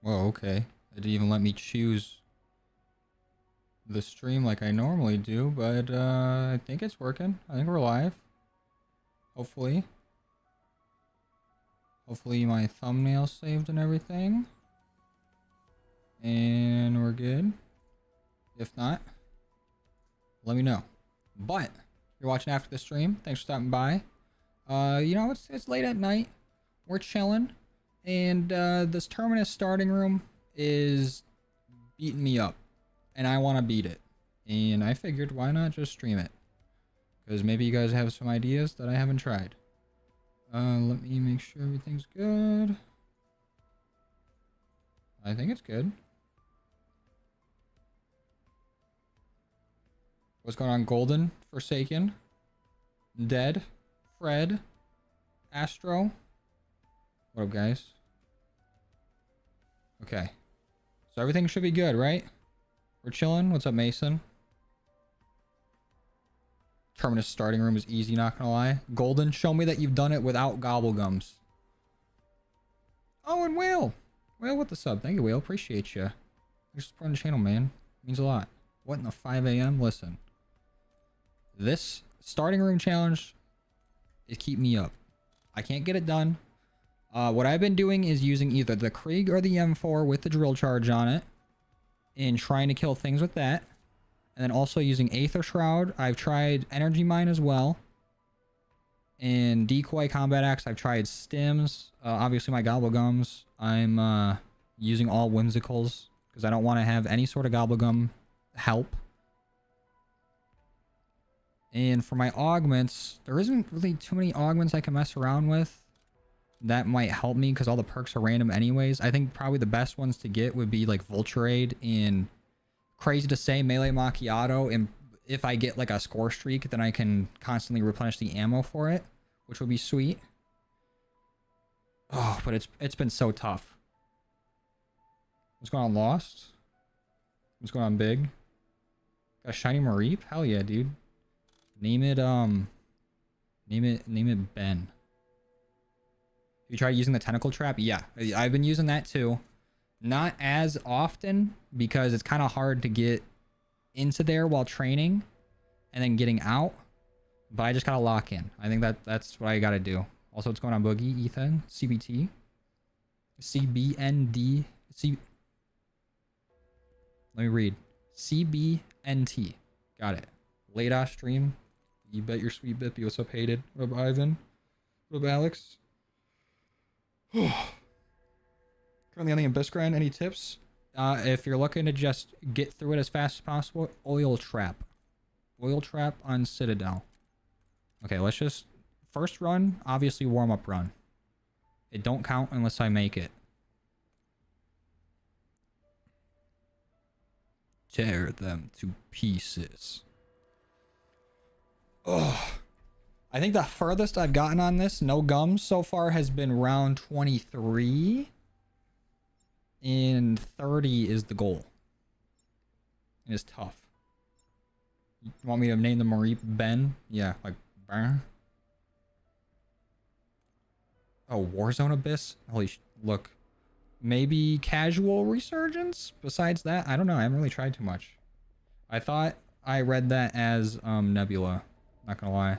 Whoa, okay. It didn't even let me choose the stream like I normally do, but I think it's working. I think we're live. Hopefully. Hopefully my thumbnail saved and everything. And we're good. If not, let me know. But you're watching after the stream. Thanks for stopping by. You know, it's late at night. We're chilling. And this Terminus starting room is beating me up. And I want to beat it. And I figured, why not just stream it? Because maybe you guys have some ideas that I haven't tried. Let me make sure everything's good. I think it's good. What's going on? Golden, Forsaken, Dead, Fred, Astro. What up, guys? Okay. So everything should be good, right? We're chilling. What's up, Mason? Terminus starting room is easy, not gonna lie. Golden, show me that you've done it without gobblegums. Oh, and Whale. Whale with the sub. Thank you, Whale. Appreciate you. Thanks for supporting the channel, man. Means a lot. What in the 5 a.m.? Listen. This starting room challenge is keep me up. I can't get it done. What I've been doing is using either the Krieg or the M4 with the drill charge on it and trying to kill things with that. And then also using Aether Shroud. I've tried Energy Mine as well. And Decoy Combat Axe. I've tried Stims. Obviously my Gobblegums. I'm using all Whimsicals because I don't want to have any sort of Gobblegum help. And for my augments, there isn't really too many augments I can mess around with. That might help me because all the perks are random anyways. I think probably the best ones to get would be like Vulture and crazy to say Melee Macchiato. And if I get like a score streak, then I can constantly replenish the ammo for it, which would be sweet. Oh, but it's been so tough. What's going on, Lost? What's going on, Big? Got a shiny Mareep? Hell yeah, dude. Name it Ben. You tried using the tentacle trap? Yeah, I've been using that too. Not as often because it's kind of hard to get into there while training and then getting out. But I just gotta lock in. I think that's what I gotta do. Also, what's going on, Boogie? Ethan? CBT? CBND? Let me read. CBNT. Got it. Late off stream. You bet your sweet bippy. What's up, Hated? What up, Ivan? What up, Alex? Currently on the Abyss grind. Any tips? If you're looking to just get through it as fast as possible, Oil Trap. Oil Trap on Citadel. Okay, let's just... First run, obviously warm-up run. It don't count unless I make it. Tear them to pieces. Ugh. I think the furthest I've gotten on this, no gums so far, has been round 23. And 30 is the goal. It is tough. You want me to name the Mareep Ben? Yeah, like... Burr. Oh, Warzone Abyss? Holy look. Maybe Casual Resurgence? Besides that, I don't know. I haven't really tried too much. I thought I read that as Nebula. Not gonna lie.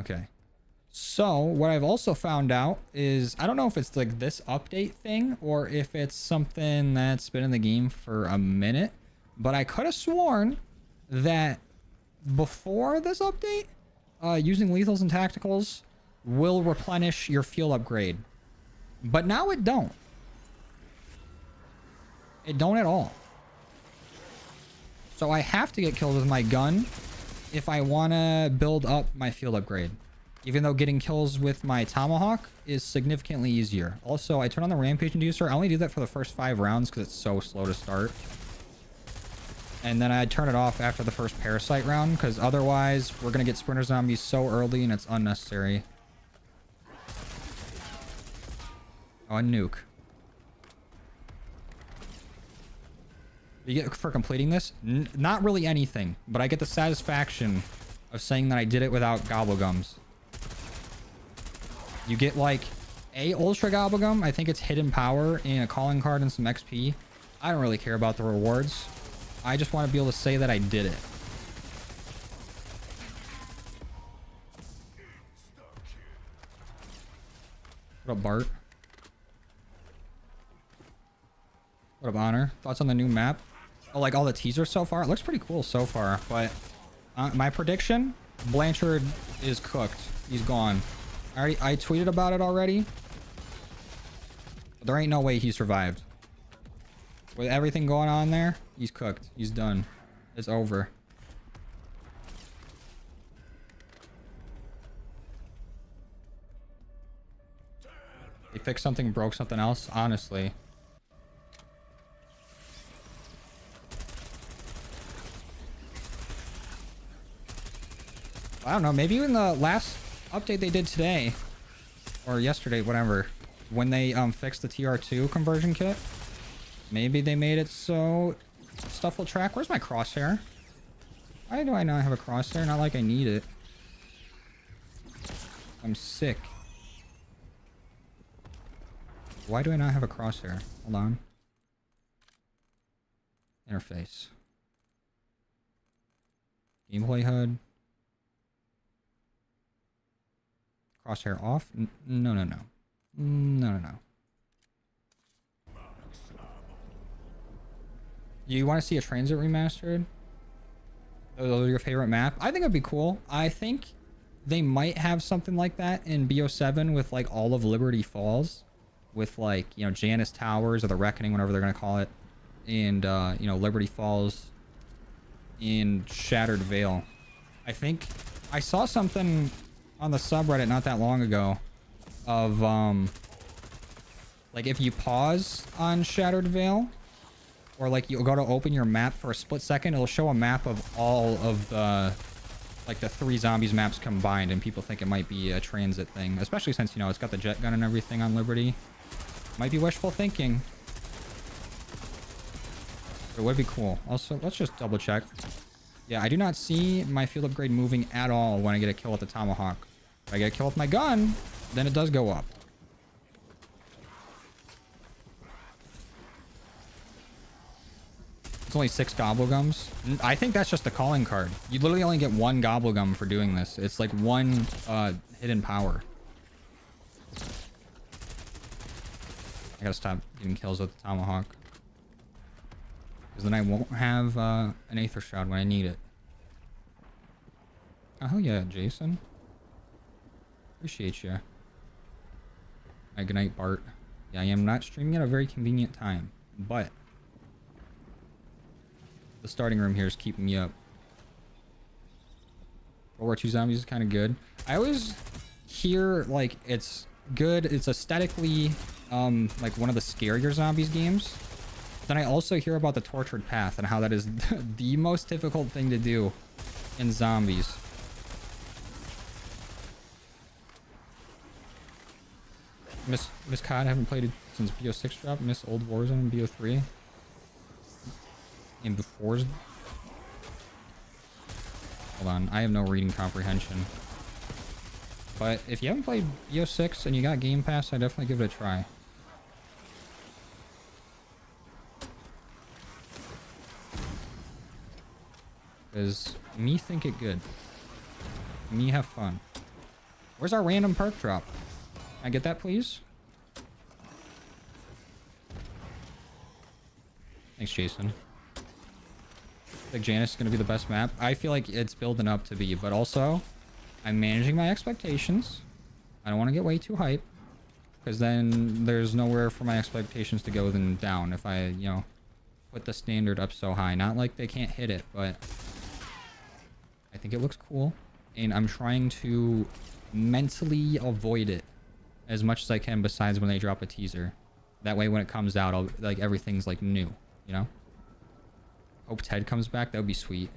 Okay. So, what I've also found out is, I don't know if it's like this update thing or if it's something that's been in the game for a minute, but I could have sworn that before this update, using lethals and tacticals will replenish your fuel upgrade. But now it don't. It don't at all. So I have to get killed with my gun if I want to build up my field upgrade. Even though getting kills with my Tomahawk is significantly easier. Also, I turn on the Rampage Inducer. I only do that for the first 5 rounds because it's so slow to start. And then I turn it off after the first Parasite round because otherwise we're going to get Sprinter Zombies so early and it's unnecessary. Oh, a nuke. You get for completing this? Not really anything, but I get the satisfaction of saying that I did it without Gobblegums. You get like A Ultra Gobblegum, I think it's hidden power and a calling card and some XP. I don't really care about the rewards. I just want to be able to say that I did it. What up, Bart? What up, Honor? Thoughts on the new map? Oh, like all the teasers so far? It looks pretty cool so far, but my prediction, Blanchard is cooked. He's gone. I tweeted about it already. But there ain't no way he survived. With everything going on there, he's cooked. He's done. It's over. They fixed something, broke something else, honestly. I don't know, maybe even the last update they did today or yesterday, whatever, when they fixed the TR2 conversion kit, maybe they made it so stuff will track. Where's my crosshair? Why do I not have a crosshair? Not like I need it. I'm sick. Why do I not have a crosshair? Hold on. Interface. Gameplay HUD. Crosshair off? No. No. You want to see a transit remastered? Those are your favorite map? I think it'd be cool. I think they might have something like that in BO7 with like all of Liberty Falls. With like, you know, Janus Towers or the Reckoning, whatever they're going to call it. And, you know, Liberty Falls and Shattered Veil. I think I saw something on the subreddit not that long ago of like if you pause on Shattered Veil or like you go to open your map for a split second, it'll show a map of all of the like the 3 zombies maps combined, and people think it might be a transit thing, especially since, you know, it's got the jet gun and everything on Liberty. Might be wishful thinking, but it would be cool. Also, let's just double check. Yeah, I do not see my field upgrade moving at all when I get a kill with the Tomahawk. If I get a kill with my gun, then it does go up. It's only 6 Gobblegums. I think that's just the calling card. You literally only get 1 Gobblegum for doing this. It's like 1 hidden power. I gotta stop getting kills with the Tomahawk. Because then I won't have an Aether Shroud when I need it. Oh, hell yeah, Jason. Appreciate you. Alright, good night, Bart. Yeah, I am not streaming at a very convenient time, but the starting room here is keeping me up. World War II Zombies is kind of good. I always hear, like, it's good. It's aesthetically, like, one of the scarier zombies games. Then I also hear about the Tortured Path and how that is the most difficult thing to do in zombies. Miss Cod, I haven't played it since BO6 dropped. Miss Old Warzone and BO3. And before's... Hold on, I have no reading comprehension. But if you haven't played BO6 and you got Game Pass, I definitely give it a try. Because me think it good. Me have fun. Where's our random perk drop? Can I get that, please? Thanks, Jason. I think Janus is going to be the best map. I feel like it's building up to be, but also I'm managing my expectations. I don't want to get way too hype, because then there's nowhere for my expectations to go than down if I, you know, put the standard up so high. Not like they can't hit it, but I think it looks cool, and I'm trying to mentally avoid it as much as I can, besides when they drop a teaser. That way when it comes out, I'll, like, everything's like new, you know? Hope Ted comes back. That would be sweet.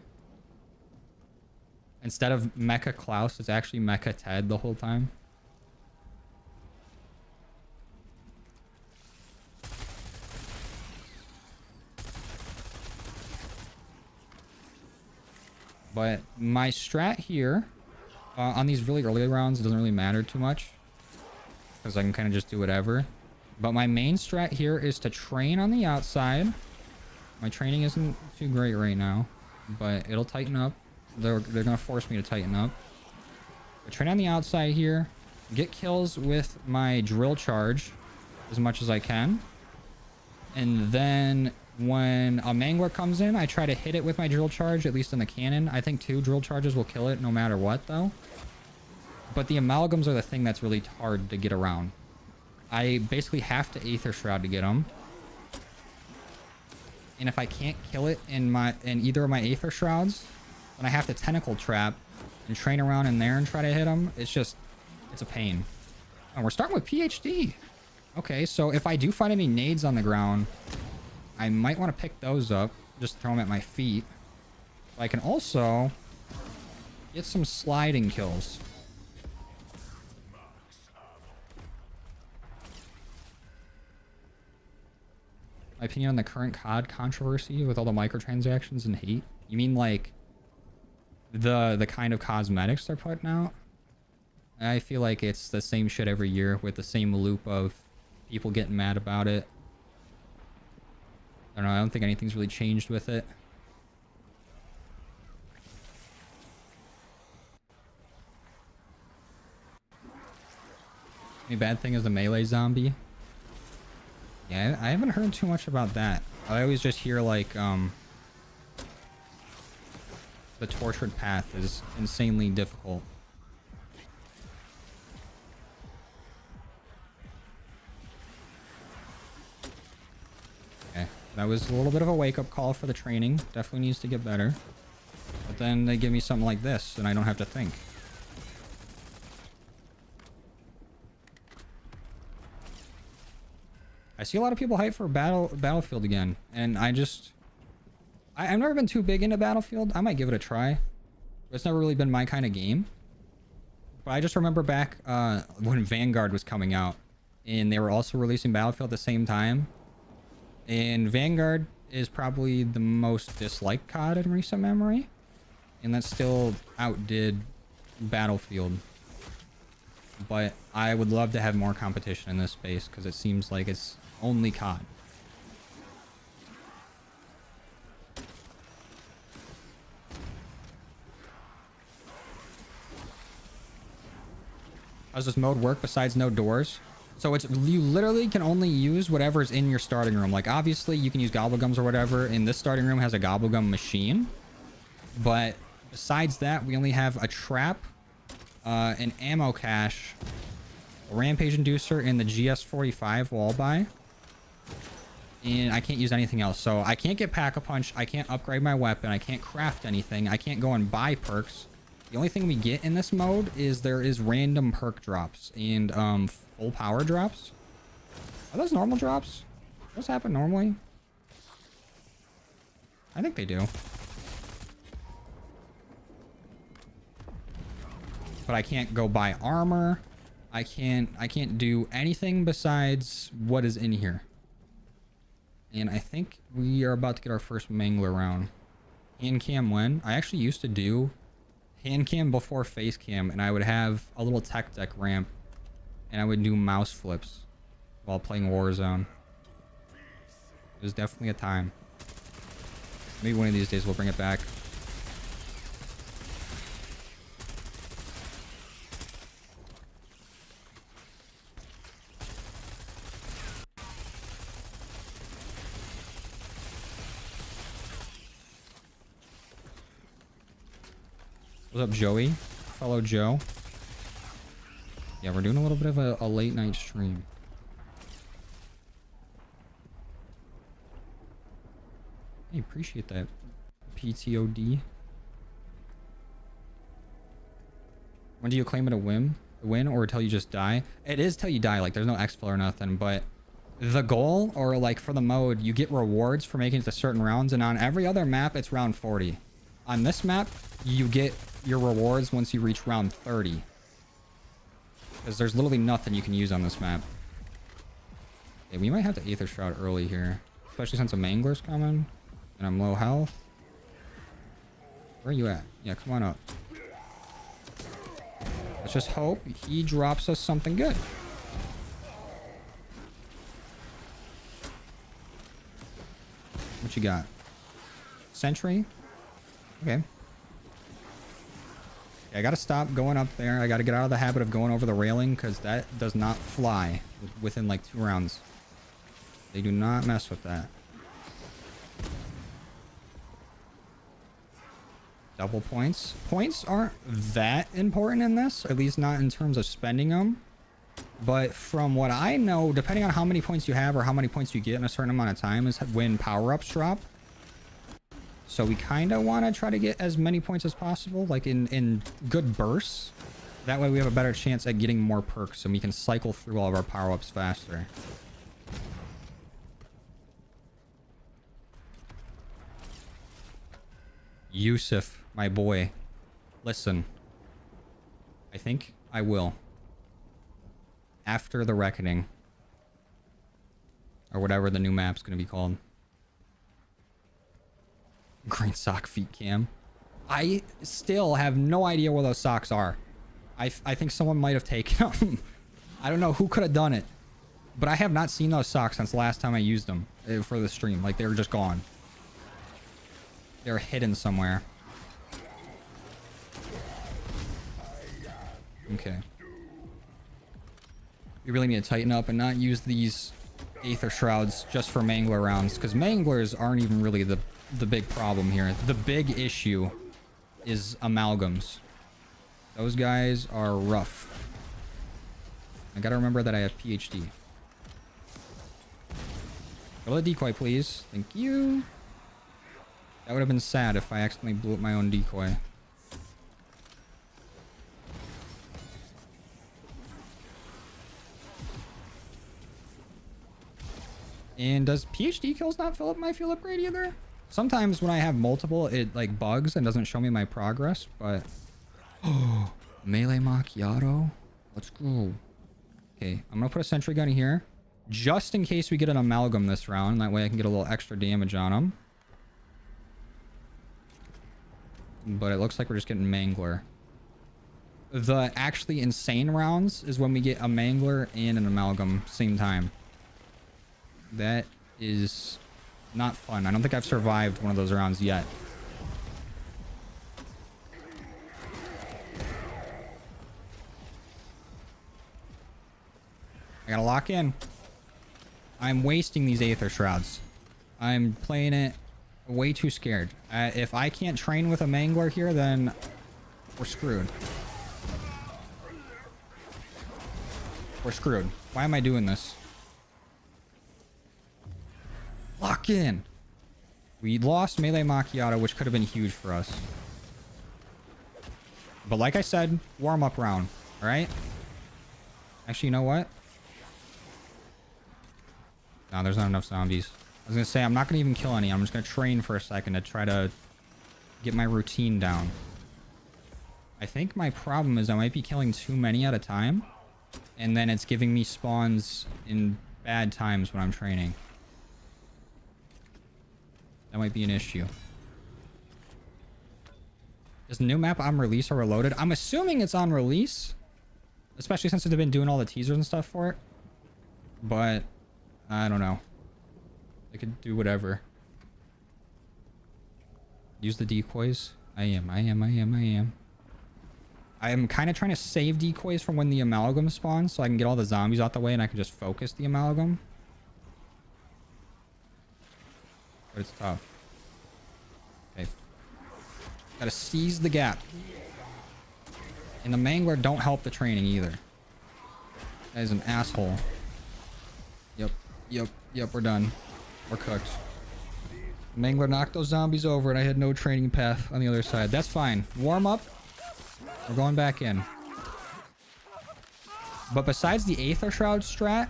Instead of Mecha Klaus, it's actually Mecha Ted the whole time. But my strat here, on these really early rounds, it doesn't really matter too much. because I can kind of just do whatever. But my main strat here is to train on the outside. My training isn't too great right now, but it'll tighten up. They're going to force me to tighten up. But train on the outside here. Get kills with my drill charge as much as I can. And then when a mangler comes in, I try to hit it with my drill charge, at least in the cannon. I think 2 drill charges will kill it no matter what, though. But the amalgams are the thing that's really hard to get around. I basically have to Aether Shroud to get them. And if I can't kill it in either of my Aether Shrouds, then I have to Tentacle Trap and train around in there and try to hit them. It's a pain. Oh, we're starting with PhD. Okay, so if I do find any nades on the ground, I might want to pick those up. Just throw them at my feet. But I can also get some sliding kills. My opinion on the current COD controversy with all the microtransactions and hate? You mean like the kind of cosmetics they're putting out? I feel like it's the same shit every year with the same loop of people getting mad about it. I don't know. I don't think anything's really changed with it. Any bad thing is the melee zombie? Yeah, I haven't heard too much about that. I always just hear like the tortured path is insanely difficult. Okay, that was a little bit of a wake-up call for the training. Definitely needs to get better. But then they give me something like this and I don't have to think. I see a lot of people hype for Battlefield again, and I've never been too big into Battlefield. I might give it a try. But it's never really been my kind of game. But I just remember back when Vanguard was coming out, and they were also releasing Battlefield at the same time. And Vanguard is probably the most disliked COD in recent memory, and that still outdid Battlefield. But I would love to have more competition in this space because it seems like it's only COD. How does this mode work besides no doors? So you literally can only use whatever's in your starting room. Like obviously you can use gobblegums or whatever, and this starting room has a gobblegum machine. But besides that, we only have a trap, an ammo cache, a rampage inducer, and the GS45 wall buy. And I can't use anything else. So I can't get Pack-a-Punch. I can't upgrade my weapon. I can't craft anything. I can't go and buy perks. The only thing we get in this mode is there is random perk drops and full power drops. Are those normal drops? Do those happen normally? I think they do. But I can't go buy armor. I can't do anything besides what is in here. And I think we are about to get our first mangler round. Hand cam when? I actually used to do hand cam before face cam, and I would have a little tech deck ramp, and I would do mouse flips while playing Warzone. It was definitely a time. Maybe one of these days we'll bring it back. What's up, Joey? Fellow Joe. Yeah, we're doing a little bit of a late night stream. I appreciate that. PTOD. When do you claim it a win or till you just die? It is till you die. Like there's no exfil or nothing, but the goal or like for the mode, you get rewards for making it to certain rounds, and on every other map, it's round 40. On this map, you get your rewards once you reach round 30. Because there's literally nothing you can use on this map. Okay, we might have to Aether Shroud early here. Especially since a mangler's coming. And I'm low health. Where are you at? Yeah, come on up. Let's just hope he drops us something good. What you got? Sentry? Okay. I gotta stop going up there. I gotta get out of the habit of going over the railing because that does not fly within like 2 rounds. They do not mess with that. Double points. Points aren't that important in this, at least not in terms of spending them. But from what I know, depending on how many points you have or how many points you get in a certain amount of time is when power-ups drop. So we kind of want to try to get as many points as possible, like in good bursts. That way we have a better chance at getting more perks and we can cycle through all of our power-ups faster. Yusuf, my boy. Listen. I think I will. After the Reckoning. Or whatever the new map's going to be called. Green sock feet cam. I still have no idea where those socks are. I think someone might have taken them. I don't know who could have done it. But I have not seen those socks since the last time I used them for the stream. Like, they were just gone. They're hidden somewhere. Okay. We really need to tighten up and not use these Aether Shrouds just for Mangler rounds. Because Manglers aren't even really the big problem here. The big issue is amalgams. Those guys are rough. I gotta remember that I have PhD. Go to the decoy, please. Thank you. That would have been sad if I accidentally blew up my own decoy. And does PhD kills not fill up my fuel upgrade either? Sometimes when I have multiple, it like bugs and doesn't show me my progress, but... Oh, melee macchiato? Let's go. Okay, I'm gonna put a sentry gun here. Just in case we get an amalgam this round. That way I can get a little extra damage on them. But it looks like we're just getting Mangler. The actually insane rounds is when we get a Mangler and an amalgam same time. That is not fun. I don't think I've survived one of those rounds yet. I gotta lock in. I'm wasting these Aether Shrouds. I'm playing it way too scared. If I can't train with a Mangler here, then we're screwed. We're screwed. Why am I doing this? Lock in. We lost melee macchiato, which could have been huge for us. But like I said, warm-up round. All right? Actually, you know what? No, there's not enough zombies. I was going to say, I'm not going to even kill any. I'm just going to train for a second to try to get my routine down. I think my problem is I might be killing too many at a time. And then it's giving me spawns in bad times when I'm training. That might be an issue. Is the new map on release or reloaded? I'm assuming it's on release. Especially since they've been doing all the teasers and stuff for it. But I don't know. They could do whatever. Use the decoys. I am kind of trying to save decoys from when the amalgam spawns so I can get all the zombies out the way and I can just focus the amalgam. But it's tough. Okay. Gotta seize the gap. And the Mangler don't help the training either. That is an asshole. Yep, we're done. We're cooked. Mangler knocked those zombies over and I had no training path on the other side. That's fine. Warm up. We're going back in. But besides the Aether Shroud strat,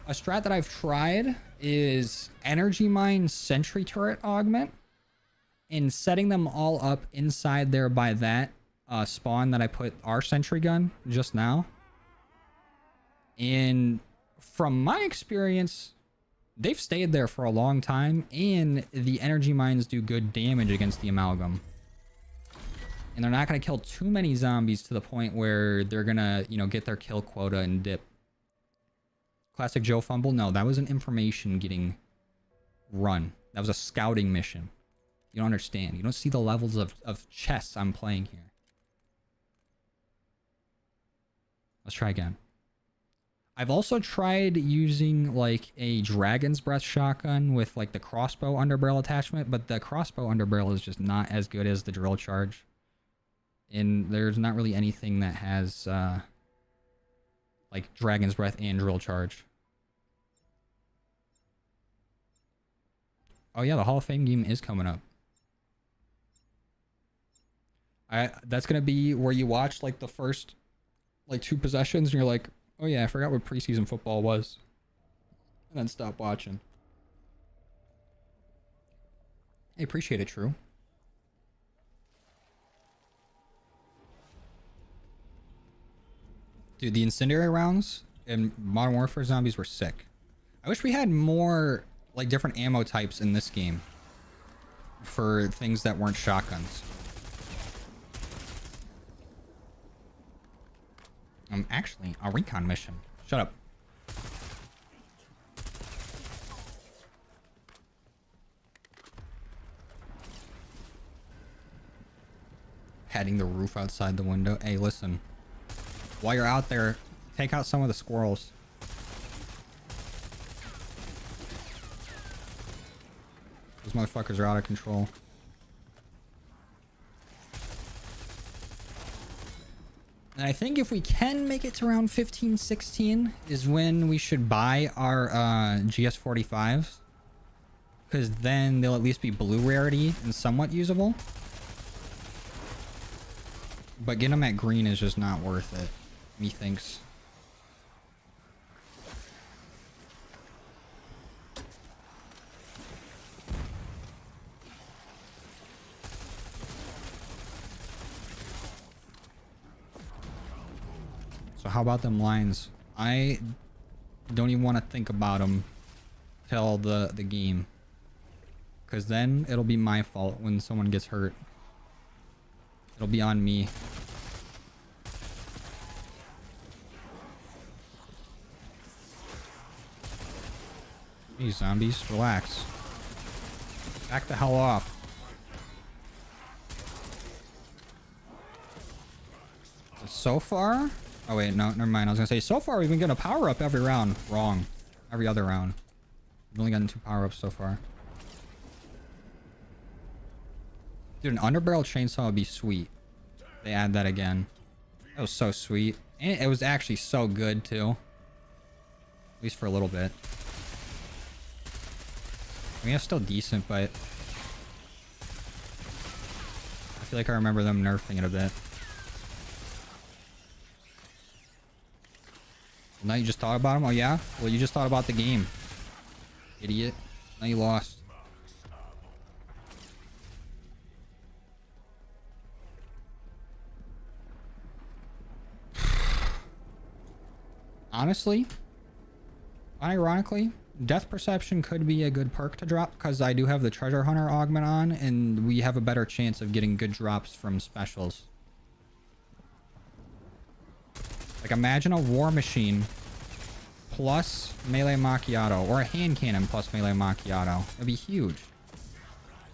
a strat that I've tried is Energy Mine Sentry Turret Augment. And setting them all up inside there by that spawn that I put our sentry gun just now. And from my experience, they've stayed there for a long time, and the energy mines do good damage against the amalgam. And they're not going to kill too many zombies to the point where they're going to, you know, get their kill quota and dip. Classic Joe fumble? No, that was an information getting run. That was a scouting mission. You don't understand. You don't see the levels of chess I'm playing here. Let's try again. I've also tried using like a Dragon's Breath shotgun with like the crossbow underbarrel attachment, but the crossbow underbarrel is just not as good as the drill charge. And there's not really anything that has like Dragon's Breath and drill charge. Oh yeah, the Hall of Fame game is coming up. That's gonna be where you watch like the first like 2 possessions and you're like, oh yeah, I forgot what preseason football was. And then stop watching. I appreciate it, True. Dude, the incendiary rounds in Modern Warfare Zombies were sick. I wish we had more like different ammo types in this game for things that weren't shotguns. Actually, a recon mission. Shut up. Heading the roof outside the window. Hey, listen. While you're out there, take out some of the squirrels. Those motherfuckers are out of control. And I think if we can make it to around 15, 16 is when we should buy our GS45s. Because then they'll at least be blue rarity and somewhat usable. But getting them at green is just not worth it, methinks. So how about them lines? I don't even want to think about them till the game. Because then it'll be my fault when someone gets hurt. It'll be on me. Hey, zombies, relax. Back the hell off. So far? Oh wait, no, never mind. I was gonna say, so far we've been getting a power-up every round. Wrong. Every other round. We've only gotten 2 power-ups so far. Dude, an underbarrel chainsaw would be sweet. They add that again. That was so sweet. And it was actually so good, too. At least for a little bit. I mean, it's still decent, but... I feel like I remember them nerfing it a bit. Now you just thought about him? Oh yeah? Well, you just thought about the game. Idiot. Now you lost. Honestly, unironically, Death Perception could be a good perk to drop because I do have the Treasure Hunter augment on and we have a better chance of getting good drops from specials. Like, imagine a War Machine plus Melee Macchiato, or a Hand Cannon plus Melee Macchiato. That'd be huge.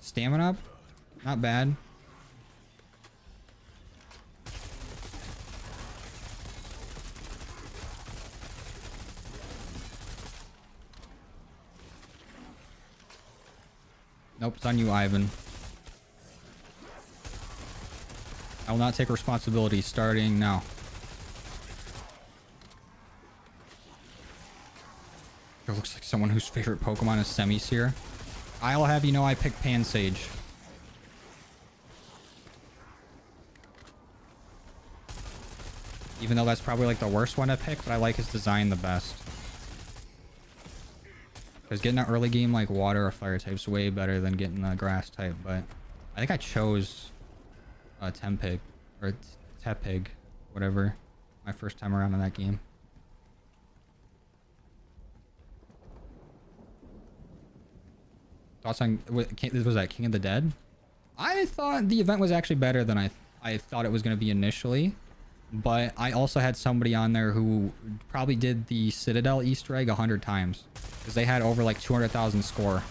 Stamina up? Not bad. Nope, it's on you, Ivan. I will not take responsibility starting now. It looks like someone whose favorite Pokemon is Semi-Seer. I'll have you know I picked Pansage. Even though that's probably like the worst one to pick, but I like his design the best. Because getting an early game like water or fire type's way better than getting a grass type, but I think I chose Tempig or Tepig, whatever, my first time around in that game. Thoughts on, was that King of the Dead? I thought the event was actually better than I thought it was going to be initially. But I also had somebody on there who probably did the Citadel Easter egg 100 times. Because they had over like 200,000 score.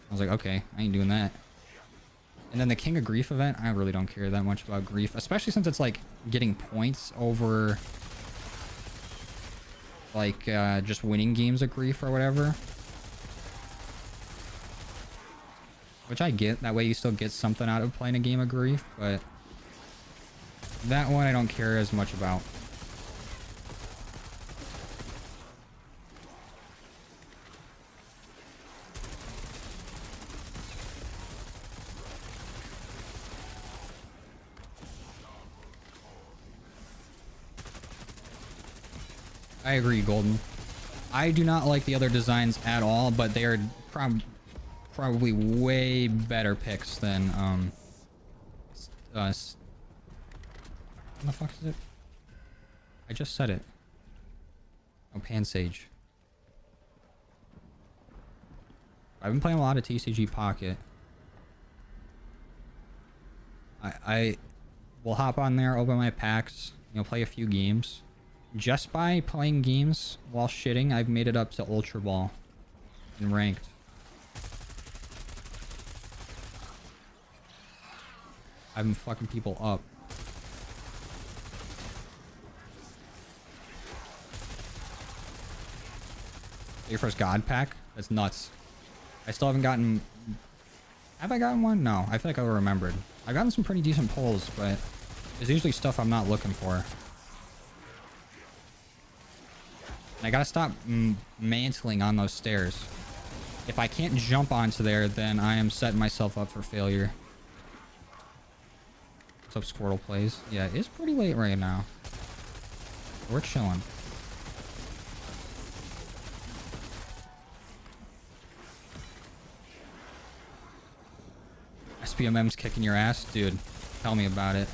I was like, okay, I ain't doing that. And then the King of Grief event, I really don't care that much about Grief, especially since it's like getting points over like just winning games of Grief or whatever. Which I get. That way you still get something out of playing a game of Grief, but that one I don't care as much about. I agree, Golden. I do not like the other designs at all, but they are probably way better picks than what the fuck is it? I just said it. Oh, Pansage. I've been playing a lot of TCG Pocket. I will hop on there, open my packs, you know, play a few games. Just by playing games while shitting, I've made it up to Ultra Ball and ranked. I've been fucking people up. Your first God pack? That's nuts. I still haven't gotten... Have I gotten one? No, I feel like I remembered. I've gotten some pretty decent pulls, but there's usually stuff I'm not looking for. And I gotta stop mantling on those stairs. If I can't jump onto there, then I am setting myself up for failure. What's up, Squirtle Plays? Yeah, it's pretty late right now. We're chilling. SPMM's kicking your ass? Dude, tell me about it.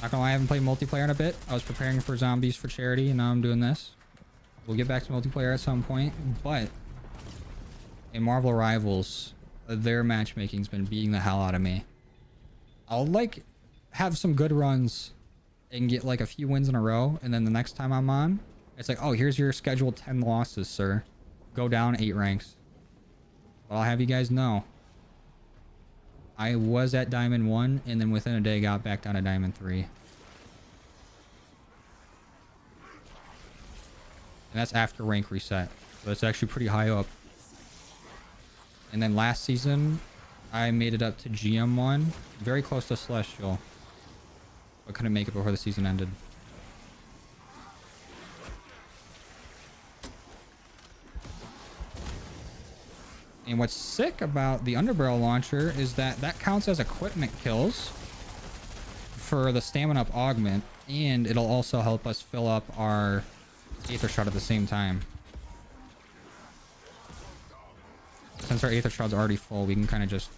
Not gonna lie, I haven't played multiplayer in a bit. I was preparing for Zombies for charity, and now I'm doing this. We'll get back to multiplayer at some point, but in Marvel Rivals, their matchmaking's been beating the hell out of me. I'll like have some good runs and get like a few wins in a row, and then the next time I'm on, it's like, oh, here's your scheduled 10 losses, sir. Go down 8 ranks. But I'll have you guys know, I was at Diamond 1, and then within a day got back down to Diamond 3. And that's after rank reset. So it's actually pretty high up. And then last season, I made it up to GM1. Very close to Celestial. But couldn't make it before the season ended. And what's sick about the Underbarrel launcher is that that counts as equipment kills for the stamina up augment, and it'll also help us fill up our Aether Shroud at the same time. Since our Aether Shroud's already full, we can kind of just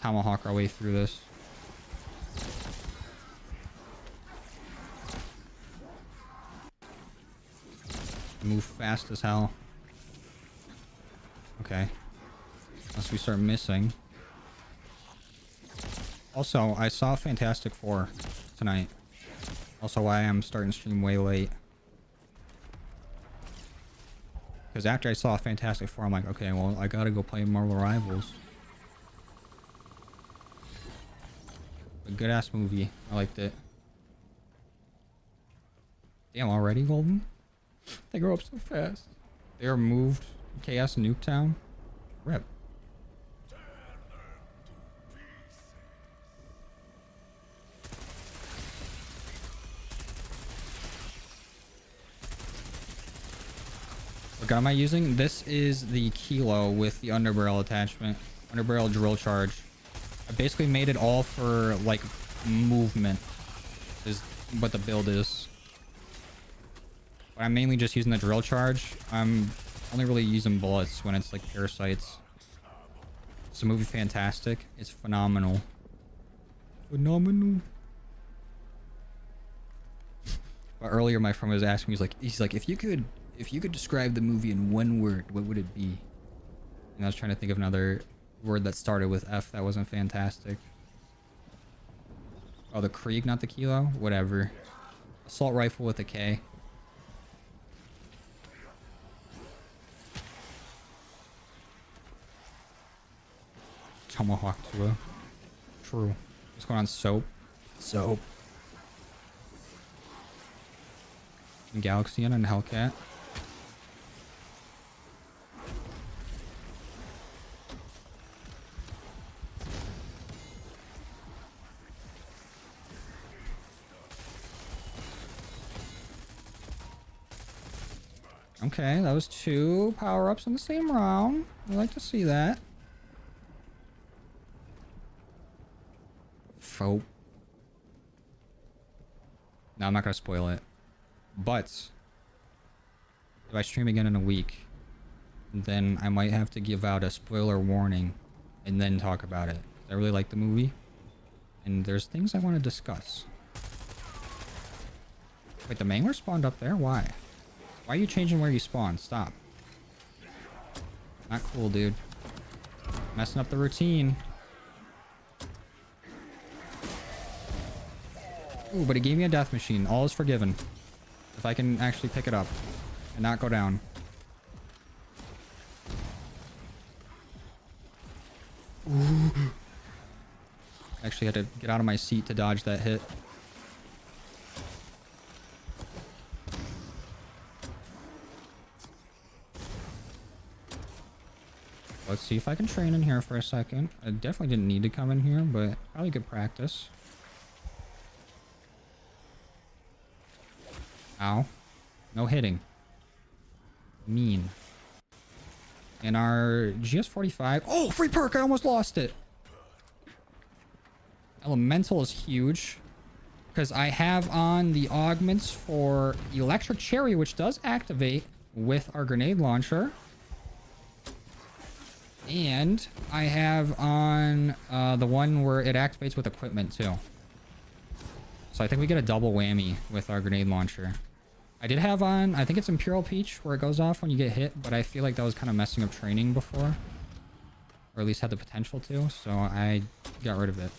tomahawk our way through this. Move fast as hell. Okay. Unless we start missing. Also, I saw Fantastic Four tonight. Also why I'm starting to stream way late. Because after I saw Fantastic Four, I'm like, okay, well, I gotta go play Marvel Rivals. A good-ass movie. I liked it. Damn, already, Golden? They grow up so fast. They are moved. Chaos Nuketown. Rip. What gun am I using? This is the Kilo with the Underbarrel attachment. Underbarrel drill charge. I basically made it all for like movement is what the build is. But I'm mainly just using the drill charge. I'm only really using bullets when it's like parasites. It's the movie fantastic. It's phenomenal. Phenomenal. But earlier my friend was asking me, he's like, if you could describe the movie in one word, what would it be? And I was trying to think of another word that started with F that wasn't fantastic. Oh, the Krieg, not the Kilo? Whatever. Assault rifle with a K. Tomahawk to a... True. What's going on, Soap? Soap. Galaxian and Hellcat. Okay, that was 2 power-ups in the same round. I like to see that. Fope. No, I'm not gonna spoil it. But if I stream again in a week, then I might have to give out a spoiler warning and then talk about it. I really like the movie, and there's things I want to discuss. Wait, the mangler spawned up there? Why? Why are you changing where you spawn? Stop. Not cool, dude. Messing up the routine. Ooh, but he gave me a death machine. All is forgiven. If I can actually pick it up and not go down. Ooh. Actually had to get out of my seat to dodge that hit. Let's see if I can train in here for a second. I definitely didn't need to come in here, but probably good practice. Ow. No hitting. Mean. And our GS45... Oh, free perk! I almost lost it! Elemental is huge. Because I have on the augments for Electric Cherry, which does activate with our grenade launcher. And I have on the one where it activates with equipment too. So I think we get a double whammy with our grenade launcher. I did have on, I think it's Imperial Peach where it goes off when you get hit, but I feel like that was kind of messing up training before. Or at least had the potential to, so I got rid of it.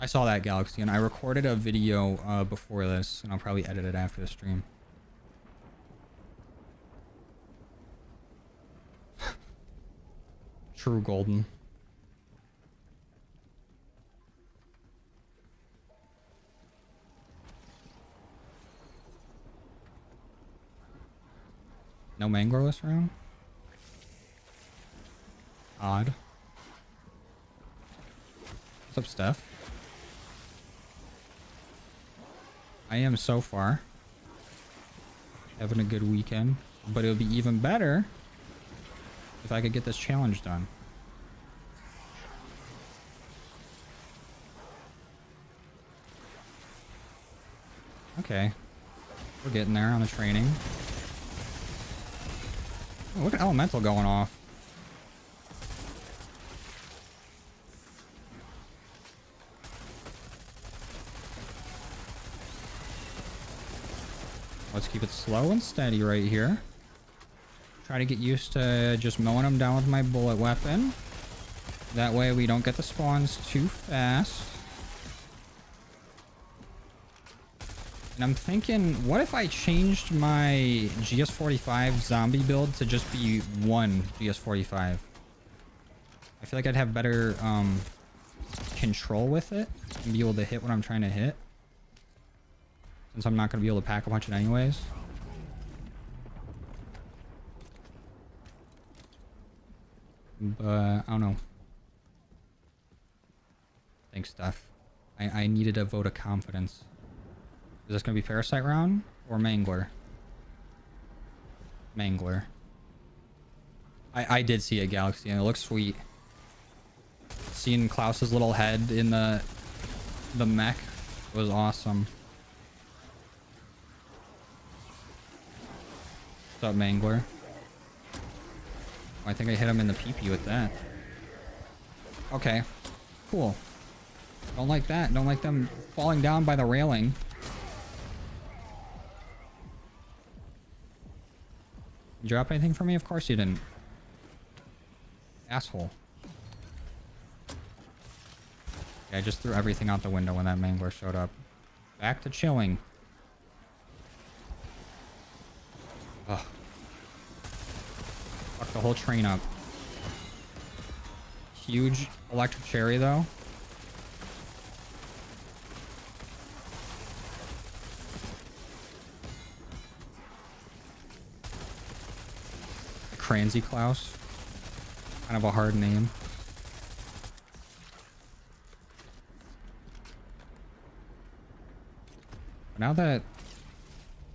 I saw that, Galaxy, and I recorded a video before this, and I'll probably edit it after the stream. True golden. No mangler this round? Odd. What's up, Steph? I am so far. Having a good weekend. But it would be even better if I could get this challenge done. Okay. We're getting there on the training. Oh, look at Elemental going off. Let's keep it slow and steady right here. Try to get used to just mowing them down with my bullet weapon. That way we don't get the spawns too fast. And I'm thinking, what if I changed my GS45 zombie build to just be one GS45? I feel like I'd have better control with it and be able to hit what I'm trying to hit. Since I'm not going to be able to pack a bunch of it anyways. But I don't know. Thanks, Steph. I needed a vote of confidence. Is this going to be Parasite round or Mangler? Mangler. I did see a Galaxy and it looks sweet. Seeing Klaus's little head in the mech was awesome. What's up, Mangler? I think I hit him in the PP with that. Okay. Cool. Don't like that. Don't like them falling down by the railing. You drop anything for me? Of course you didn't. Asshole. Yeah, I just threw everything out the window when that Mangler showed up. Back to chilling. Ugh. Fuck the whole train up. huge electric cherry, though. Kranzy Klaus. Kind of a hard name. But now that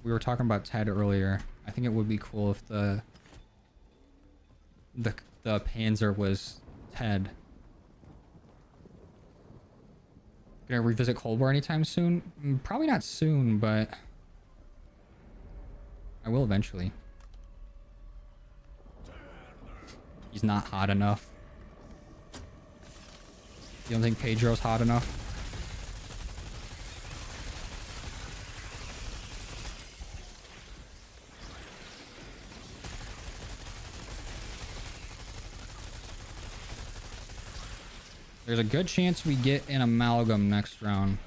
we were talking about Ted earlier, I think it would be cool if the Panzer was Ted. Gonna revisit Cold War anytime soon? Probably not soon, but I will eventually. He's not hot enough. You don't think Pedro's hot enough? There's a good chance we get an amalgam next round.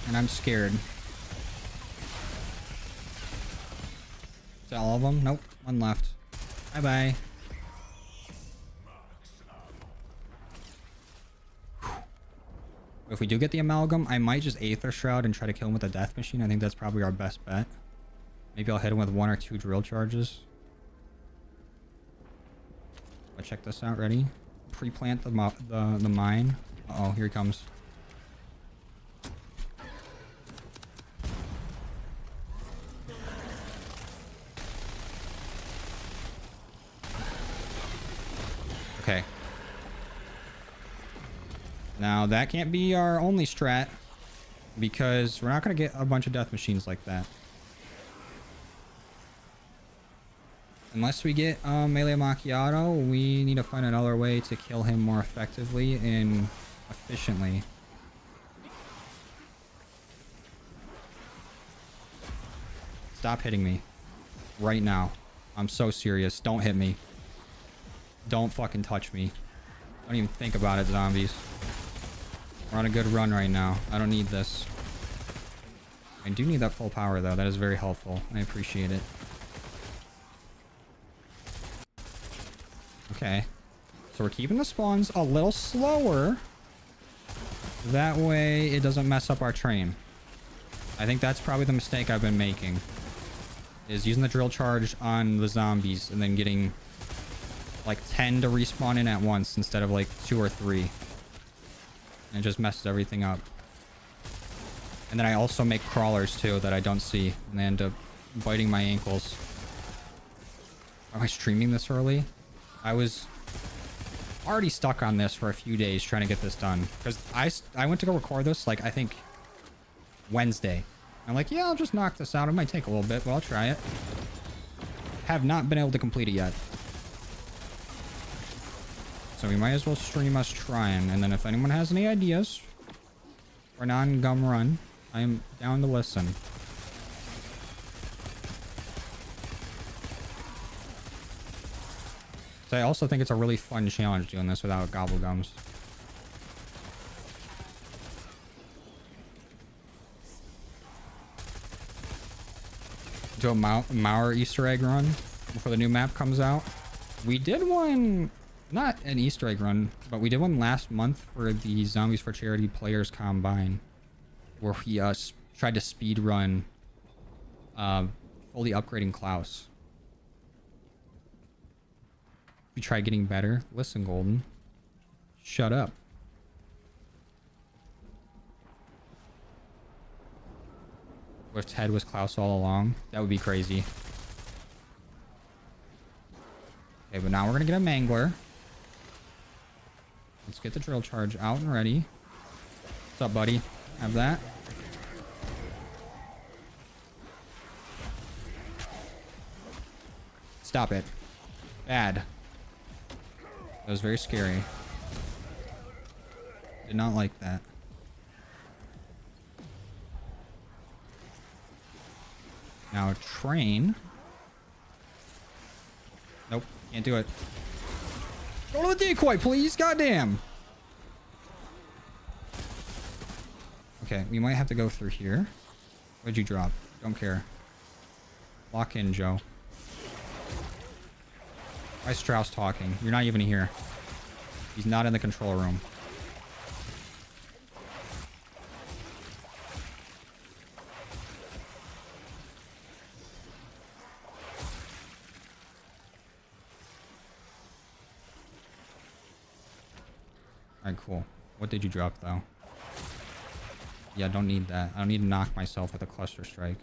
And I'm scared. Is that all of them? Nope. One left. Bye-bye. If we do get the amalgam, I might just Aether Shroud and try to kill him with a death machine. I think that's probably our best bet. Maybe I'll hit him with 1 or 2 drill charges. I'll check this out. Ready? Pre-plant the mine. Uh-oh, here he comes. Okay. Now, that can't be our only strat, because we're not going to get a bunch of death machines like that. Unless we get Melee Macchiato, we need to find another way to kill him more effectively and efficiently. Stop hitting me. Right now. I'm so serious. Don't hit me. Don't fucking touch me. Don't even think about it, zombies. We're on a good run right now. I don't need this. I do need that full power, though. That is very helpful. I appreciate it. Okay. So we're keeping the spawns a little slower. That way it doesn't mess up our train. I think that's probably the mistake I've been making. Is using the drill charge on the zombies and then getting like 10 to respawn in at once instead of like 2 or 3. And it just messes everything up. And then I also make crawlers too that I don't see. And they end up biting my ankles. Am I streaming this early? I was already stuck on this for a few days trying to get this done. Because I went to go record this like I think Wednesday. I'm like, yeah, I'll just knock this out. It might take a little bit, but I'll try it. Have not been able to complete it yet. So we might as well stream us trying. And then if anyone has any ideas for a non-gum run, I am down to listen. So I also think it's a really fun challenge doing this without gobblegums. Do a Mauer Easter egg run before the new map comes out. We did one, not an Easter egg run, but we did one last month for the Zombies for Charity Players Combine, where he tried to speed run fully upgrading Klaus. We try getting better. Listen, Golden. Shut up. What if Ted was Klaus all along? That would be crazy. Okay, but now we're gonna get a Mangler. Let's get the drill charge out and ready. What's up, buddy? Have that. Stop it. Bad. That was very scary. Did not like that. Now train. Nope, can't do it. Go to the decoy, please. Goddamn. Okay, we might have to go through here. What'd you drop? Don't care. Lock in, Joe. Why is Strauss talking? You're not even here. He's not in the control room. Alright, cool. What did you drop, though? Yeah, I don't need that. I don't need to knock myself with a cluster strike.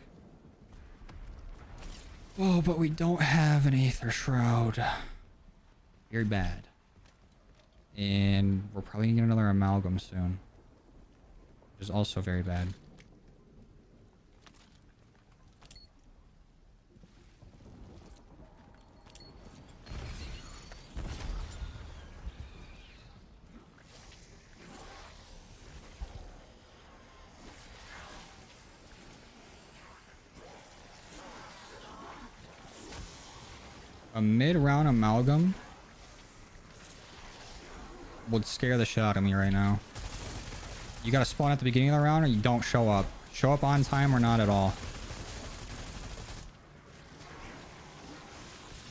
Oh, but we don't have an Aether Shroud. Very bad. And we're probably gonna get another Amalgam soon. Which is also very bad. A mid-round Amalgam would scare the shit out of me right now. You gotta spawn at the beginning of the round or you don't show up. Show up on time or not at all.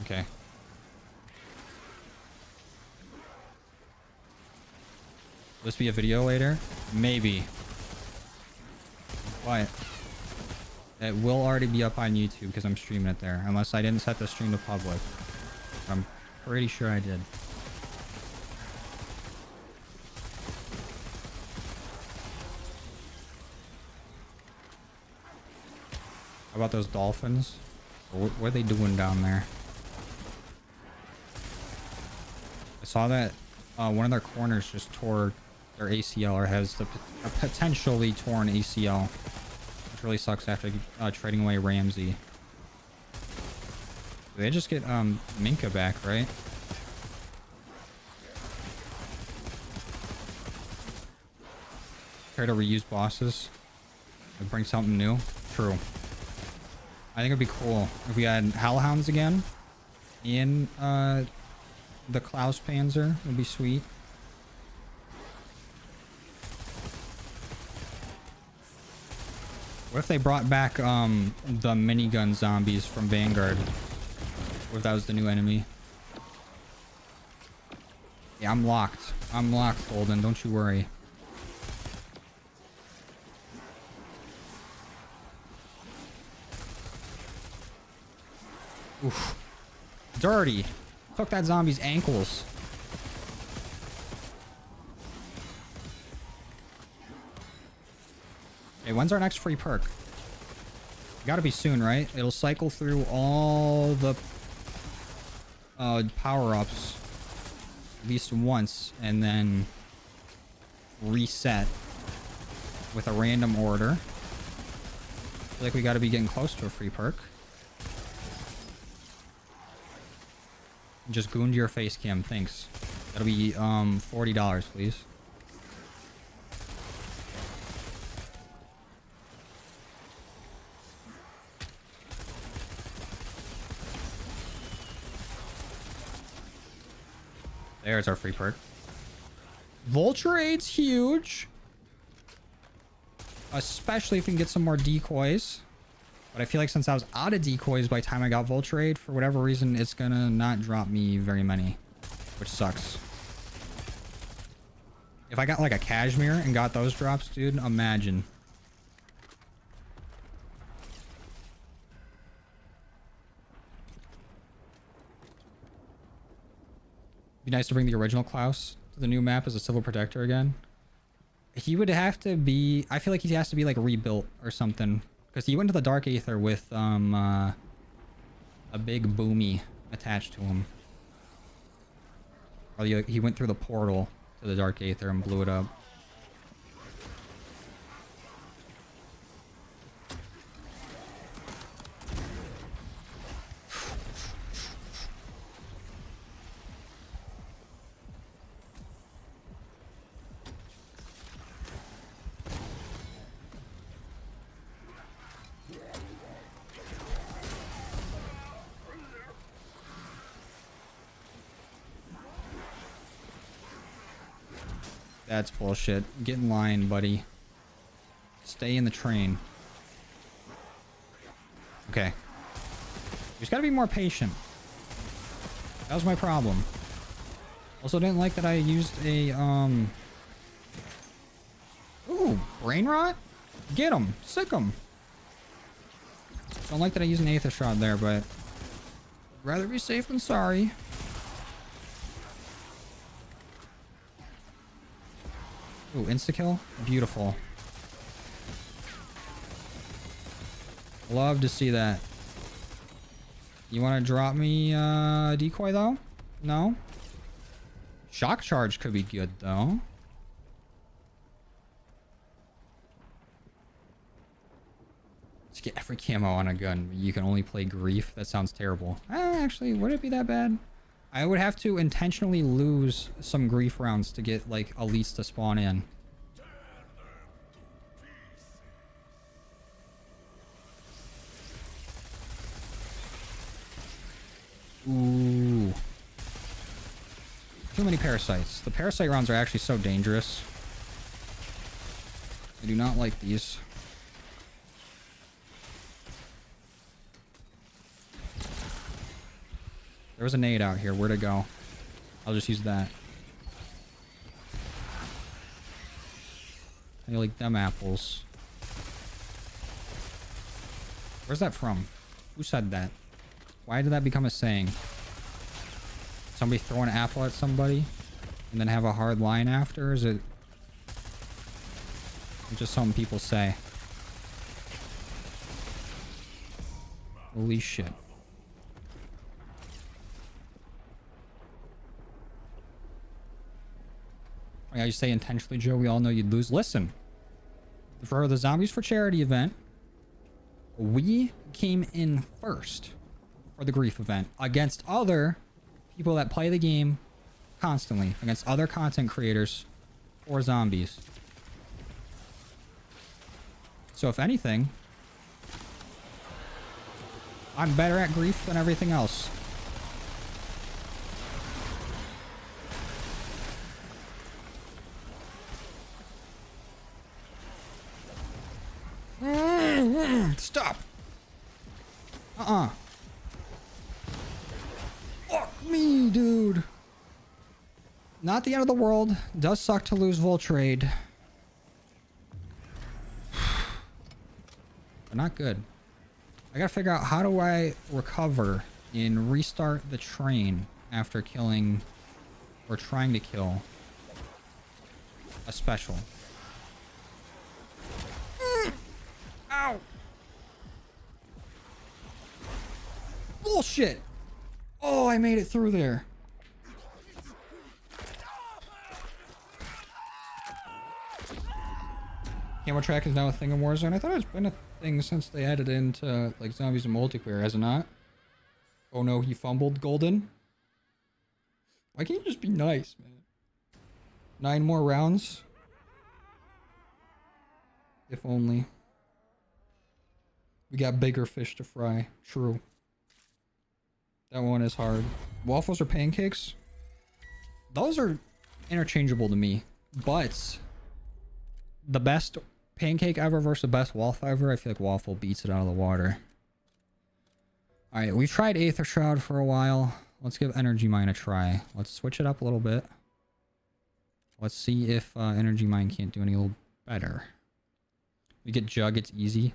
Okay. Will this be a video later? Maybe. But it will already be up on YouTube because I'm streaming it there. Unless I didn't set the stream to public. I'm pretty sure I did. How about those dolphins? What are they doing down there? I saw that one of their corners just tore their ACL or has a potentially torn ACL. Which really sucks after trading away Ramsey. They just get Minka back, right? Try to reuse bosses. And bring something new. True. I think it'd be cool if we had Hellhounds again in the Klaus Panzer. Would be sweet. What if they brought back the minigun zombies from Vanguard? What if that was the new enemy? Yeah, I'm locked. I'm locked, Golden. Don't you worry. Oof. Dirty. Took that zombie's ankles. Hey, when's our next free perk? Gotta be soon, right? It'll cycle through all the power-ups at least once and then reset with a random order. I feel like we gotta be getting close to a free perk. Just gooned your face cam, thanks. That'll be $40, please. There's our free perk. Vulture Aid's huge. Especially if we can get some more decoys. But I feel like since I was out of decoys by the time I got Vulture Aid, for whatever reason, it's gonna not drop me very many. Which sucks. If I got like a Cashmere and got those drops, dude, imagine. Be nice to bring the original Klaus to the new map as a Civil Protector again. He would have to be... I feel like he has to be like rebuilt or something. Because he went to the Dark Aether with a big boomy attached to him. Or he went through the portal to the Dark Aether and blew it up. That's bullshit. Get in line, buddy. Stay in the train. Okay. You just gotta be more patient. That was my problem. Also didn't like that I used a, Ooh, brain rot? Get him. Sick him. Don't like that I used an Aether Shot there, but rather be safe than sorry. Ooh, insta-kill? Beautiful. Love to see that. You want to drop me a decoy, though? No? Shock charge could be good, though. Let's get every camo on a gun. You can only play Grief. That sounds terrible. Actually, would it be that bad? I would have to intentionally lose some Grief rounds to get, like, elites to spawn in. Ooh. Too many parasites. The parasite rounds are actually so dangerous. I do not like these. There was a nade out here. Where'd it go? I'll just use that. I like them apples. Where's that from? Who said that? Why did that become a saying? Somebody throw an apple at somebody and then have a hard line after? Is it just something people say? Holy shit. I just say intentionally, Joe. We all know you'd lose. Listen, for the Zombies for Charity event, we came in first for the Grief event against other people that play the game constantly, against other content creators for Zombies. So if anything, I'm better at Grief than everything else. Stop. Fuck me, dude. Not the end of the world. Does suck to lose Voltrade. But not good. I gotta figure out how do I recover and restart the train after killing or trying to kill a special. Ow! Bullshit! Oh, I made it through there. Camo track is now a thing in Warzone. I thought it's been a thing since they added it into like Zombies and multiplayer, has it not? Oh no, he fumbled, Golden. Why can't you just be nice, man? 9 more rounds. If only. We got bigger fish to fry. True. That one is hard. Waffles or pancakes? Those are interchangeable to me. But the best pancake ever versus the best waffle ever, I feel like waffle beats it out of the water. Alright, we've tried Aether Shroud for a while. Let's give Energy Mine a try. Let's switch it up a little bit. Let's see if Energy Mine can't do any little better. We get Jug, it's easy.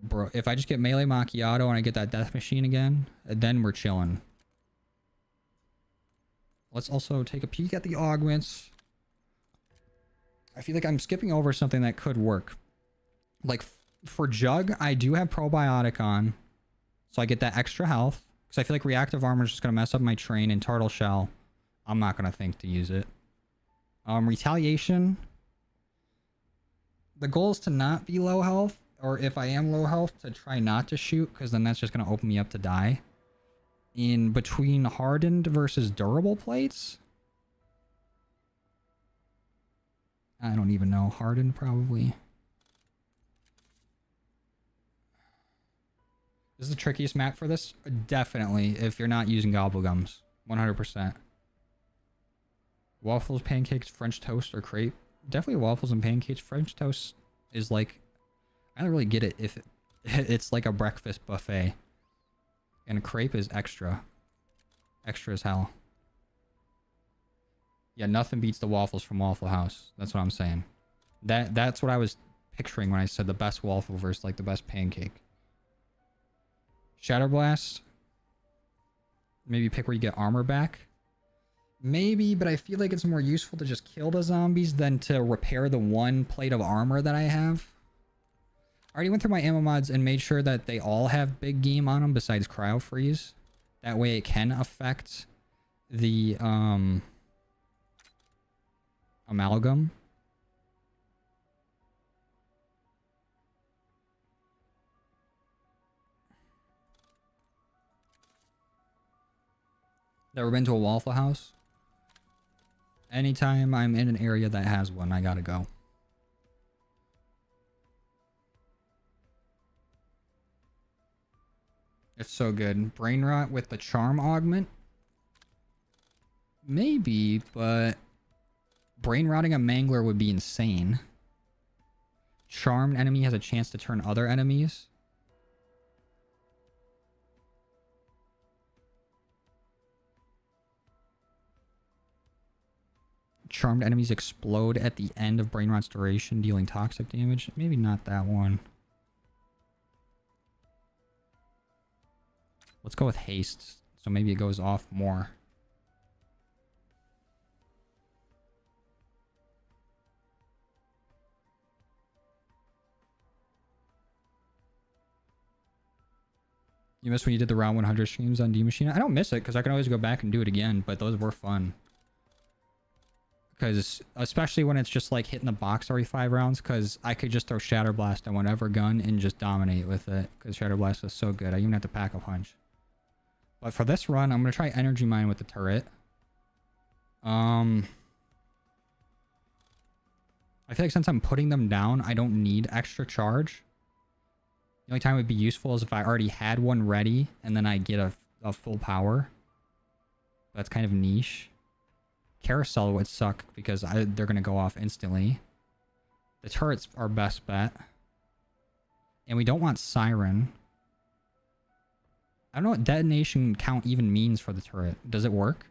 Bro, if I just get Melee Macchiato and I get that Death Machine again, then we're chilling. Let's also take a peek at the augments. I feel like I'm skipping over something that could work. Like, for Jug, I do have Probiotic on. So I get that extra health. Because I feel like Reactive Armor is just going to mess up my train. And Turtle Shell, I'm not going to think to use it. Retaliation. The goal is to not be low health. Or if I am low health, to try not to shoot. Because then that's just going to open me up to die. In between hardened versus durable plates. I don't even know. Hardened, probably. This is the trickiest map for this? Definitely, if you're not using Gobblegums. 100%. Waffles, pancakes, French toast, or crepe? Definitely waffles and pancakes. French toast is like... I don't really get it if it's like a breakfast buffet. And a crepe is extra. Extra as hell. Yeah, nothing beats the waffles from Waffle House. That's what I'm saying. That's what I was picturing when I said the best waffle versus like the best pancake. Shatter Blast. Maybe pick where you get armor back. Maybe, but I feel like it's more useful to just kill the zombies than to repair the one plate of armor that I have. I already went through my ammo mods and made sure that they all have big game on them besides cryo freeze. That way it can affect the amalgam. Ever been to a Waffle House? Anytime I'm in an area that has one, I gotta go. It's so good. Brain rot with the charm augment? Maybe, but brain rotting a mangler would be insane. Charmed enemy has a chance to turn other enemies. Charmed enemies explode at the end of brain rot's duration, dealing toxic damage. Maybe not that one. Let's go with haste, so maybe it goes off more. You missed when you did the round 100 streams on D-Machine? I don't miss it, because I can always go back and do it again, but those were fun. Because, especially when it's just like hitting the box every 5 rounds, because I could just throw Shatter Blast on whatever gun and just dominate with it, because Shatter Blast was so good. I even have to pack a punch. But for this run, I'm going to try Energy Mine with the turret. I feel like since I'm putting them down, I don't need extra charge. The only time it would be useful is if I already had one ready, and then I get a full power. That's kind of niche. Carousel would suck because they're going to go off instantly. The turret's our best bet. And we don't want Siren. I don't know what detonation count even means for the turret. Does it work?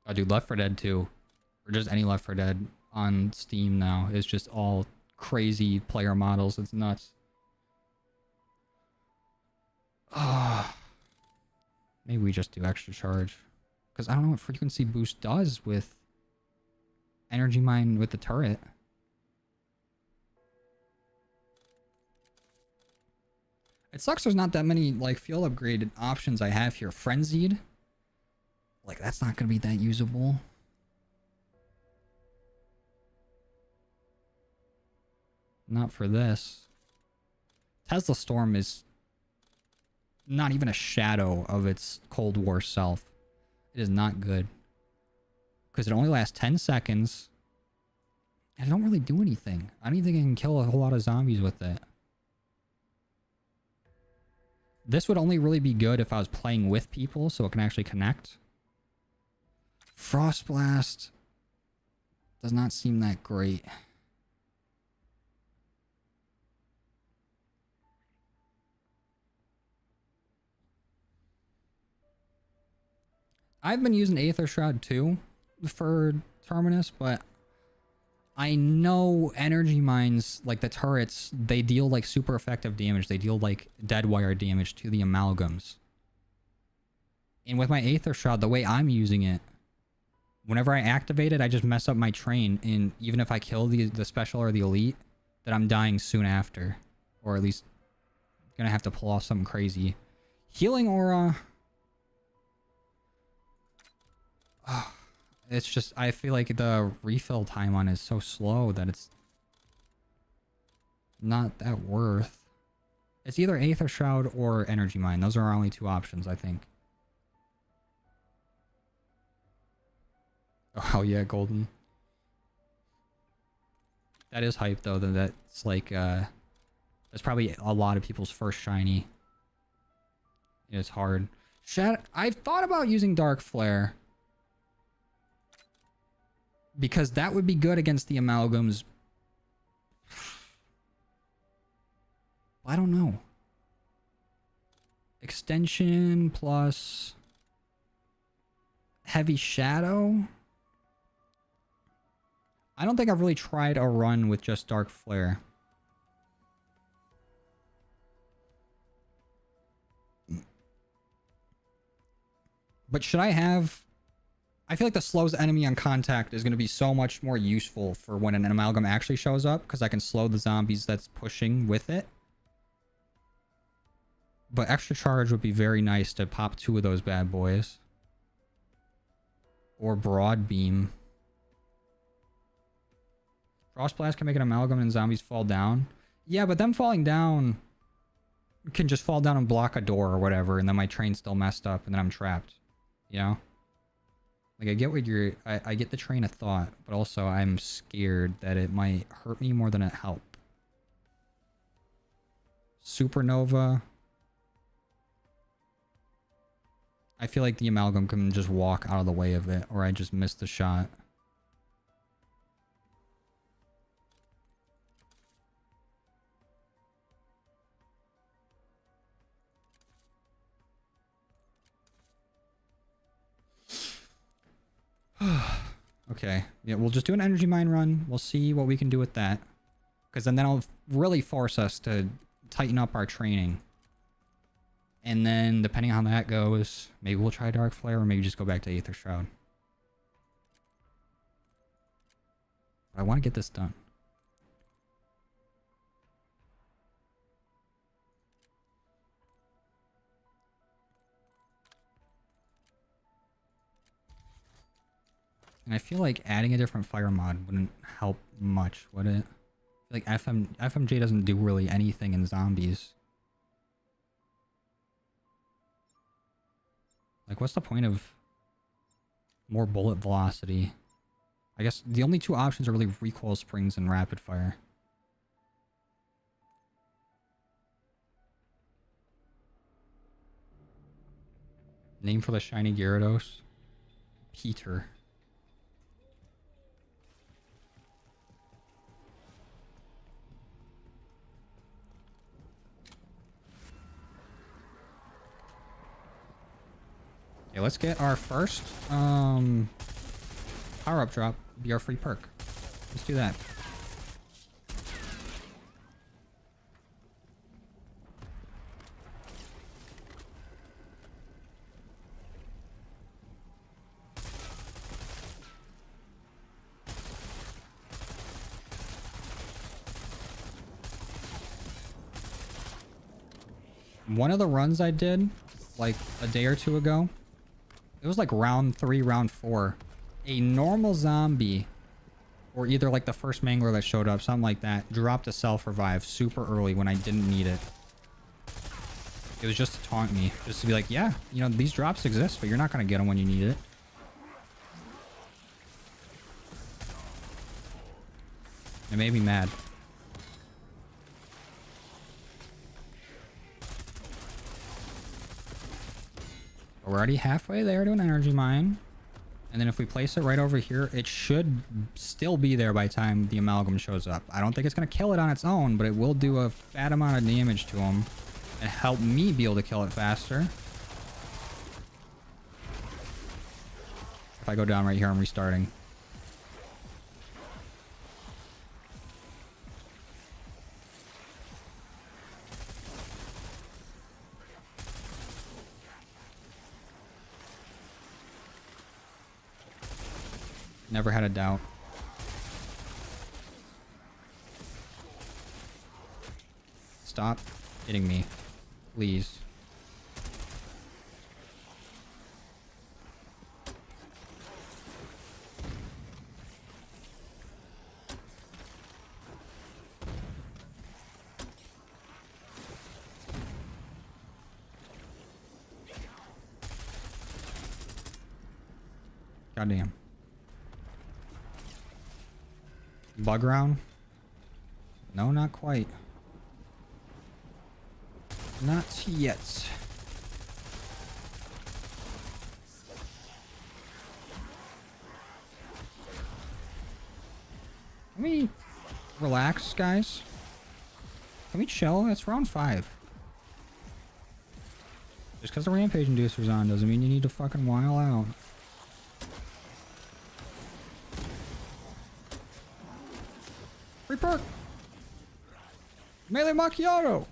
Oh, dude, Left 4 Dead 2. Or just any Left 4 Dead on Steam now is just all crazy player models. It's nuts. Oh. Maybe we just do extra charge. Because I don't know what frequency boost does with Energy Mine with the turret. It sucks there's not that many like field upgraded options I have here. Frenzied. Like that's not going to be that usable. Not for this. Tesla Storm is not even a shadow of its Cold War self. It is not good. Because it only lasts 10 seconds. And I don't really do anything. I don't think I can kill a whole lot of zombies with it. This would only really be good if I was playing with people, so it can actually connect. Frost Blast does not seem that great. I've been using Aether Shroud too for Terminus, but I know energy mines, like the turrets, they deal like super effective damage. They deal like dead wire damage to the amalgams. And with my Aether Shroud, the way I'm using it, whenever I activate it, I just mess up my train. And even if I kill the special or the elite, that I'm dying soon after. Or at least gonna have to pull off something crazy. Healing Aura. It's just, I feel like the refill time on it is so slow that it's not that worth. It's either Aether Shroud or Energy Mine. Those are our only two options, I think. Oh yeah, Golden. That is hype though, that's like, that's probably a lot of people's first shiny. It's hard. I've thought about using Dark Flare. Because that would be good against the amalgams. I don't know. Extension plus heavy shadow. I don't think I've really tried a run with just dark flare. But should I have... I feel like the slows enemy on contact is going to be so much more useful for when an amalgam actually shows up, because I can slow the zombies that's pushing with it. But extra charge would be very nice to pop 2 of those bad boys. Or broad beam. Frost blast can make an amalgam and zombies fall down. Yeah, but them falling down can just fall down and block a door or whatever, and then my train's still messed up, and then I'm trapped. You know? Like, I get what you're... I get the train of thought, but also I'm scared that it might hurt me more than it help. Supernova. I feel like the amalgam can just walk out of the way of it, or I just missed the shot. Okay, yeah, we'll just do an energy mine run. We'll see what we can do with that. Because then that'll really force us to tighten up our training. And then, depending on how that goes, maybe we'll try Dark Flare, or maybe just go back to Aether Shroud. But I want to get this done. And I feel like adding a different fire mod wouldn't help much, would it? I feel like FMJ doesn't do really anything in zombies. Like, what's the point of more bullet velocity? I guess the only 2 options are really recoil springs and rapid fire. Name for the shiny Gyarados? Peter. Okay, let's get our first power-up drop. Be our free perk. Let's do that. One of the runs I did, like a day or 2 ago, it was like round 3, round 4. A normal zombie, or either like the first mangler that showed up, something like that, dropped a self-revive super early when I didn't need it. It was just to taunt me. Just to be like, yeah, you know, these drops exist, but you're not going to get them when you need it. It made me mad. We're already halfway there to an energy mine. And then if we place it right over here, it should still be there by the time the amalgam shows up. I don't think it's going to kill it on its own, but it will do a fat amount of damage to him and help me be able to kill it faster. If I go down right here, I'm restarting. Never had a doubt. Stop hitting me, please. Goddamn. Bug round? No, not quite. Not yet. Can we relax, guys? Can we chill? It's round 5. Just because the Rampage Inducer's on doesn't mean you need to fucking while out. Free perk! Melee Macchiato!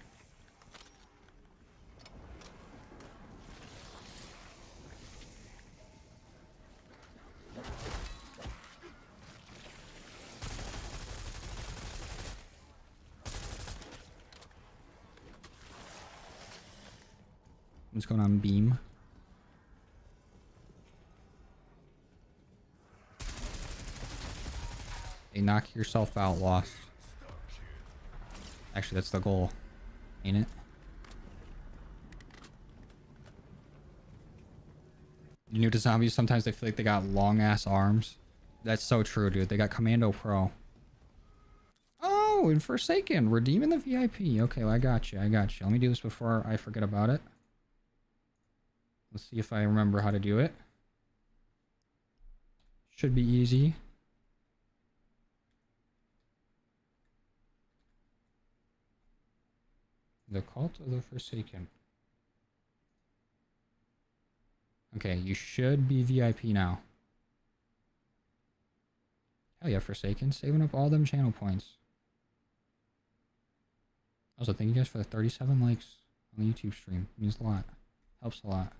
What's going on, Beam? Hey, knock yourself out, Lost. Actually, that's the goal, ain't it? You new to zombies, sometimes they feel like they got long-ass arms. That's so true, dude. They got Commando Pro. Oh, and Forsaken. Redeeming the VIP. Okay, well, I got you. I got you. Let me do this before I forget about it. Let's see if I remember how to do it. Should be easy. The Cult of the Forsaken. Okay, you should be VIP now. Hell yeah, Forsaken. Saving up all them channel points. Also, thank you guys for the 37 likes on the YouTube stream. It means a lot. Helps a lot.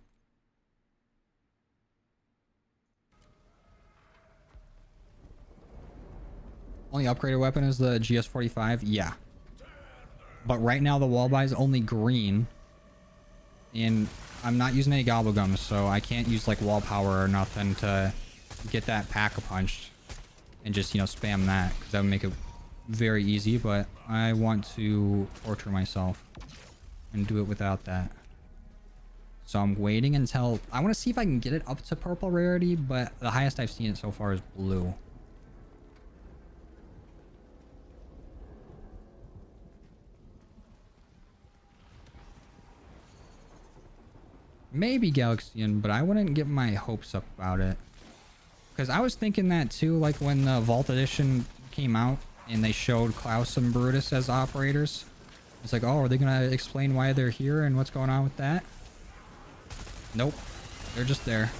Only upgraded weapon is the GS45? Yeah. But right now the wall buy is only green. And I'm not using any gobblegums, so I can't use like wall power or nothing to get that pack-a-punched. And just, you know, spam that. Because that would make it very easy, but I want to torture myself. And do it without that. So I'm waiting until... I want to see if I can get it up to purple rarity, but the highest I've seen it so far is blue. Maybe Galaxian, but I wouldn't get my hopes up about it. Because I was thinking that too, like when the Vault Edition came out and they showed Klaus and Brutus as operators. It's like, oh, are they going to explain why they're here and what's going on with that? Nope. They're just there.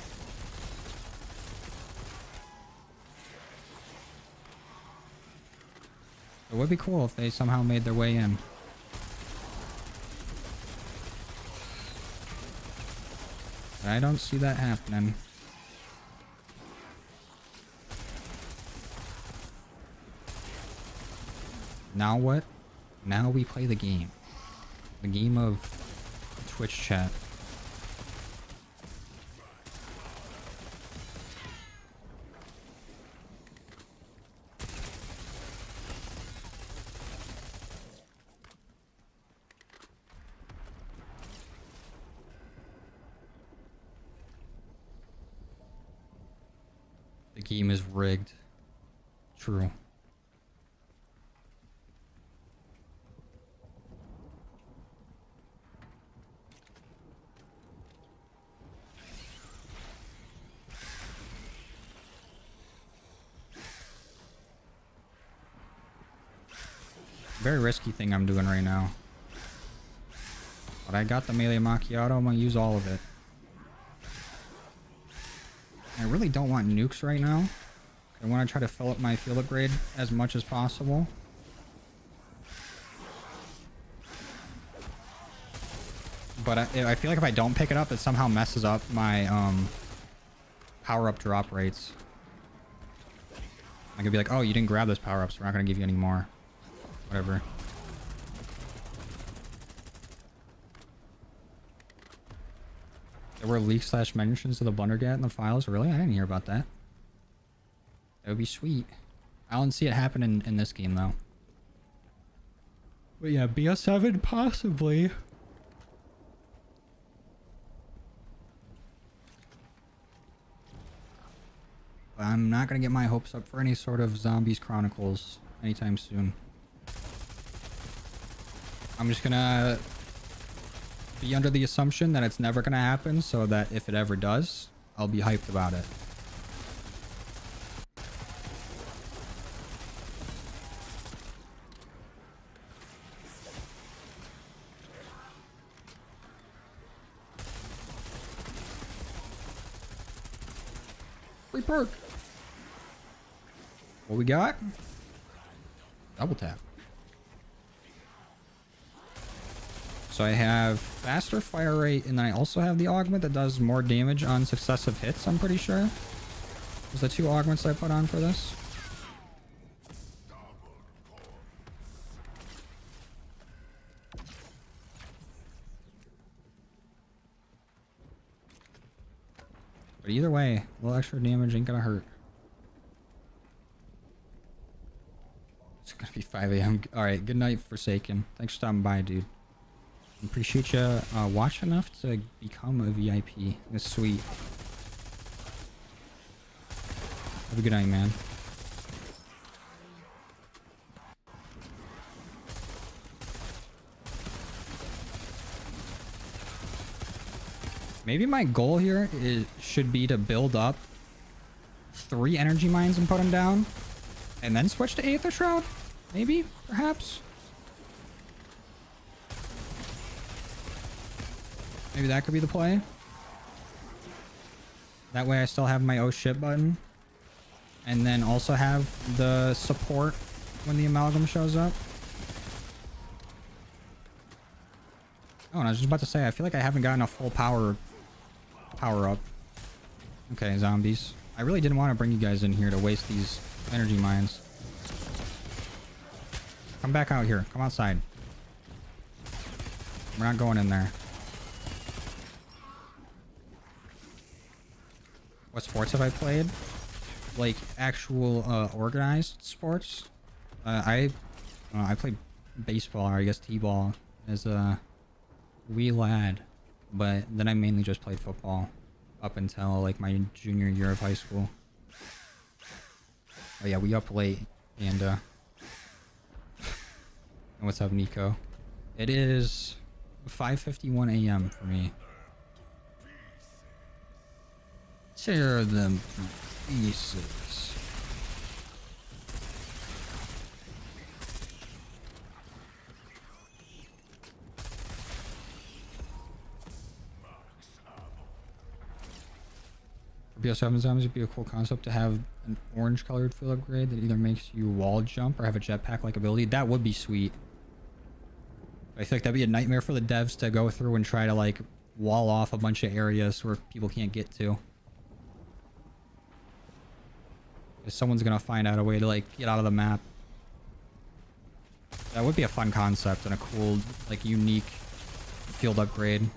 It would be cool if they somehow made their way in. I don't see that happening. Now what? Now we play the game. The game of Twitch chat. The game is rigged. True. Very risky thing I'm doing right now. But I got the melee macchiato, I'm gonna use all of it. I really don't want nukes right now. I want to try to fill up my field upgrade as much as possible. But I feel like if I don't pick it up, it somehow messes up my power-up drop rates. I could be like, oh, you didn't grab this power-up, so we're not going to give you any more. Whatever. There were leaks / mentions of the Blundergat in the files. Really? I didn't hear about that. That would be sweet. I don't see it happen in this game, though. But yeah, BO7 possibly. But I'm not going to get my hopes up for any sort of Zombies Chronicles anytime soon. I'm just going to be under the assumption that it's never going to happen, so that if it ever does, I'll be hyped about it. Free perk. What we got? Double tap. So I have faster fire rate, and then I also have the augment that does more damage on successive hits, I'm pretty sure. Those are the two augments I put on for this. But either way, a little extra damage ain't gonna hurt. It's gonna be 5 a.m. Alright, good night, Forsaken. Thanks for stopping by, dude. Appreciate you watching enough to become a VIP. That's sweet. Have a good night, man. Maybe my goal here should be to build up 3 energy mines and put them down, and then switch to Aether Shroud. Maybe, perhaps. Maybe that could be the play. That way I still have my oh shit button. And then also have the support when the amalgam shows up. Oh, and I was just about to say, I feel like I haven't gotten a full power up. Okay, zombies. I really didn't want to bring you guys in here to waste these energy mines. Come back out here. Come outside. We're not going in there. What sports have I played? Like actual organized sports? I played baseball, or I guess t-ball, as a wee lad, but then I mainly just played football up until like my junior year of high school. Oh yeah, we up late, and what's up, Nico? It is 5:51 a.m. for me. Tear them to pieces. For BO7 Zombies, would be a cool concept to have an orange colored field upgrade that either makes you wall jump or have a jetpack like ability. That would be sweet. I feel like that'd be a nightmare for the devs to go through and try to like wall off a bunch of areas where people can't get to. If someone's gonna find out a way to like get out of the map. That would be a fun concept and a cool, like, unique field upgrade.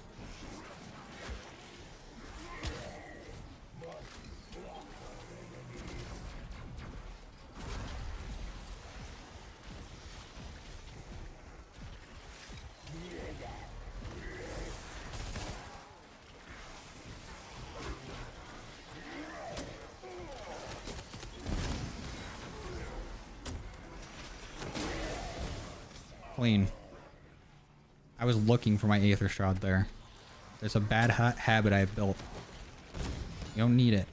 Clean. I was looking for my Aether Shroud there. There's a bad habit I built. You don't need it.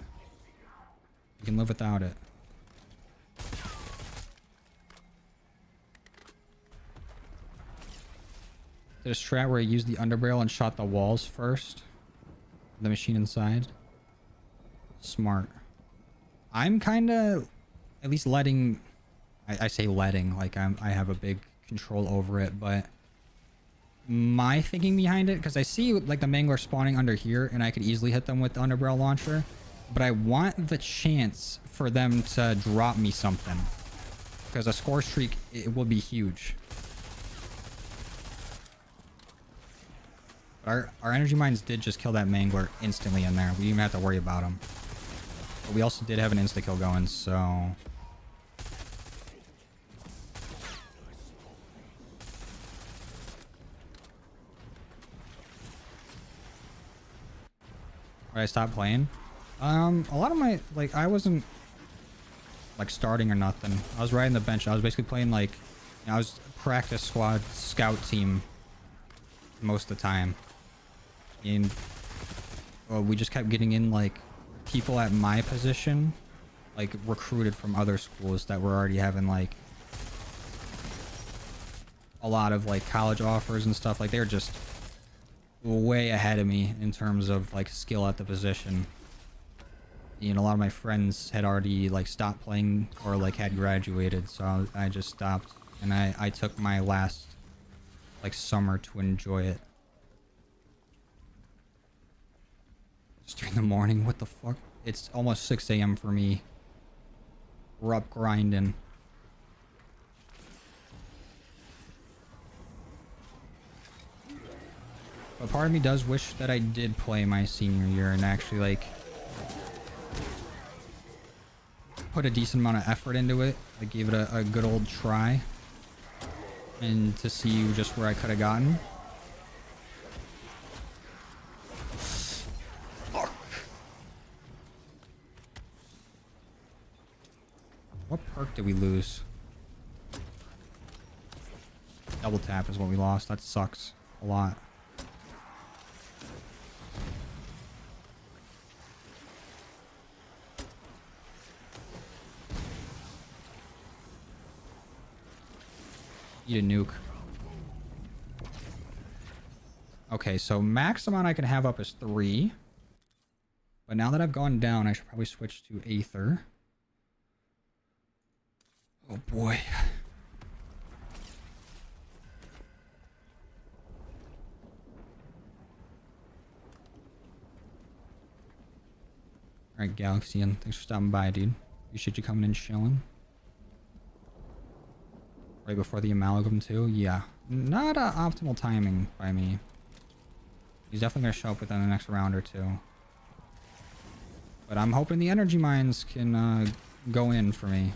You can live without it. Did a strat where I used the underbarrel and shot the walls first. The machine inside. Smart. I'm kind of at least letting... I say letting, like I have a big control over it, but my thinking behind it, because I see like the mangler spawning under here and I could easily hit them with the underbarrel launcher, but I want the chance for them to drop me something, because a score streak, it will be huge. Our energy mines did just kill that mangler instantly in there. We didn't even have to worry about them, but we also did have an insta kill going, so I stopped playing. A lot of my, like, I wasn't like starting or nothing. I was riding the bench. I was basically playing like, you know, I was practice squad scout team most of the time, and well, we just kept getting in like people at my position, like recruited from other schools that were already having like a lot of like college offers and stuff. Like they're just way ahead of me in terms of like skill at the position. You know, a lot of my friends had already like stopped playing or like had graduated, so I just stopped, and I took my last like summer to enjoy it. It's 3 in the morning. What the fuck? It's almost 6 a.m. for me. We're up grinding. But part of me does wish that I did play my senior year and actually like put a decent amount of effort into it. Like gave it a good old try. And to see just where I could have gotten. Fuck. What perk did we lose? Double tap is what we lost. That sucks a lot. Eat a nuke. Okay, so max amount I can have up is 3. But now that I've gone down, I should probably switch to Aether. Oh boy. Alright, Galaxian. Thanks for stopping by, dude. Appreciate you coming and chilling. Right before the amalgam too? Yeah. Not optimal timing by me. He's definitely going to show up within the next round or two. But I'm hoping the energy mines can go in for me.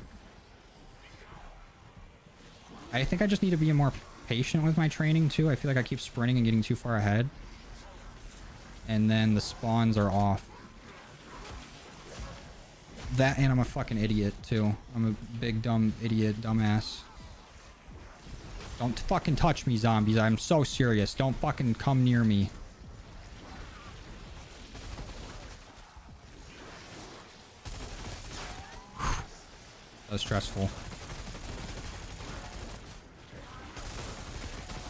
I think I just need to be more patient with my training too. I feel like I keep sprinting and getting too far ahead. And then the spawns are off. That and I'm a fucking idiot too. I'm a big dumb idiot, dumbass. Don't fucking touch me, zombies. I'm so serious. Don't fucking come near me. That was stressful.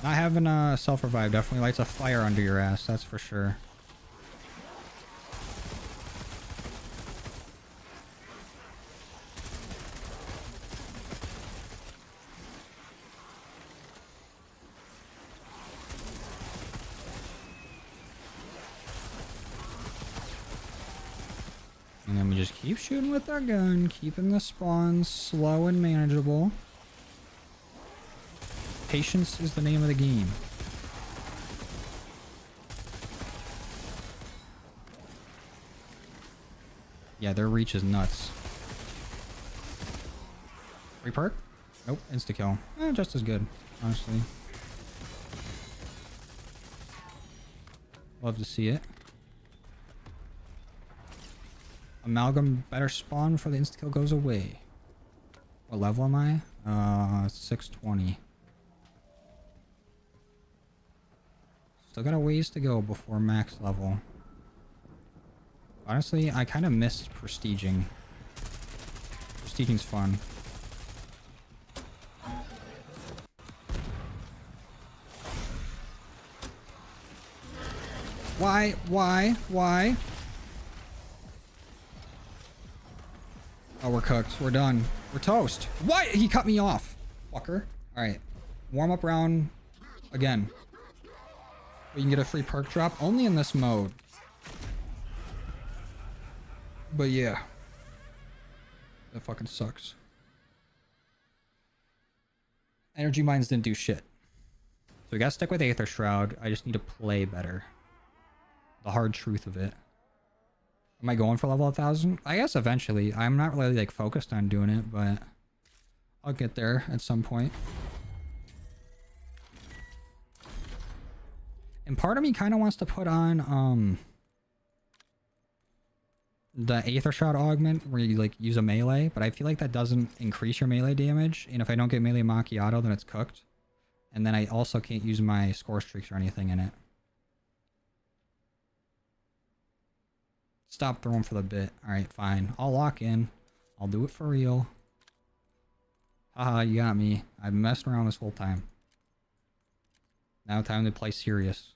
Not having a self-revive definitely lights a fire under your ass, that's for sure. And then we just keep shooting with our gun, keeping the spawns slow and manageable. Patience is the name of the game. Yeah, their reach is nuts. Free perk? Nope, insta-kill. Just as good, honestly. Love to see it. Amalgam better spawn before the insta-kill goes away. What level am I? 620. Still got a ways to go before max level. Honestly, I kind of missed prestiging. Prestiging's fun. Why? Oh, we're cooked. We're done. We're toast. What? He cut me off. Fucker. Alright. Warm up round again. We can get a free perk drop only in this mode. But yeah. That fucking sucks. Energy mines didn't do shit. So we gotta stick with Aether Shroud. I just need to play better. The hard truth of it. Am I going for level 1000? I guess eventually. I'm not really like focused on doing it, but I'll get there at some point. And part of me kind of wants to put on the Aether Shroud augment where you like use a melee, but I feel like that doesn't increase your melee damage, and if I don't get melee macchiato then it's cooked. And then I also can't use my score streaks or anything in it. Stop throwing for the bit. Alright, fine. I'll lock in. I'll do it for real. Haha, you got me. I've been messing around this whole time. Now time to play serious.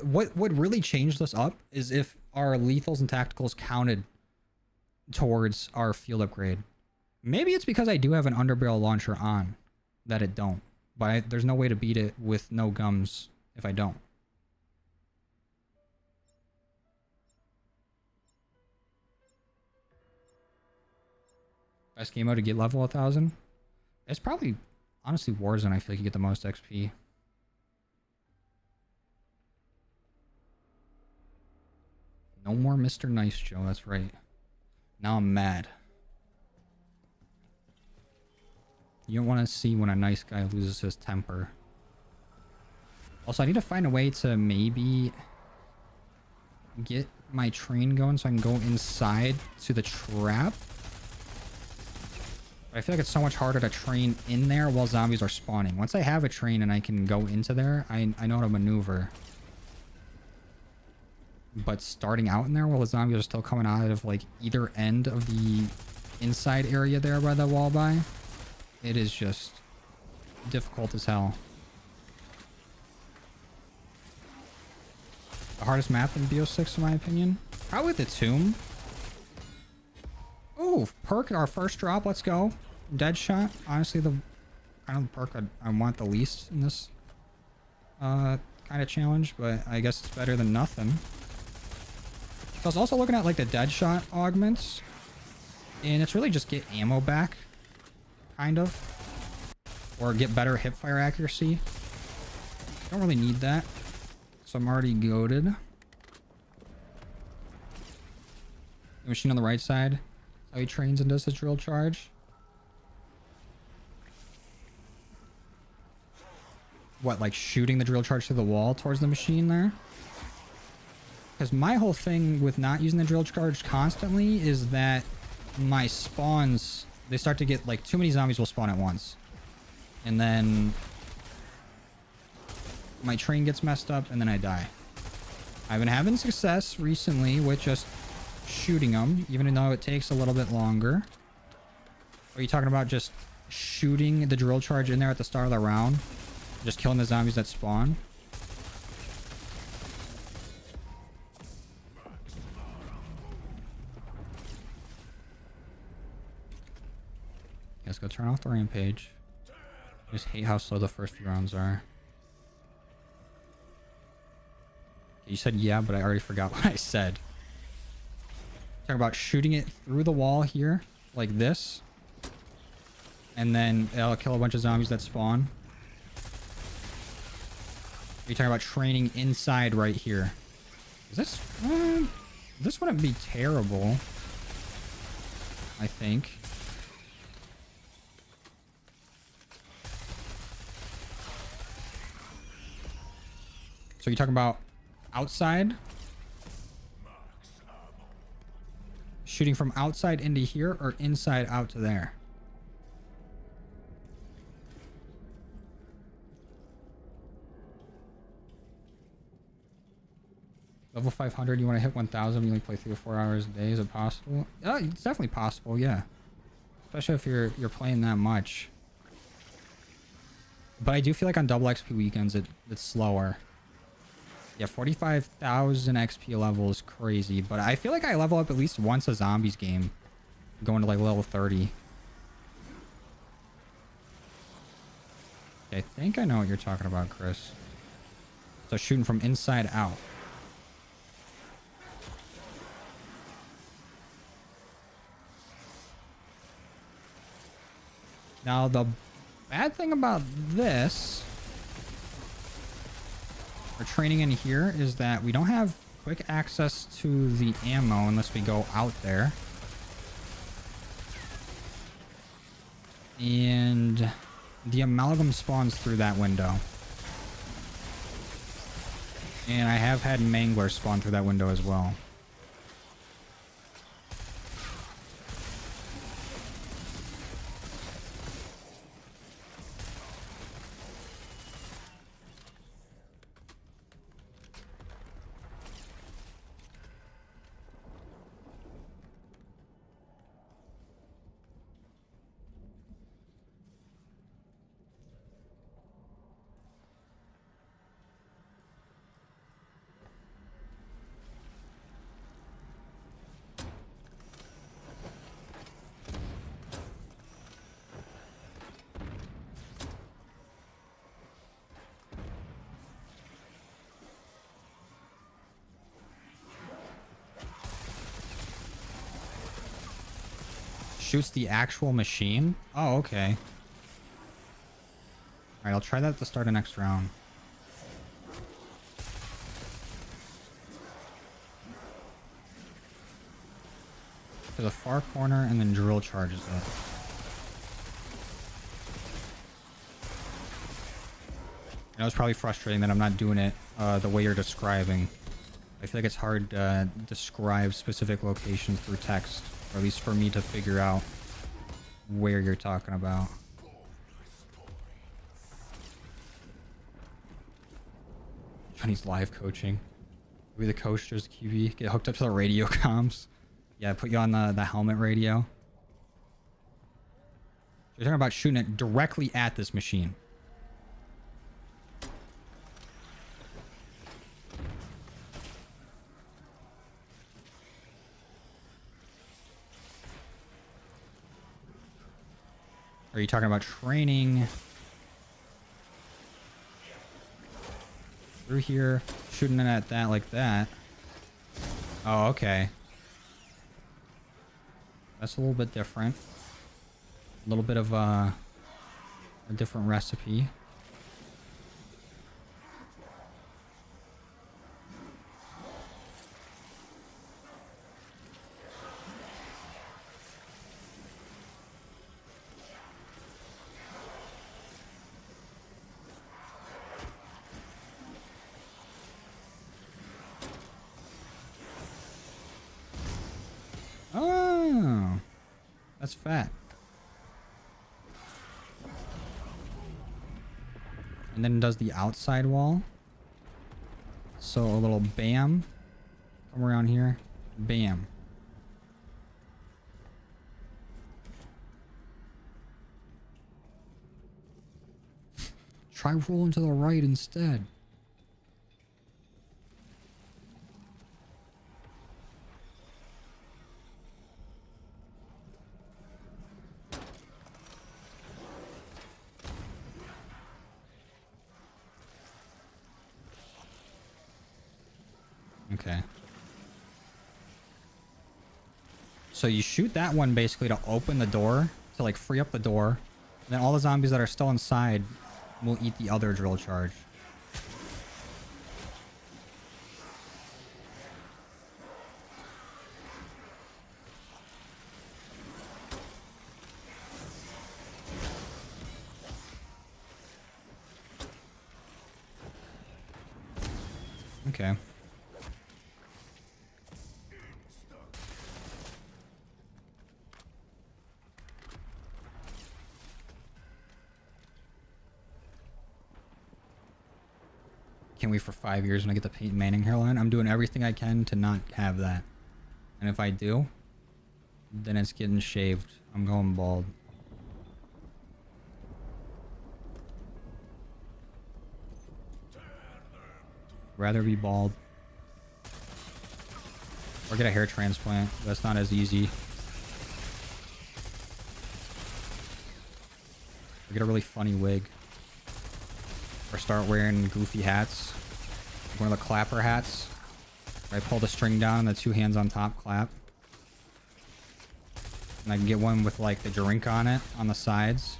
What would really change this up is if our lethals and tacticals counted towards our field upgrade. Maybe it's because I do have an underbarrel launcher on that it don't. But there's no way to beat it with no gums if I don't. Best game mode to get level 1000? It's probably, honestly, Warzone. I feel like you get the most XP. No more Mr. Nice Joe, that's right. Now I'm mad. You don't want to see when a nice guy loses his temper. Also, I need to find a way to maybe get my train going so I can go inside to the trap. But I feel like it's so much harder to train in there while zombies are spawning. Once I have a train and I can go into there, I know how to maneuver. But starting out in there while the zombies are still coming out of like either end of the inside area there by the wall by, it is just difficult as hell. The hardest map in BO6 in my opinion. Probably the tomb. Oh, perk, our first drop. Let's go. Dead shot. Honestly, the kind of perk I want the least in this kind of challenge, but I guess it's better than nothing. So I was also looking at like the dead shot augments, and it's really just get ammo back, kind of, or get better hipfire accuracy. Don't really need that, so I'm already goated. The machine on the right side. How he trains and does his drill charge. What, like shooting the drill charge through the wall towards the machine there? Because my whole thing with not using the drill charge constantly is that my spawns, they start to get like too many zombies will spawn at once. And then my train gets messed up and then I die. I've been having success recently with just shooting them, even though it takes a little bit longer. Are you talking about just shooting the drill charge in there at the start of the round? Just killing the zombies that spawn? Let's go turn off the rampage. I just hate how slow the first few rounds are. You said yeah, but I already forgot what I said. Talking about shooting it through the wall here, like this. And then it'll kill a bunch of zombies that spawn. You're talking about training inside right here. Is this... this wouldn't be terrible, I think. So you're talking about outside? Shooting from outside into here or inside out to there? Level 500, you want to hit 1000, you only play 3 or 4 hours a day. Is it possible? It's definitely possible, yeah. Especially if you're playing that much. But I do feel like on double XP weekends it's slower. Yeah, 45,000 XP level is crazy, but I feel like I level up at least once a zombies game, going to like level 30. I think I know what you're talking about, Chris. So shooting from inside out. Now the bad thing about this, or training in here, is that we don't have quick access to the ammo unless we go out there. And the amalgam spawns through that window. And I have had manglers spawn through that window as well. shoots the actual machine? Oh, okay. Alright, I'll try that at the start of next round. To the far corner and then drill charges it. I know it's probably frustrating that I'm not doing it the way you're describing. I feel like it's hard to describe specific locations through text, or at least for me to figure out where you're talking about. Johnny's live coaching. Maybe the coach, there's the QB. Get hooked up to the radio comms. Yeah, put you on the helmet radio. You're talking about shooting it directly at this machine. Are you talking about training through here, shooting it at that like that? Oh, okay. That's a little bit different. A little bit of a different recipe. Oh, that's fat. And then it does the outside wall. So a little bam. Come around here. Bam. Try rolling to the right instead. Okay. So you shoot that one basically to open the door, to like free up the door. And then all the zombies that are still inside will eat the other drill charge. Okay. Can't wait for 5 years when I get the Peyton Manning hairline. I'm doing everything I can to not have that. And if I do, then it's getting shaved. I'm going bald. Rather be bald. Or get a hair transplant. That's not as easy. Or get a really funny wig. Or start wearing goofy hats. Like one of the clapper hats. Where I pull the string down and the two hands on top clap. And I can get one with like the drink on it on the sides.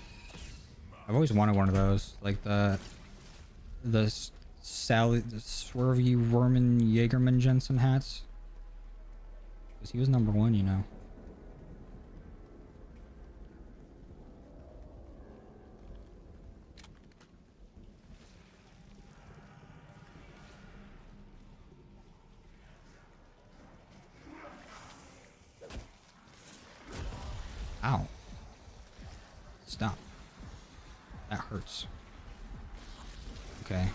I've always wanted one of those. Like the Swervy Werman Jaegerman Jensen hats. Because he was #1, you know. Ow. Stop. That hurts. Okay.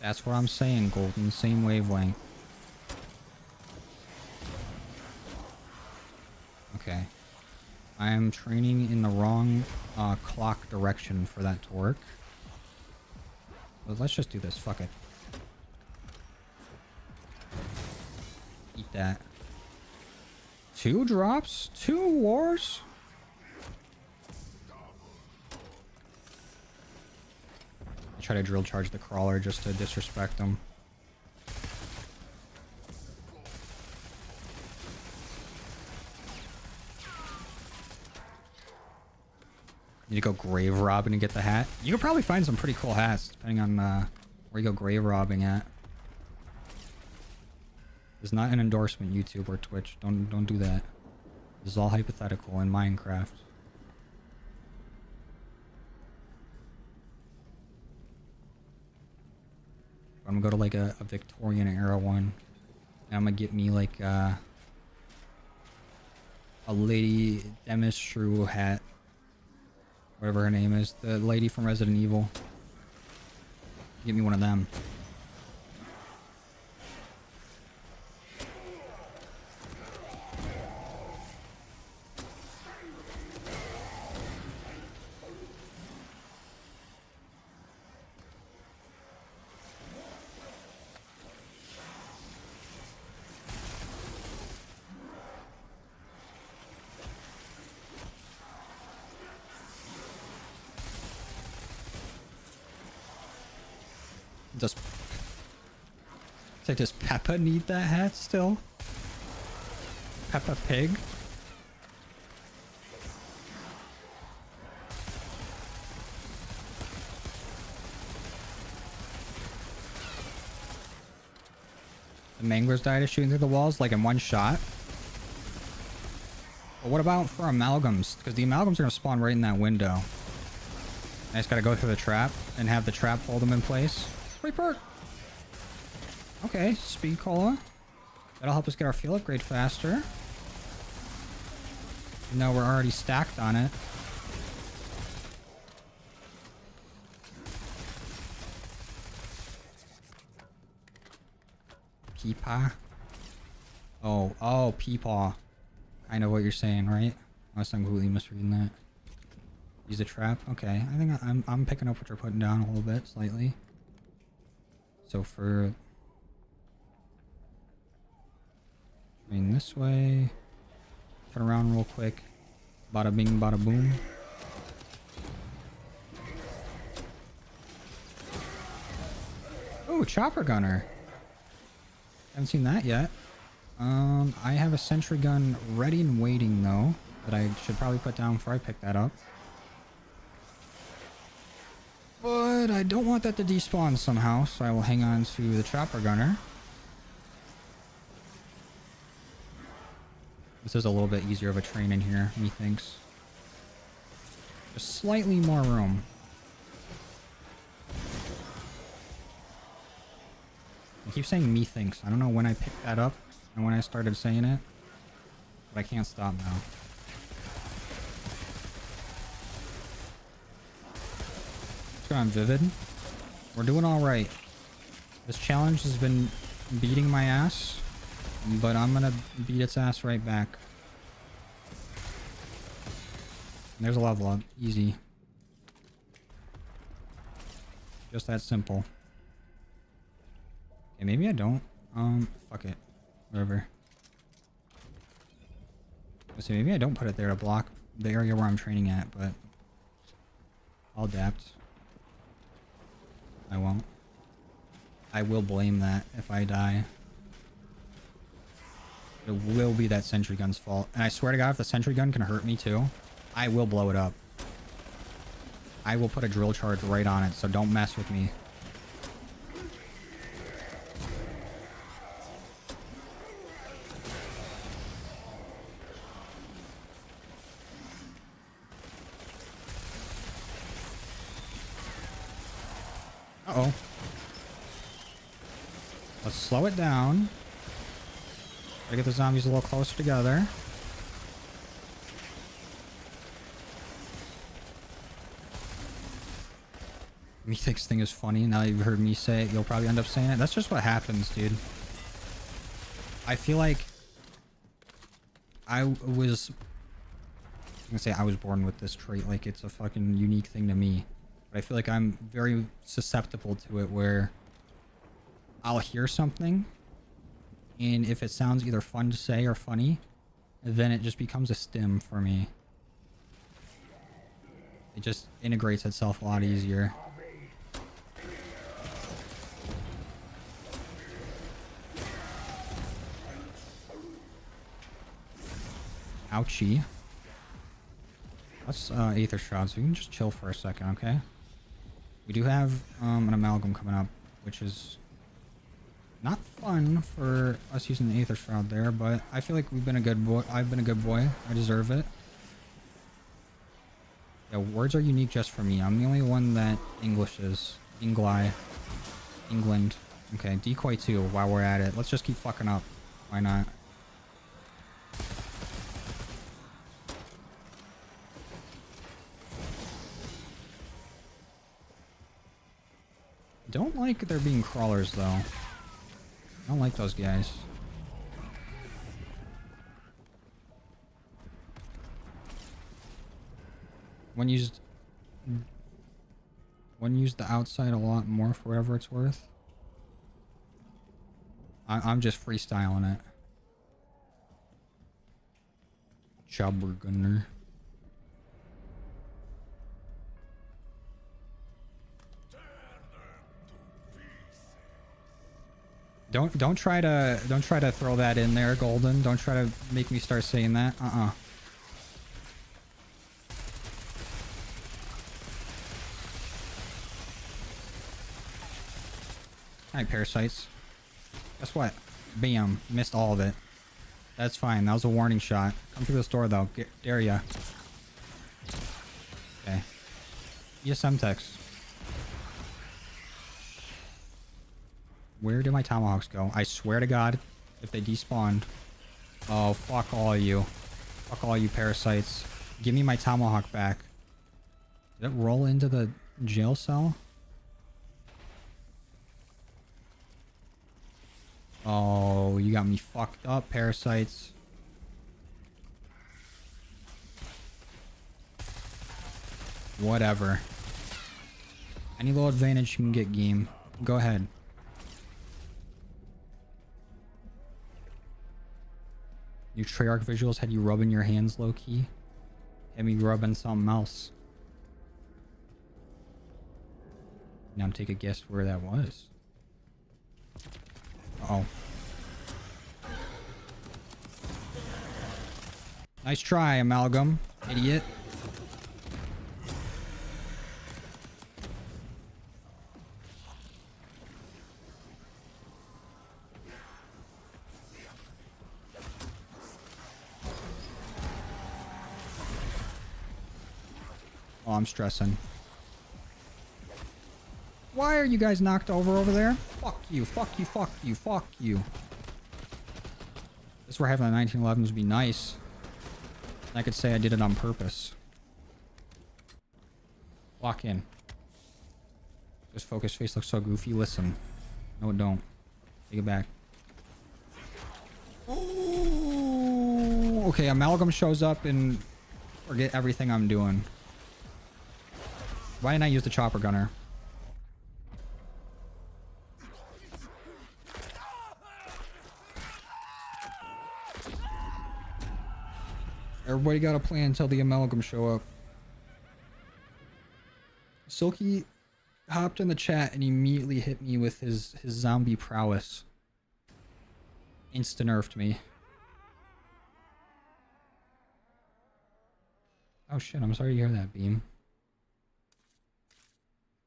That's what I'm saying, Golden. Same wavelength. Okay. I am training in the wrong clock direction for that to work. But let's just do this. Fuck it. Eat that. 2 drops? 2 wars? try to drill charge the crawler just to disrespect them. Need to go grave robbing and get the hat. You could probably find some pretty cool hats depending on where you go grave robbing at. It's not an endorsement, YouTube or Twitch. Don't do that. This is all hypothetical in Minecraft. I'm gonna go to like a Victorian era one. And I'm gonna get me like a Lady Demishrue hat. Whatever her name is. The lady from Resident Evil. Get me one of them. Does Peppa need that hat still? Peppa Pig? The manglers died of shooting through the walls like in one shot? But what about for amalgams? Because the amalgams are going to spawn right in that window. I just got to go through the trap and have the trap hold them in place. Free perk! Okay, speed cola. That'll help us get our fuel upgrade faster. Even though we're already stacked on it. Peepaw. Oh, peepaw. I know what you're saying, right? Unless I'm completely misreading that. Use a trap. Okay, I think I'm picking up what you're putting down a little bit, slightly. So for train this way. Turn around real quick. Bada bing, bada boom. Oh, chopper gunner. Haven't seen that yet. I have a sentry gun ready and waiting though, that I should probably put down before I pick that up. But I don't want that to despawn somehow, so I will hang on to the chopper gunner. This is a little bit easier of a train in here, methinks. Just slightly more room. I keep saying methinks. I don't know when I picked that up and when I started saying it, but I can't stop now. What's going on, Vivid? We're doing alright. This challenge has been beating my ass, but I'm gonna beat its ass right back. And there's a level up. Easy. Just that simple. Okay, maybe I don't. Fuck it. Whatever. Let's see, maybe I don't put it there to block the area where I'm training at, but I'll adapt. I won't. I will blame that if I die. It will be that sentry gun's fault. And I swear to God, if the sentry gun can hurt me too, I will blow it up. I will put a drill charge right on it, so don't mess with me. Uh-oh. Let's slow it down. Gotta get the zombies a little closer together. Methinks thing is funny. Now that you've heard me say it, you'll probably end up saying it. That's just what happens, dude. I feel like I'm gonna say I was born with this trait. Like, it's a fucking unique thing to me. But I feel like I'm very susceptible to it, where I'll hear something, and if it sounds either fun to say or funny, then it just becomes a stim for me. It just integrates itself a lot easier. Ouchie. Let's Aether Shroud, so we can just chill for a second, okay? We do have an Amalgam coming up, which is not fun for us using the Aether Shroud there, but I feel like we've been a good boy. I've been a good boy. I deserve it. Yeah, words are unique just for me. I'm the only one that English is. Engli. England. Okay, decoy 2 while we're at it. Let's just keep fucking up. Why not? Don't like there being crawlers though. I don't like those guys. One used the outside a lot more for whatever it's worth. I'm just freestyling it. Chopper gunner. Don't try to throw that in there, Golden. Don't try to make me start saying that. Alright, parasites. Guess what? Bam. Missed all of it. That's fine. That was a warning shot. Come through this door, though. Dare ya. Okay. ESM text. Where did my tomahawks go? I swear to God, if they despawned. Oh, fuck all of you. Fuck all you parasites. Give me my tomahawk back. Did it roll into the jail cell? Oh, you got me fucked up, parasites. Whatever. Any little advantage you can get, game. Go ahead. New Treyarch visuals had you rubbing your hands low-key. Had me rubbing something else. Now take a guess where that was. Uh-oh. Nice try, Amalgam. Idiot. Oh, I'm stressing. Why are you guys knocked over there? Fuck you, fuck you, fuck you, fuck you. This is where having the 1911s would be nice. I could say I did it on purpose. Lock in. This focus face looks so goofy. Listen. No, it don't. Take it back. Oh, okay, Amalgam shows up and forget everything I'm doing. Why didn't I use the chopper gunner? Everybody got a plan until the Amalgam show up. Silky hopped in the chat and immediately hit me with his zombie prowess. Insta-nerfed me. Oh shit, I'm sorry to hear that, Beam.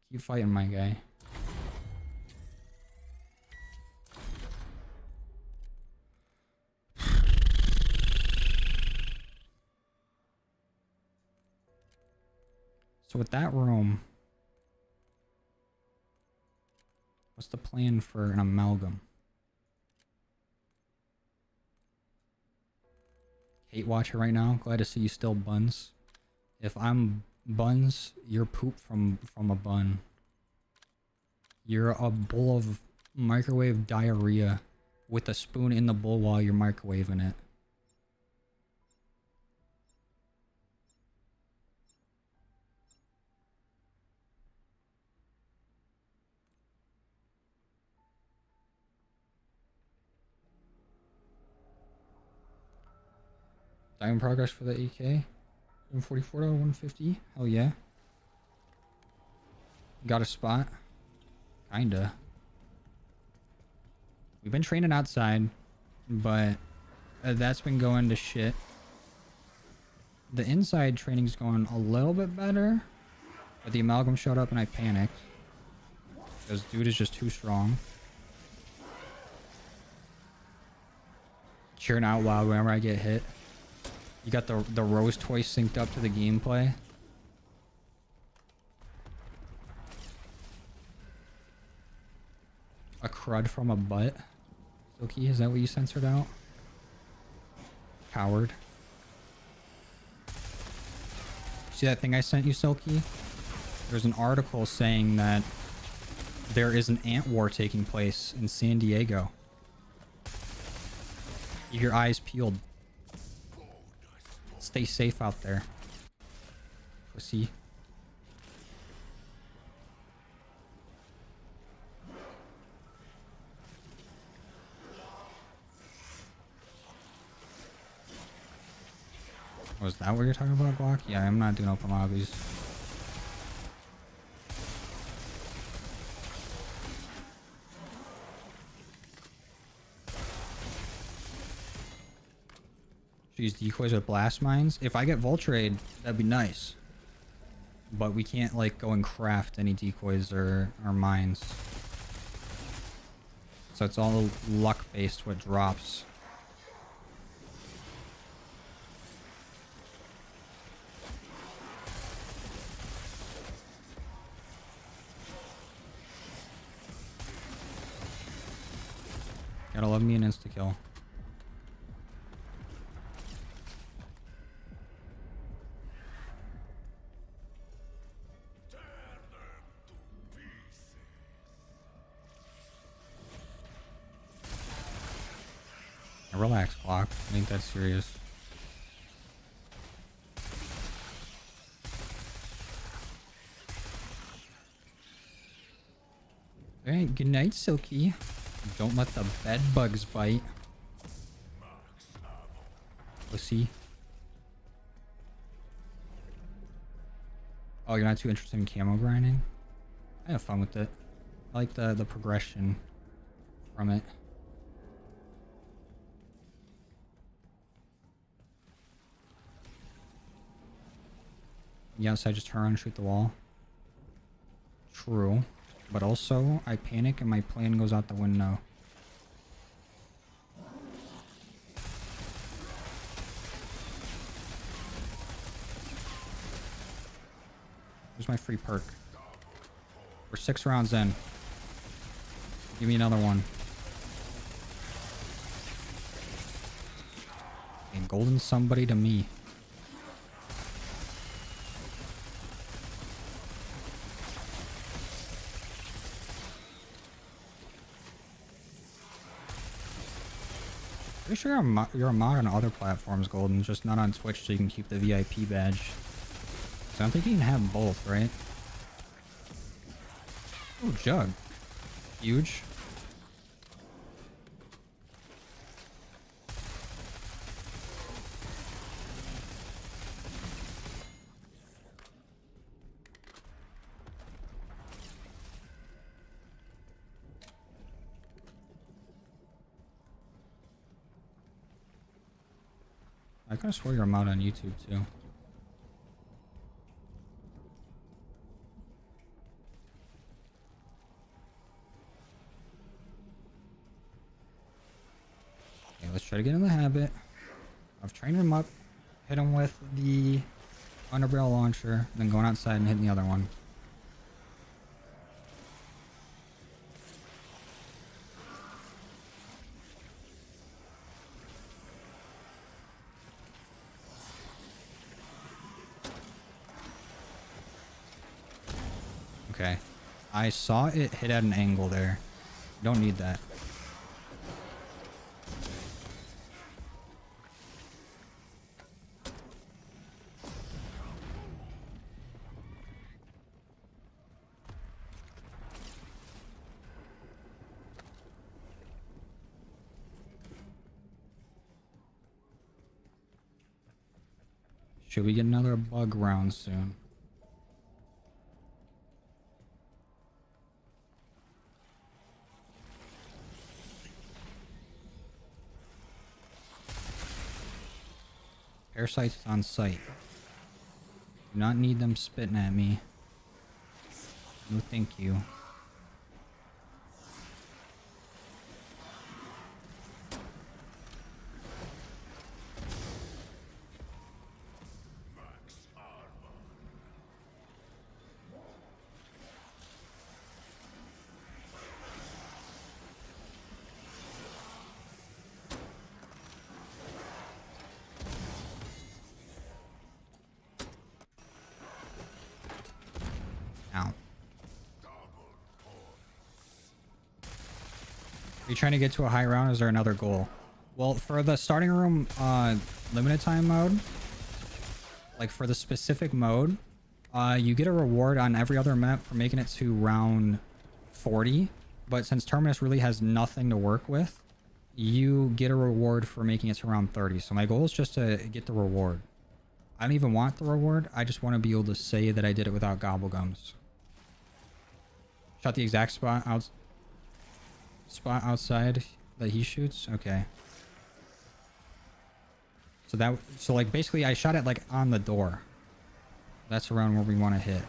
Keep fighting, my guy. So with that room, what's the plan for an Amalgam? Hate watcher right now. Glad to see you still, Buns. If I'm Buns, you're poop from a bun. You're a bowl of microwave diarrhea with a spoon in the bowl while you're microwaving it. Diamond progress for the AK. 144 to 150. Hell yeah. Got a spot. Kinda. We've been training outside, but that's been going to shit. The inside training's going a little bit better, but the amalgam showed up and I panicked. Because dude is just too strong. Cheering out loud whenever I get hit. You got the rose toy synced up to the gameplay. A crud from a butt. Silky, is that what you censored out? Coward. See that thing I sent you, Silky? There's an article saying that there is an ant war taking place in San Diego. Keep your eyes peeled. Stay safe out there. Pussy. Was that what you're talking about, Glock? Yeah, I'm not doing open lobbies. Use decoys with blast mines. If I get Voltrade, that'd be nice. But we can't like go and craft any decoys or mines. So it's all luck based what drops. Gotta love me an insta-kill. Relax, Clock. I ain't that serious. Alright, good night, Silky. Don't let the bed bugs bite. Pussy. Oh, you're not too interested in camo grinding? I have fun with it. I like the progression from it. Yes, I just turn around and shoot the wall. True. But also, I panic and my plan goes out the window. Here's my free perk. We're 6 rounds in. Give me another one. And golden somebody to me. Pretty sure you're a mod on other platforms, Golden, just not on Twitch, so you can keep the VIP badge. So I think you can have both, right? Oh, Jug. Huge. I could have swore you're a mod on YouTube too. Okay, let's try to get in the habit of training him up, hit him with the underbarrel launcher, then going outside and hitting the other one. Okay. I saw it hit at an angle there. Don't need that. Should we get another bug round soon? Parasites on site. Do not need them spitting at me. No thank you. Ow. Are you trying to get to a high round? Is there another goal? Well, for the starting room limited time mode, like for the specific mode, you get a reward on every other map for making it to round 40. But since Terminus really has nothing to work with, you get a reward for making it to round 30. So my goal is just to get the reward. I don't even want the reward. I just want to be able to say that I did it without gobblegums. Shot the exact spot outside that he shoots. Okay. So like basically I shot it like on the door. That's around where we want to hit.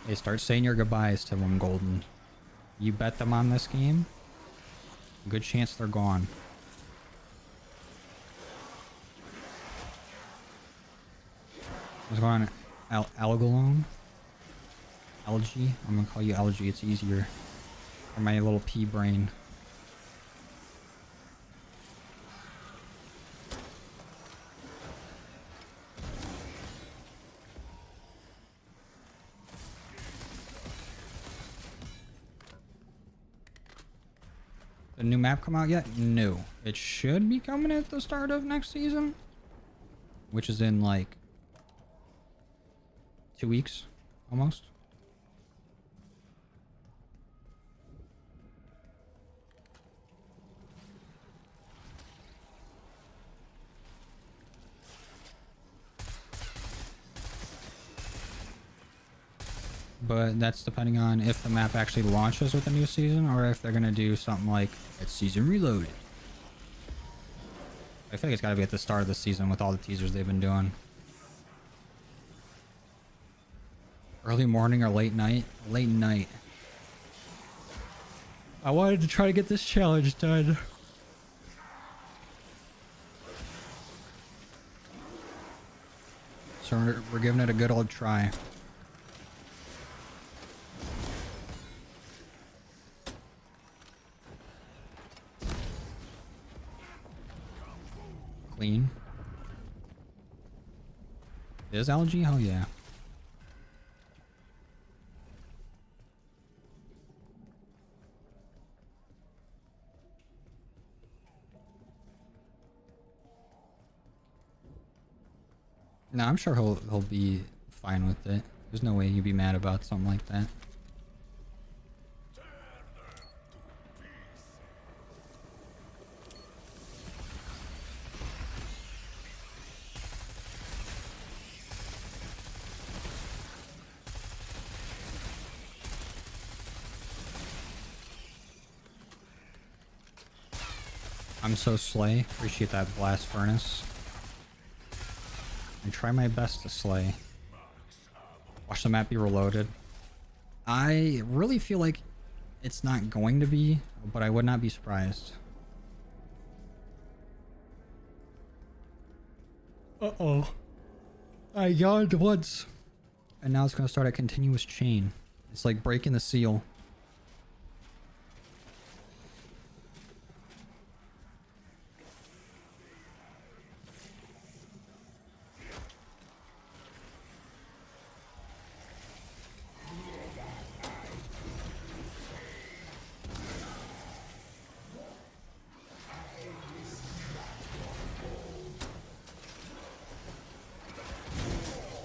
Hey, start saying your goodbyes to them, Golden. You bet them on this game, good chance they're gone. What's going on? Algalone? Algae? I'm gonna call you Algae, it's easier. For my little pea brain. The new map come out yet? No. It should be coming at the start of next season. Which is in like 2 weeks, almost. But that's depending on if the map actually launches with the new season or if they're gonna do something like it's season reloaded. I feel like it's gotta be at the start of the season with all the teasers they've been doing. Early morning or late night? Late night. I wanted to try to get this challenge done. So we're giving it a good old try. Clean. Is algae? Hell yeah. No, I'm sure he'll be fine with it. There's no way he'd be mad about something like that. I'm so slay. Appreciate that blast furnace. And try my best to slay. Watch the map be reloaded. I really feel like it's not going to be, but I would not be surprised. Uh-oh. I yawned once. And now it's going to start a continuous chain. It's like breaking the seal.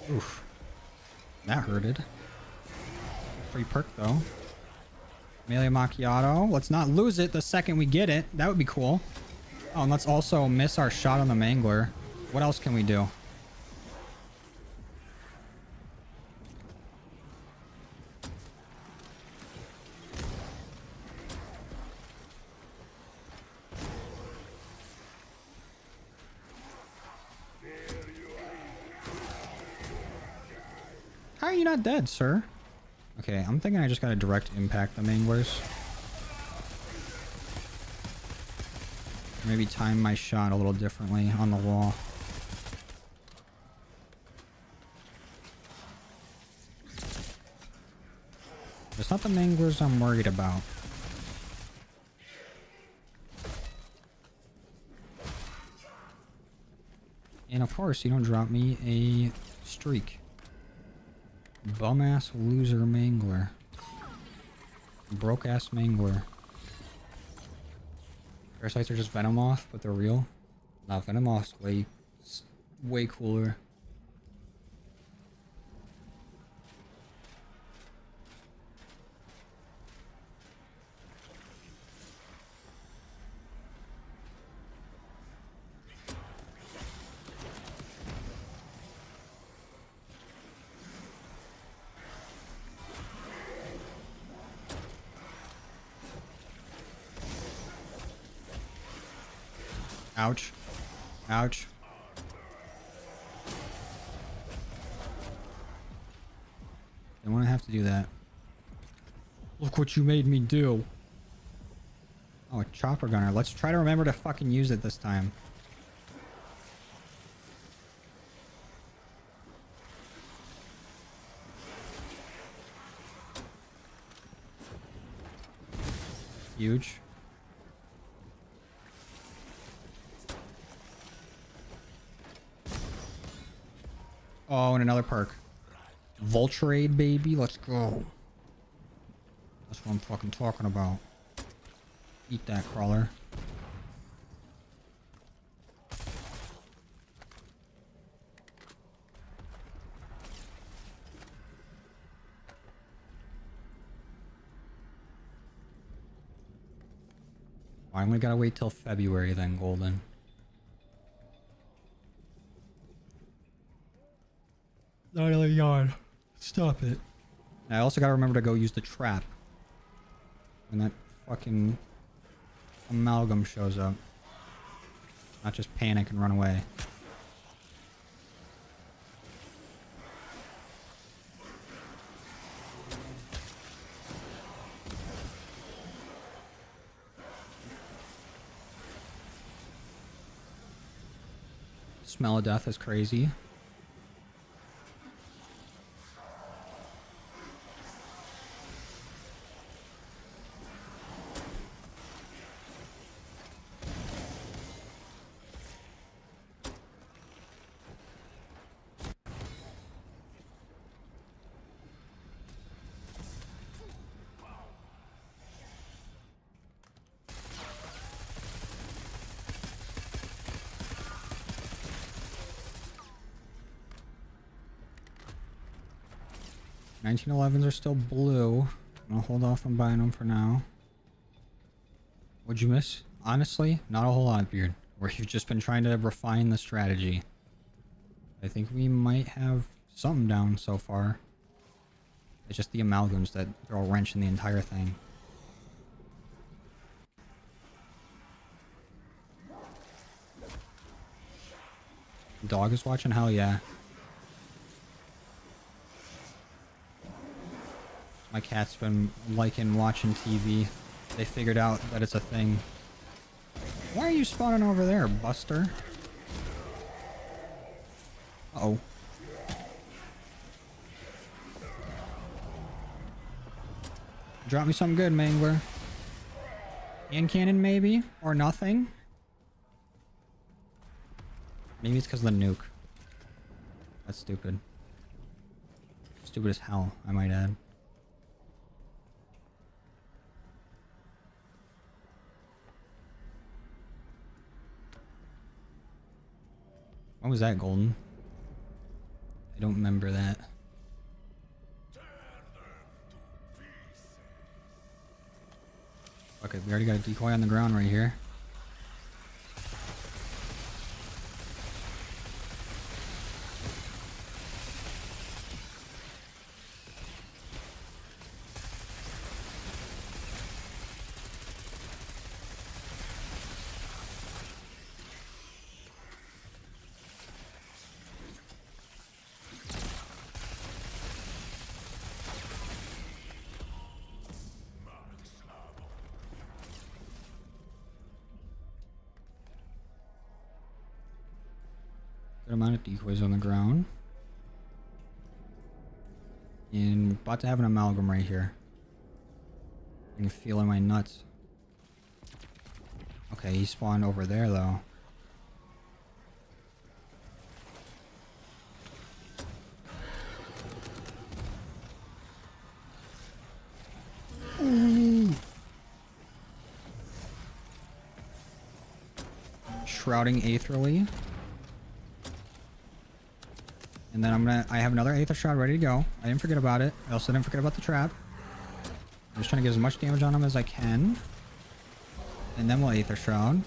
Oof. That hurted. Free perk though. Melee Macchiato. Let's not lose it the second we get it. That would be cool. Oh, and let's also miss our shot on the Mangler. What else can we do? Why are you not dead, sir? Okay, I'm thinking I just gotta direct impact the manglers. Maybe time my shot a little differently on the wall. It's not the manglers I'm worried about. And of course, you don't drop me a streak. Bum-ass loser mangler. Broke-ass mangler. Parasites are just Venomoth, but they're real. Nah, Venomoth's way cooler. Ouch. Ouch. Don't want to have to do that. Look what you made me do. Oh, a chopper gunner. Let's try to remember to fucking use it this time. Huge. Oh, and another perk. Vulturade, baby. Let's go. That's what I'm fucking talking about. Eat that, crawler. Finally gotta wait till February then, Golden. Not a yard. Stop it. I also gotta remember to go use the trap when that fucking amalgam shows up. Not just panic and run away. Smell of death is crazy. $1911s are still blue. I'm gonna hold off on buying them for now. What'd you miss? Honestly, not a whole lot, Beard. Where you've just been trying to refine the strategy. I think we might have something down so far. It's just the amalgams that throw a wrench in the entire thing. Dog is watching? Hell yeah. My cat's been liking watching TV. They figured out that it's a thing. Why are you spawning over there, Buster? Uh-oh. Drop me something good, Mangler. Hand cannon, maybe? Or nothing? Maybe it's because of the nuke. That's stupid. Stupid as hell, I might add. What was that, Golden? I don't remember that. Okay, we already got a decoy on the ground right here. amount of decoys on the ground. And about to have an amalgam right here. I can feel it in my nuts. Okay, he spawned over there though. Ooh. Shrouding Aetherly. And then I have another Aether Shroud ready to go. I didn't forget about it. I also didn't forget about the trap. I'm just trying to get as much damage on him as I can. And then we'll Aether Shroud.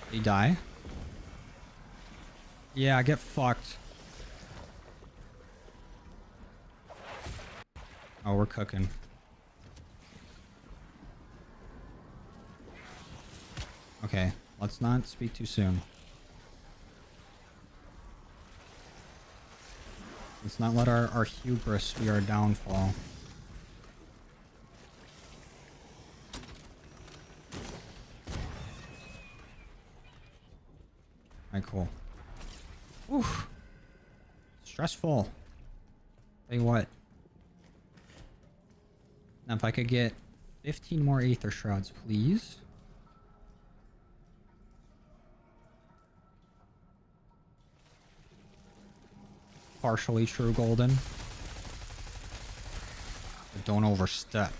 Did he die? Yeah, get fucked. Oh, we're cooking. Okay, let's not speak too soon. Let's not let our hubris be our downfall. Alright, cool. Oof. Stressful. Tell you what. Now if I could get 15 more Aether Shrouds, please. Partially true golden. But don't overstep.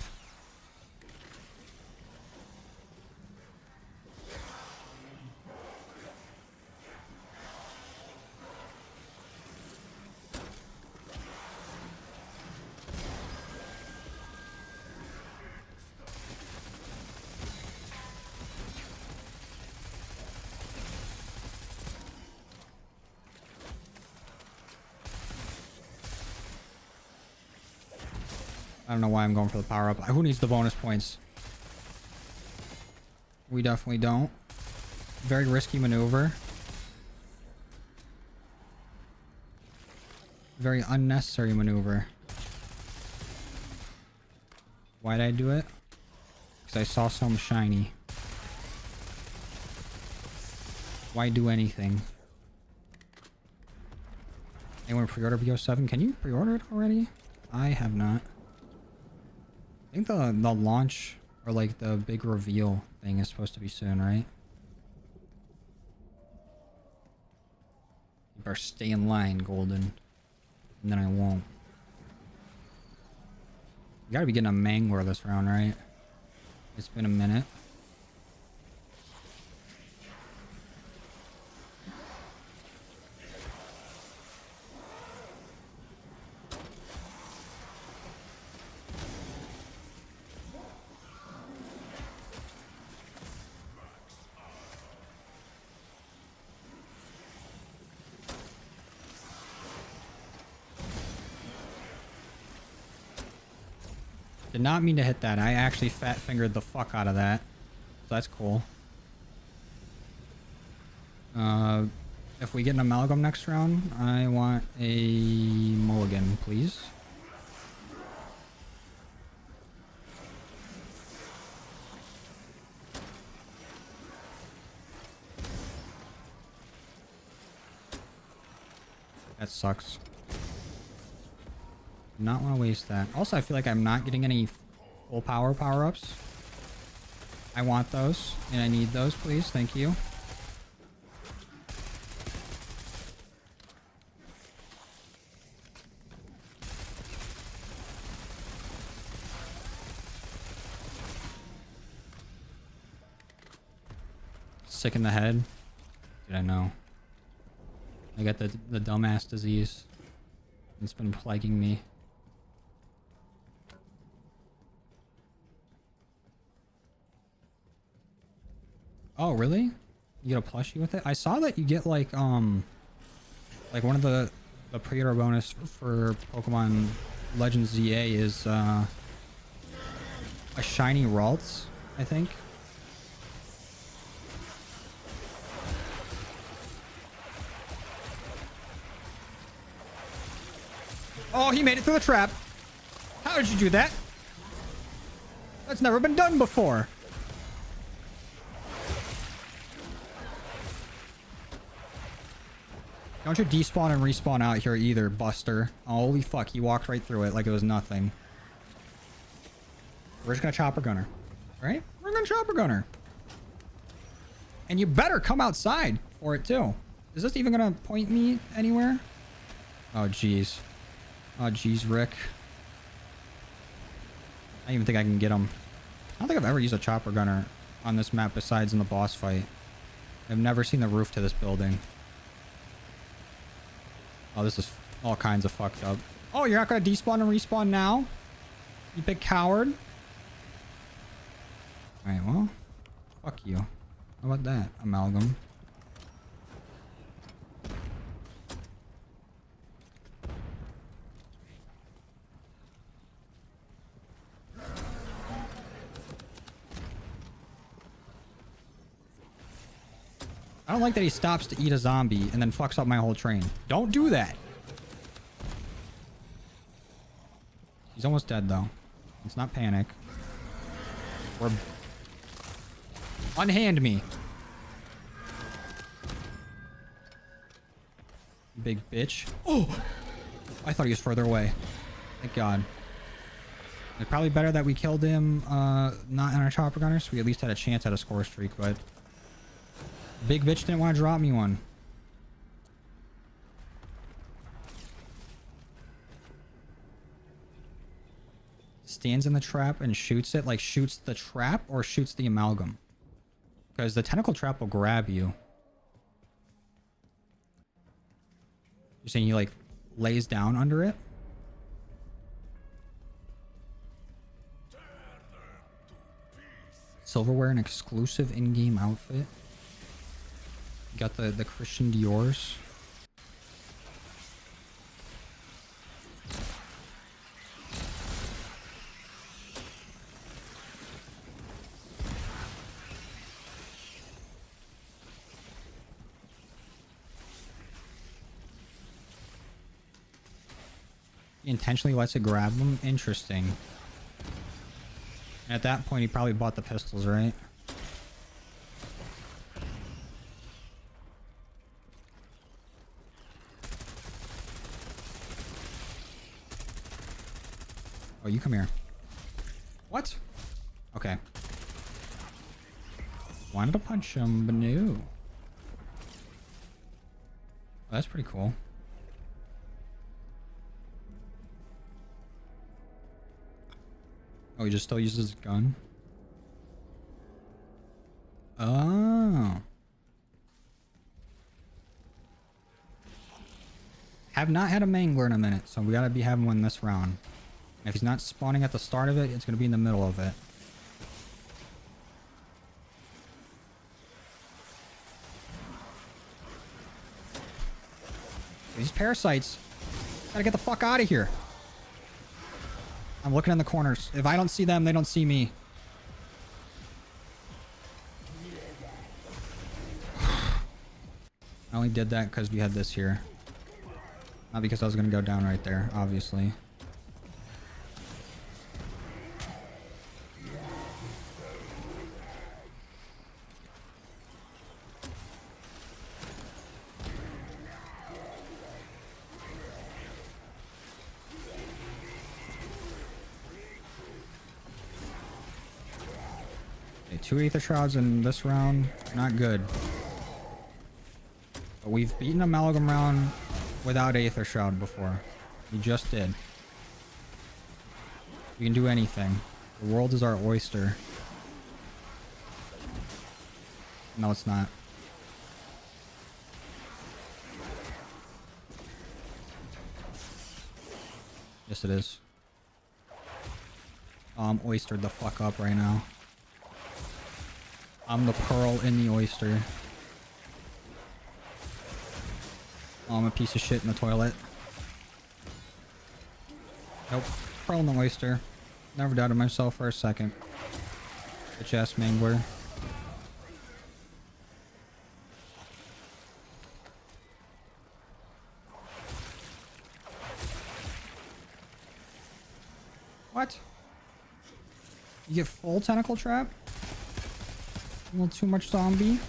I don't know why I'm going for the power up. Who needs the bonus points? We definitely don't. Very risky maneuver. Very unnecessary maneuver. Why'd I do it? Because I saw something shiny. Why do anything? Anyone pre-order BO7? Can you pre-order it already? I have not. I think the launch or like the big reveal thing is supposed to be soon, right? You better stay in line, Golden. And then I won't. You gotta be getting a Mangler this round, right? It's been a minute. Did not mean to hit that. I actually fat fingered the fuck out of that. So that's cool. If we get an amalgam next round, I want a mulligan, please. That sucks. Not want to waste that. Also, I feel like I'm not getting any full power-ups. I want those, and I need those, please. Thank you. Sick in the head? Did I know? I got the dumbass disease. It's been plaguing me. Oh, really? You get a plushie with it? I saw that you get like one of the the pre-order bonus for Pokemon Legends ZA is a shiny Ralts, I think. Oh, he made it through the trap. How did you do that? That's never been done before. Don't you despawn and respawn out here either, Buster. Holy fuck, he walked right through it like it was nothing. We're just gonna chopper gunner. Right? We're gonna chopper gunner. And you better come outside for it too. Is this even gonna point me anywhere? Oh, jeez. Oh, jeez, Rick. I don't even think I can get him. I don't think I've ever used a chopper gunner on this map besides in the boss fight. I've never seen the roof to this building. Oh, this is all kinds of fucked up. Oh, you're not going to despawn and respawn now? You big coward. Alright, well. Fuck you. How about that, Amalgam? I don't like that he stops to eat a zombie and then fucks up my whole train. Don't do that. He's almost dead, though. Let's not panic. Or unhand me. Big bitch. Oh! I thought he was further away. Thank God. It's probably better that we killed him not on our chopper gunner, so we at least had a chance at a score streak, but big bitch didn't want to drop me one. Stands in the trap and shoots it. Like, shoots the trap or shoots the amalgam? Because the tentacle trap will grab you. You're saying he, like, lays down under it? Silverware, an exclusive in-game outfit. You got the Christian Dior's. He intentionally lets it grab him. Interesting. At that point, he probably bought the pistols, right? Oh, you come here. What? Okay. Wanted to punch him, but no. Oh, that's pretty cool. Oh, he just still uses his gun? Oh. Have not had a mangler in a minute, so we gotta be having one this round. And if he's not spawning at the start of it, it's gonna be in the middle of it. These parasites. Gotta get the fuck out of here. I'm looking in the corners. If I don't see them, they don't see me. I only did that because we had this here. Not because I was going to go down right there, obviously. Okay, 2 Aether Shrouds in this round. Not good. But we've beaten Amalgam round without Aether Shroud before. We just did. We can do anything. The world is our oyster. No, it's not. Yes, it is. Oh, I'm oystered the fuck up right now. I'm the pearl in the oyster. Oh, I'm a piece of shit in the toilet. Nope. Pearl and the oyster. Never doubted myself for a second. Bitch ass mangler. What? You get full tentacle trap? A little too much zombie?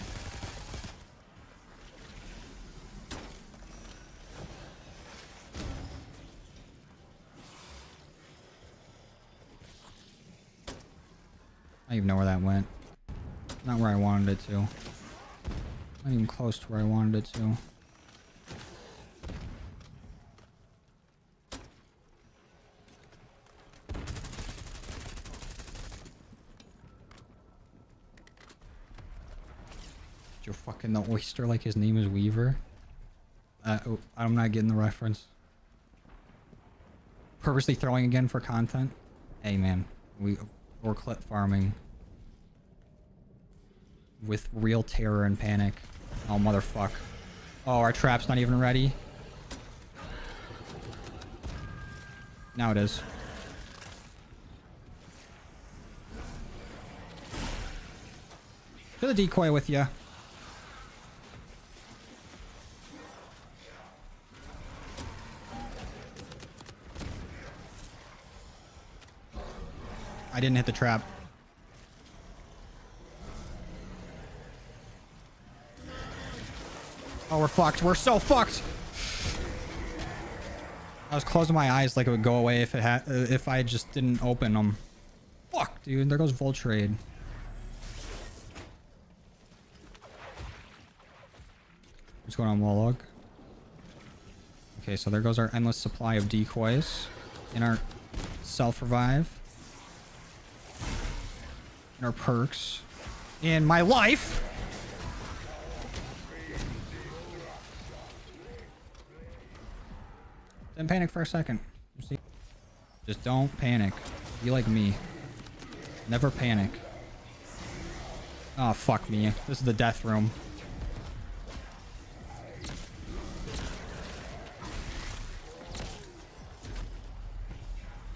I don't even know where that went. Not where I wanted it to. Not even close to where I wanted it to. You're fucking the oyster like his name is Weaver. Oh, I'm not getting the reference. Purposely throwing again for content. Hey man, we're clip farming with real terror and panic. Oh motherfuck. Oh, our trap's not even ready. Now it is. To the decoy with you. I didn't hit the trap. Oh, we're fucked. We're so fucked. I was closing my eyes like it would go away if I just didn't open them. Fuck, dude. There goes Voltrade. What's going on, Wallog? Okay, so there goes our endless supply of decoys in our self-revive. And our perks. In my life! Didn't panic for a second. Just don't panic. Be like me. Never panic. Oh, fuck me. This is the death room.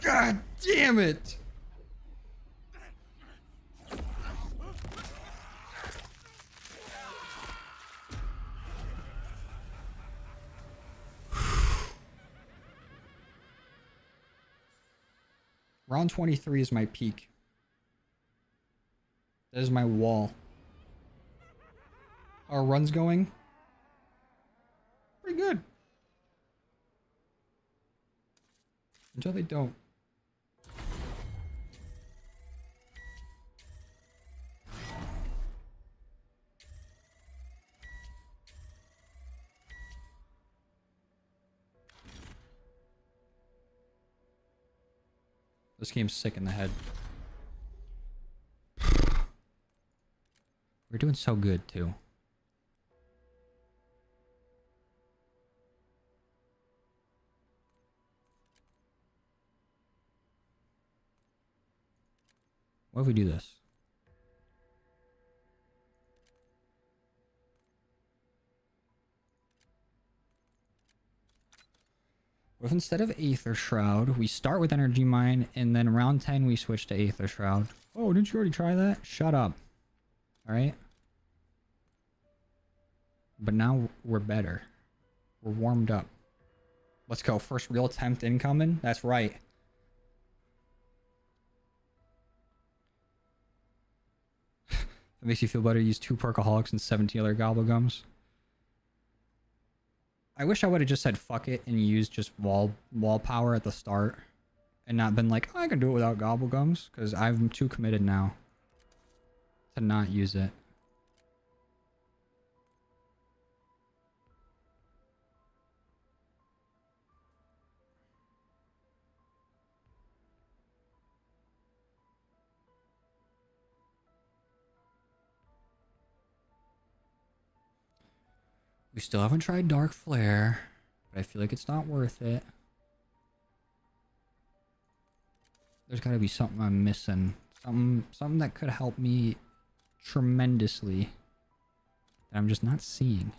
God damn it! Round 23 is my peak. That is my wall. Our run's going pretty good. Until they don't. This game's sick in the head. We're doing so good, too. What if we do this? What if instead of Aether Shroud, we start with Energy Mine, and then round 10 we switch to Aether Shroud? Oh, didn't you already try that? Shut up. Alright? But now we're better. We're warmed up. Let's go. First real attempt incoming. That's right. It makes you feel better. Use 2 Perkaholics and 17 other Gobblegums. I wish I would have just said fuck it and used just wall power at the start. And not been like, oh, I can do it without Gobblegums. Because I'm too committed now to not use it. We still haven't tried Dark Flare, but I feel like it's not worth it. There's got to be something I'm missing. Something that could help me tremendously that I'm just not seeing.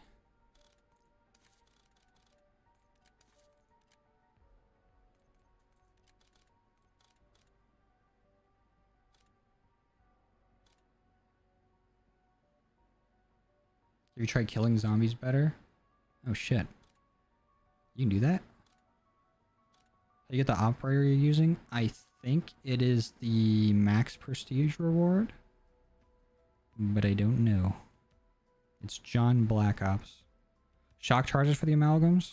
Have you tried killing zombies better? Oh shit. You can do that? You get the operator you're using? I think it is the max prestige reward. But I don't know. It's John Black Ops. Shock charges for the amalgams?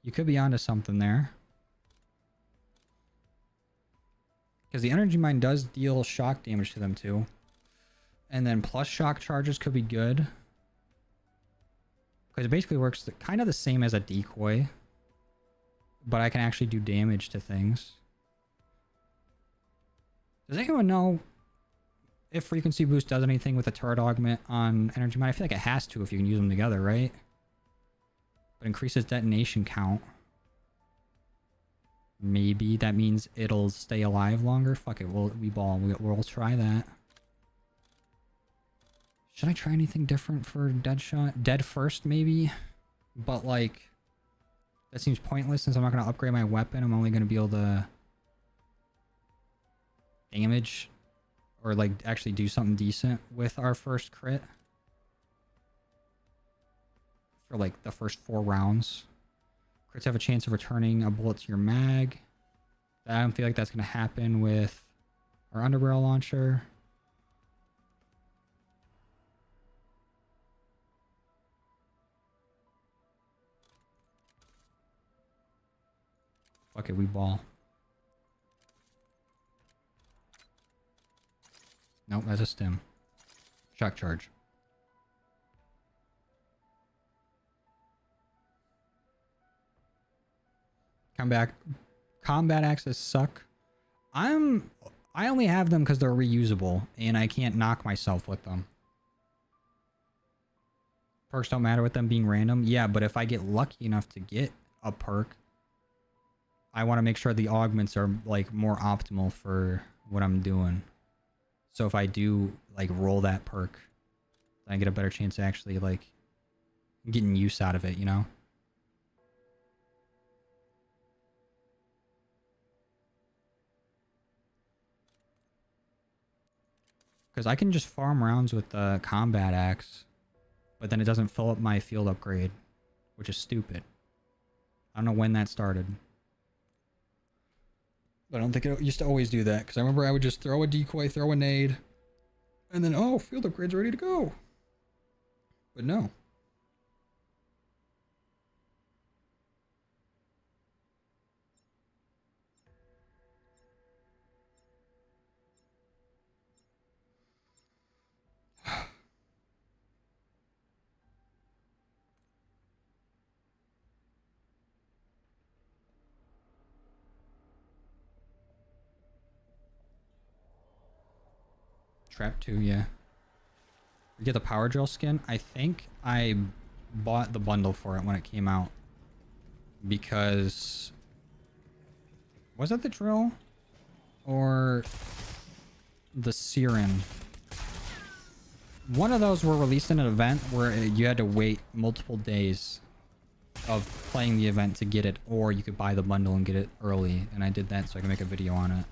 You could be onto something there. Because the energy mine does deal shock damage to them too. And then plus shock charges could be good. Because it basically works kind of the same as a decoy. But I can actually do damage to things. Does anyone know if frequency boost does anything with a turret augment on energy mine? I feel like it has to if you can use them together, right? But increases detonation count. Maybe that means it'll stay alive longer. Fuck it, we'll try that. Should I try anything different for Deadshot? Dead first, maybe? But like, that seems pointless since I'm not going to upgrade my weapon. I'm only going to be able to damage or like actually do something decent with our first crit for like the first 4 rounds. Crits have a chance of returning a bullet to your mag. I don't feel like that's going to happen with our underbarrel launcher. Fuck it, we ball. Nope, that's a stim. Shock charge. Combat axes suck. I only have them because they're reusable and I can't knock myself with them. Perks don't matter with them being random. Yeah, but if I get lucky enough to get a perk, I want to make sure the augments are like more optimal for what I'm doing. So if I do like roll that perk, then I get a better chance of actually like getting use out of it, you know? Because I can just farm rounds with the combat axe, but then it doesn't fill up my field upgrade, which is stupid. I don't know when that started. But I don't think it used to always do that, because I remember I would just throw a decoy, throw a nade, and then, oh, field upgrade's ready to go. But no. Trap 2, yeah. You get the power drill skin. I think I bought the bundle for it when it came out. Because... was that the drill? Or... the Siren? One of those were released in an event where you had to wait multiple days of playing the event to get it. Or you could buy the bundle and get it early. And I did that so I can make a video on it.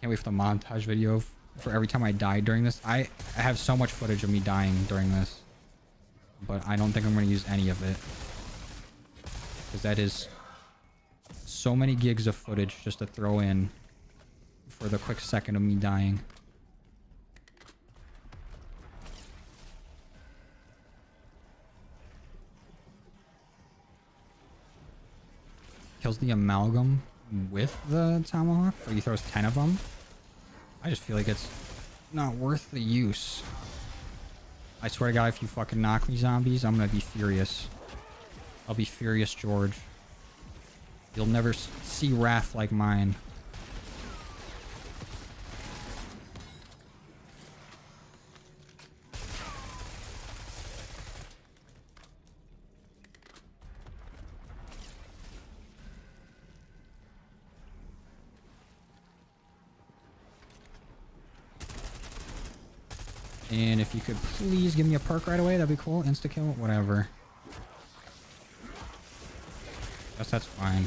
Can't wait for the montage video for every time I died during this. I have so much footage of me dying during this. But I don't think I'm going to use any of it. Because that is so many gigs of footage just to throw in for the quick second of me dying. Kills the amalgam with the tomahawk, or he throws 10 of them. I just feel like it's not worth the use. I swear to God, if you fucking knock me, zombies, I'm gonna be furious. I'll be furious, George. You'll never see wrath like mine. And if you could please give me a perk right away, that'd be cool. Insta-kill, whatever. Guess that's fine.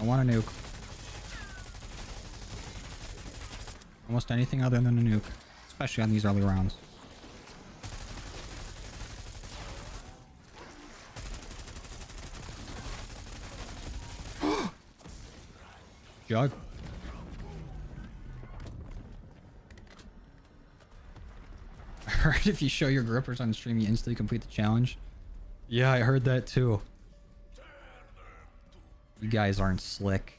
want a nuke. Almost anything other than a nuke. Especially on these early rounds. Jug. I heard if you show your grippers on stream, you instantly complete the challenge. Yeah, I heard that too. You guys aren't slick.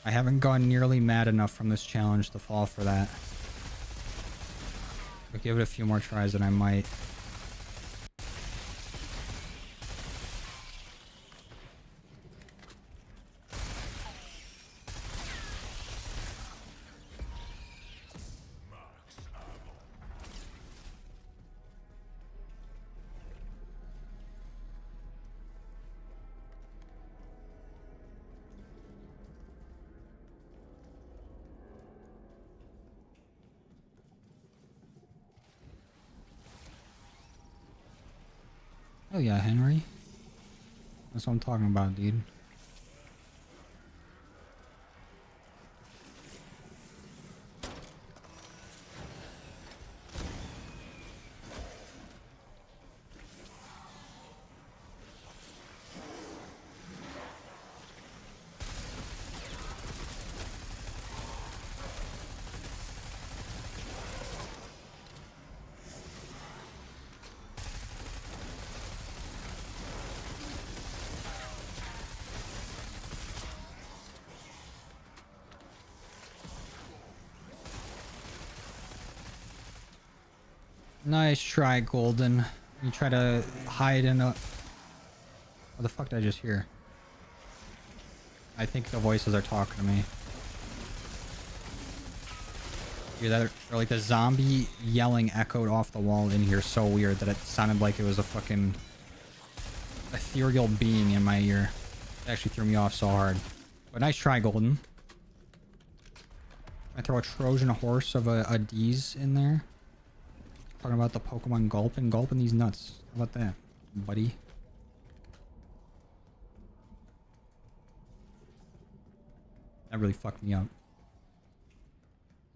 I haven't gone nearly mad enough from this challenge to fall for that. But give it a few more tries and I might. Oh yeah, Henry. That's what I'm talking about, dude. Nice try, Golden. You try to hide in a... What the fuck did I just hear? I think the voices are talking to me. Hear that? Or like the zombie yelling echoed off the wall in here so weird that it sounded like it was a fucking ethereal being in my ear. It actually threw me off so hard. But nice try, Golden. I throw a Trojan horse of a D's in there. Talking about the Pokemon gulping these nuts. How about that, buddy? That really fucked me up.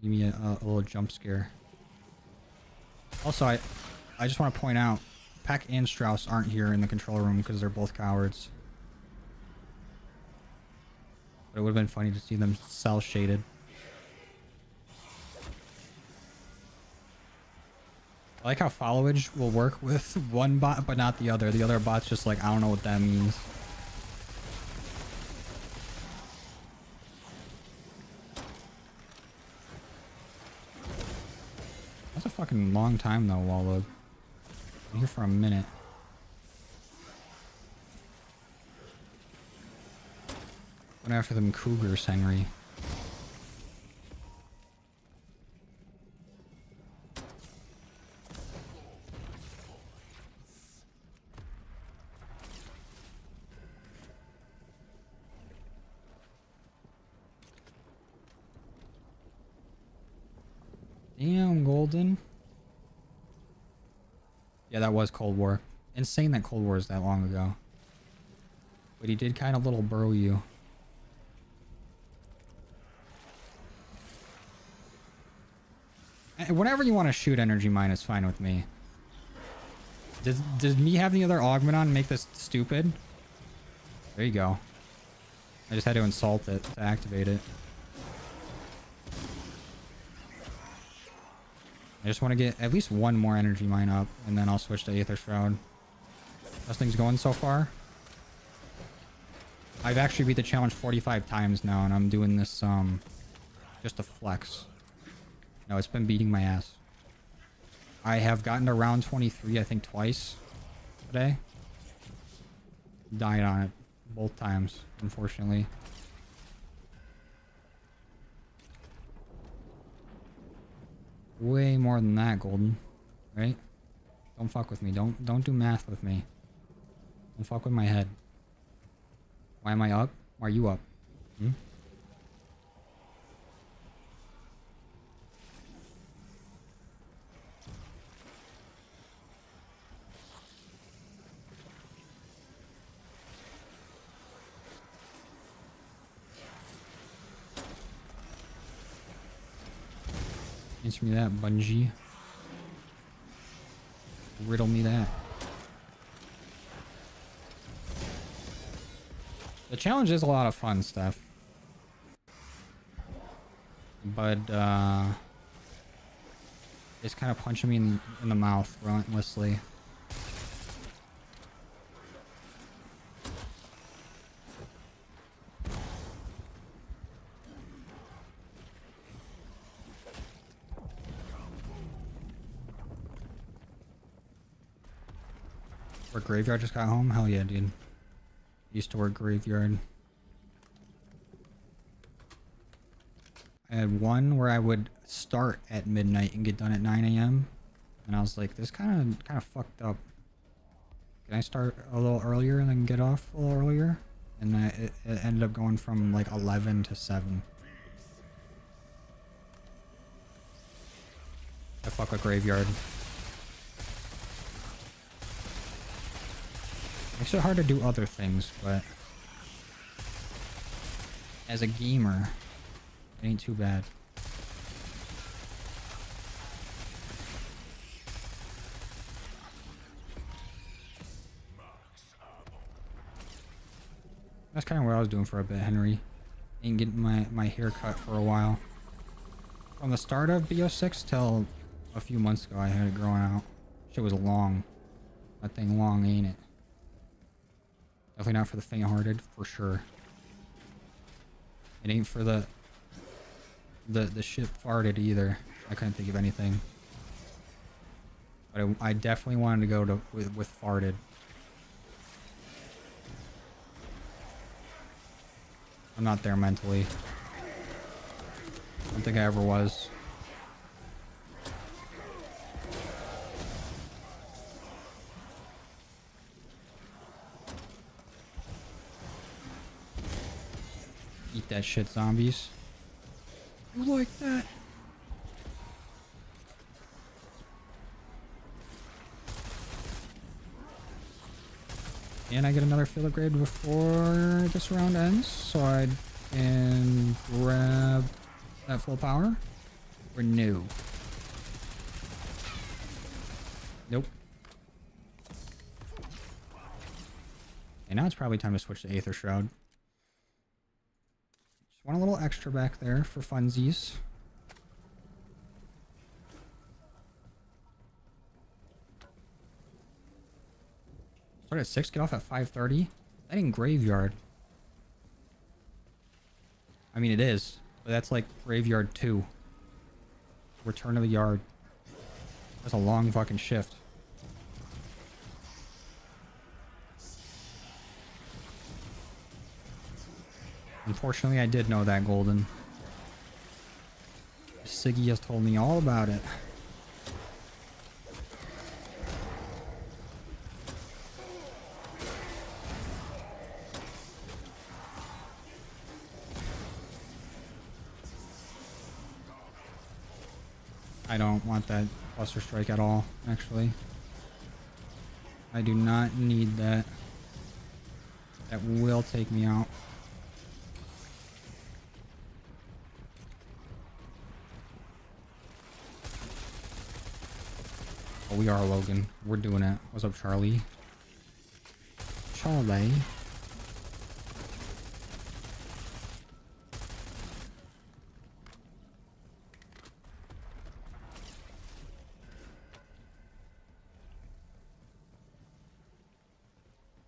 Give me a little jump scare. Also, I just want to point out, Peck and Strauss aren't here in the control room because they're both cowards. But it would have been funny to see them cell shaded. I like how followage will work with one bot but not the other. The other bot's just like, I don't know what that means. That's a fucking long time though, Wallog. I'm here for a minute. Went after them cougars, Henry. Damn, Golden. Yeah, that was Cold War. Insane that Cold War is that long ago. But he did kind of little burrow you. Whenever you want to shoot energy mine is fine with me. Does me having the other augment on make this stupid? There you go. I just had to insult it to activate it. I just want to get at least one more energy mine up, and then I'll switch to Aether Shroud. How's things going so far? I've actually beat the challenge 45 times now, and I'm doing this just to flex. No, it's been beating my ass. I have gotten to round 23, I think, twice today. Died on it both times, unfortunately. Way more than that, Golden. Right? Don't fuck with me. Don't do math with me. Don't fuck with my head. Why am I up? Why are you up? Hmm? Answer me that, Bungie. Riddle me that. The challenge is a lot of fun stuff. But, it's kind of punching me in the mouth relentlessly. Work graveyard just got home? Hell yeah, dude. Used to work graveyard. I had one where I would start at midnight and get done at 9 a.m. And I was like, this kind of fucked up. Can I start a little earlier and then get off a little earlier? And it ended up going from like 11 to 7. I fuck with graveyard. Makes it hard to do other things, but as a gamer, it ain't too bad. That's kind of what I was doing for a bit, Henry. Ain't getting my hair cut for a while. From the start of BO6 till a few months ago, I had it growing out. Shit was long. That thing long, ain't it? Definitely not for the faint-hearted, for sure. It ain't for the shit farted either. I couldn't think of anything. But I definitely wanted to go with farted. I'm not there mentally. I don't think I ever was. Eat that shit, zombies. You like that? And I get another field upgrade before this round ends, so I can grab that full power. Or no? Nope. And now it's probably time to switch to Aether Shroud. Just want a little extra back there for funsies. Start at 6, get off at 5:30. That ain't graveyard. I mean, it is, but that's like graveyard 2. Return to the yard. That's a long fucking shift. Unfortunately, I did know that, Golden. Siggy has told me all about it. I don't want that cluster strike at all, actually. I do not need that. That will take me out. Oh, we are, Logan. We're doing it. What's up, Charlie? Charlie.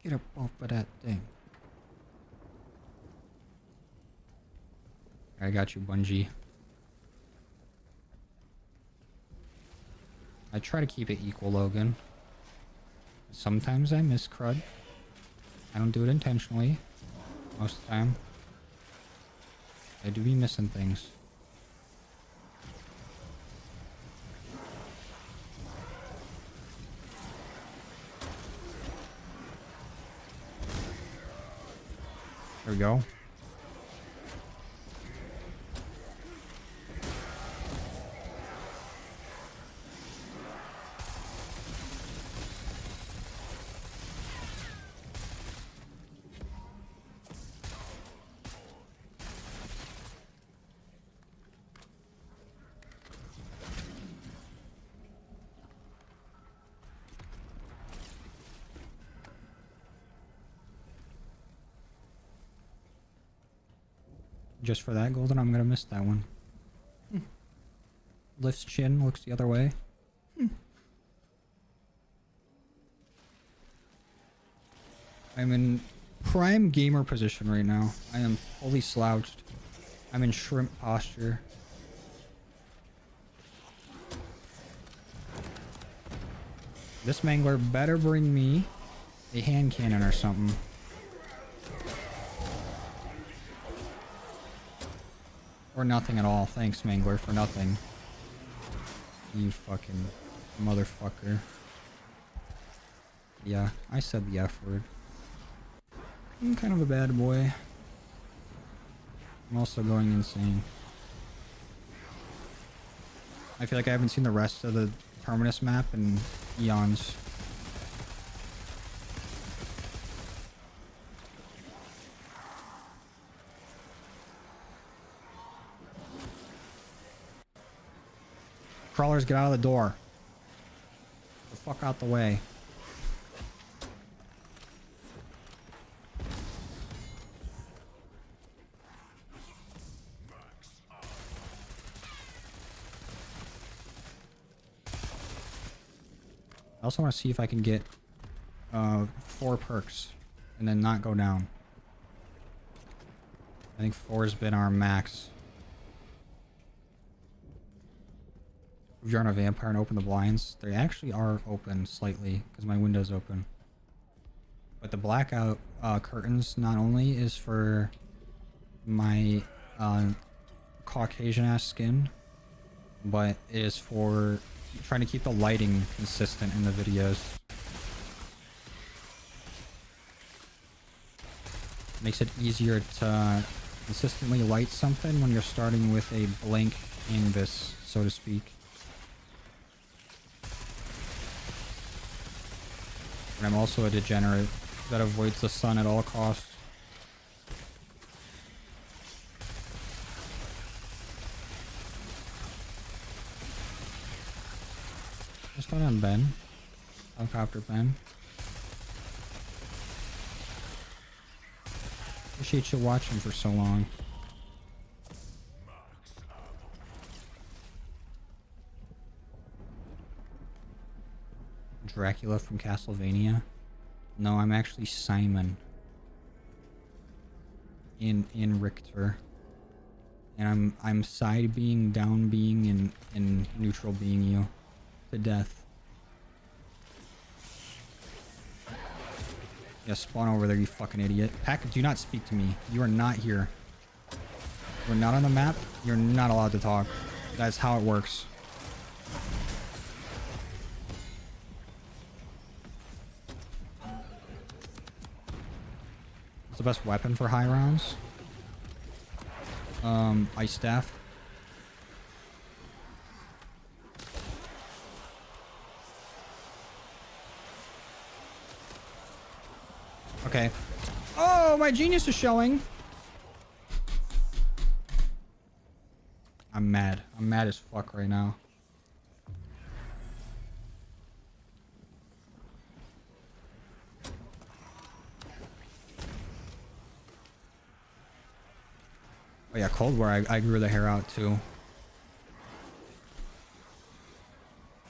Get up off of that thing. I got you, Bungie. I try to keep it equal, Logan. Sometimes I miss crud. I don't do it intentionally. Most of the time. I do be missing things. There we go. Just for that, Golden, I'm gonna miss that one. Lifts chin, looks the other way. I'm in prime gamer position right now. I am fully slouched. I'm in shrimp posture. This mangler better bring me a hand cannon or something. Or nothing at all. Thanks, mangler, for nothing. You fucking motherfucker. Yeah, I said the F word. I'm kind of a bad boy. I'm also going insane. I feel like I haven't seen the rest of the Terminus map in eons. Crawlers, get out of the door. Get the fuck out the way. I also want to see if I can get 4 perks and then not go down. I think 4 has been our max. If you're on a vampire and open the blinds, they actually are open slightly because my window's open. But the blackout curtains not only is for my Caucasian ass skin, but it is for trying to keep the lighting consistent in the videos. Makes it easier to consistently light something when you're starting with a blank canvas, so to speak. And I'm also a degenerate that avoids the sun at all costs. What's going on, Ben? Helicopter Ben. Appreciate you watching for so long. Dracula from Castlevania? No, I'm actually Simon. In Richter. And I'm side being, down being, and neutral being you. To death. Yeah, spawn over there, you fucking idiot. Pack, do not speak to me. You are not here. You're not on the map. You're not allowed to talk. That's how it works. What's the best weapon for high rounds? Ice staff. Okay. Oh, my genius is showing. I'm mad. I'm mad as fuck right now. Oh yeah, Cold War, I grew the hair out too.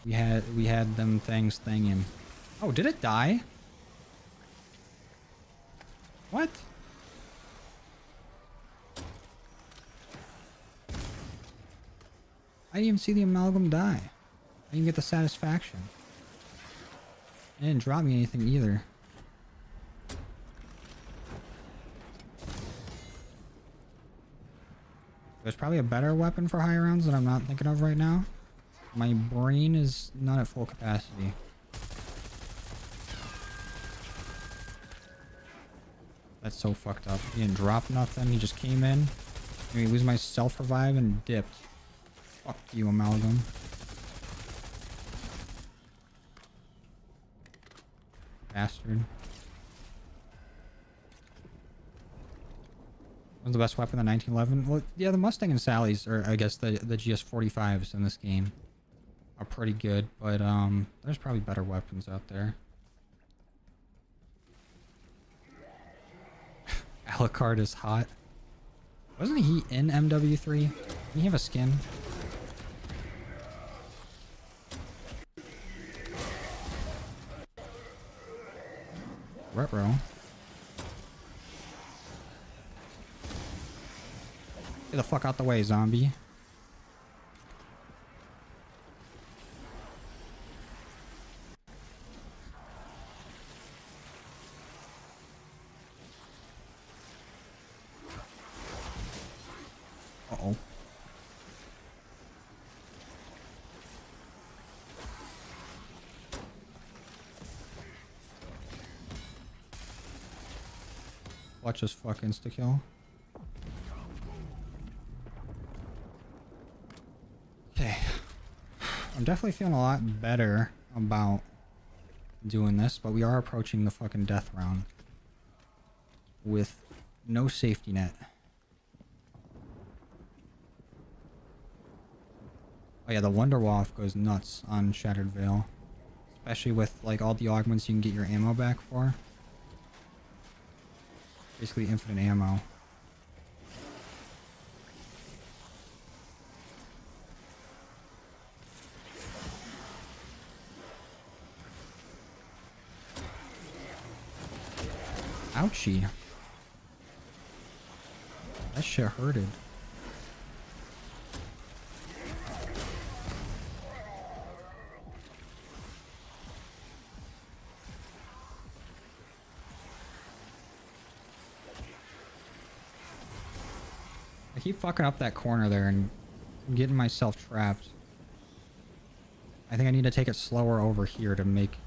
We had them things thinging. Oh, did it die? What? I didn't even see the amalgam die. I didn't get the satisfaction. It didn't drop me anything either. There's probably a better weapon for high rounds that I'm not thinking of right now. My brain is not at full capacity. That's so fucked up. He didn't drop nothing. He just came in. Made me lose my self-revive and dipped. Fuck you, amalgam. Bastard. What's the best weapon in 1911? Well, yeah, the Mustang and Sally's, or I guess the GS45s in this game are pretty good, but there's probably better weapons out there. Alucard is hot. Wasn't he in MW3? Didn't he have a skin? Retro. Get the fuck out the way, zombie. Uh-oh. Watch this fuck insta-kill. Okay. I'm definitely feeling a lot better about doing this, but we are approaching the fucking death round with no safety net. Oh yeah, the Wonder Waff goes nuts on Shattered Veil. Especially with like all the augments you can get your ammo back for. Basically infinite ammo. Ouchie. That shit hurted. I keep fucking up that corner there and getting myself trapped. I think I need to take it slower over here to make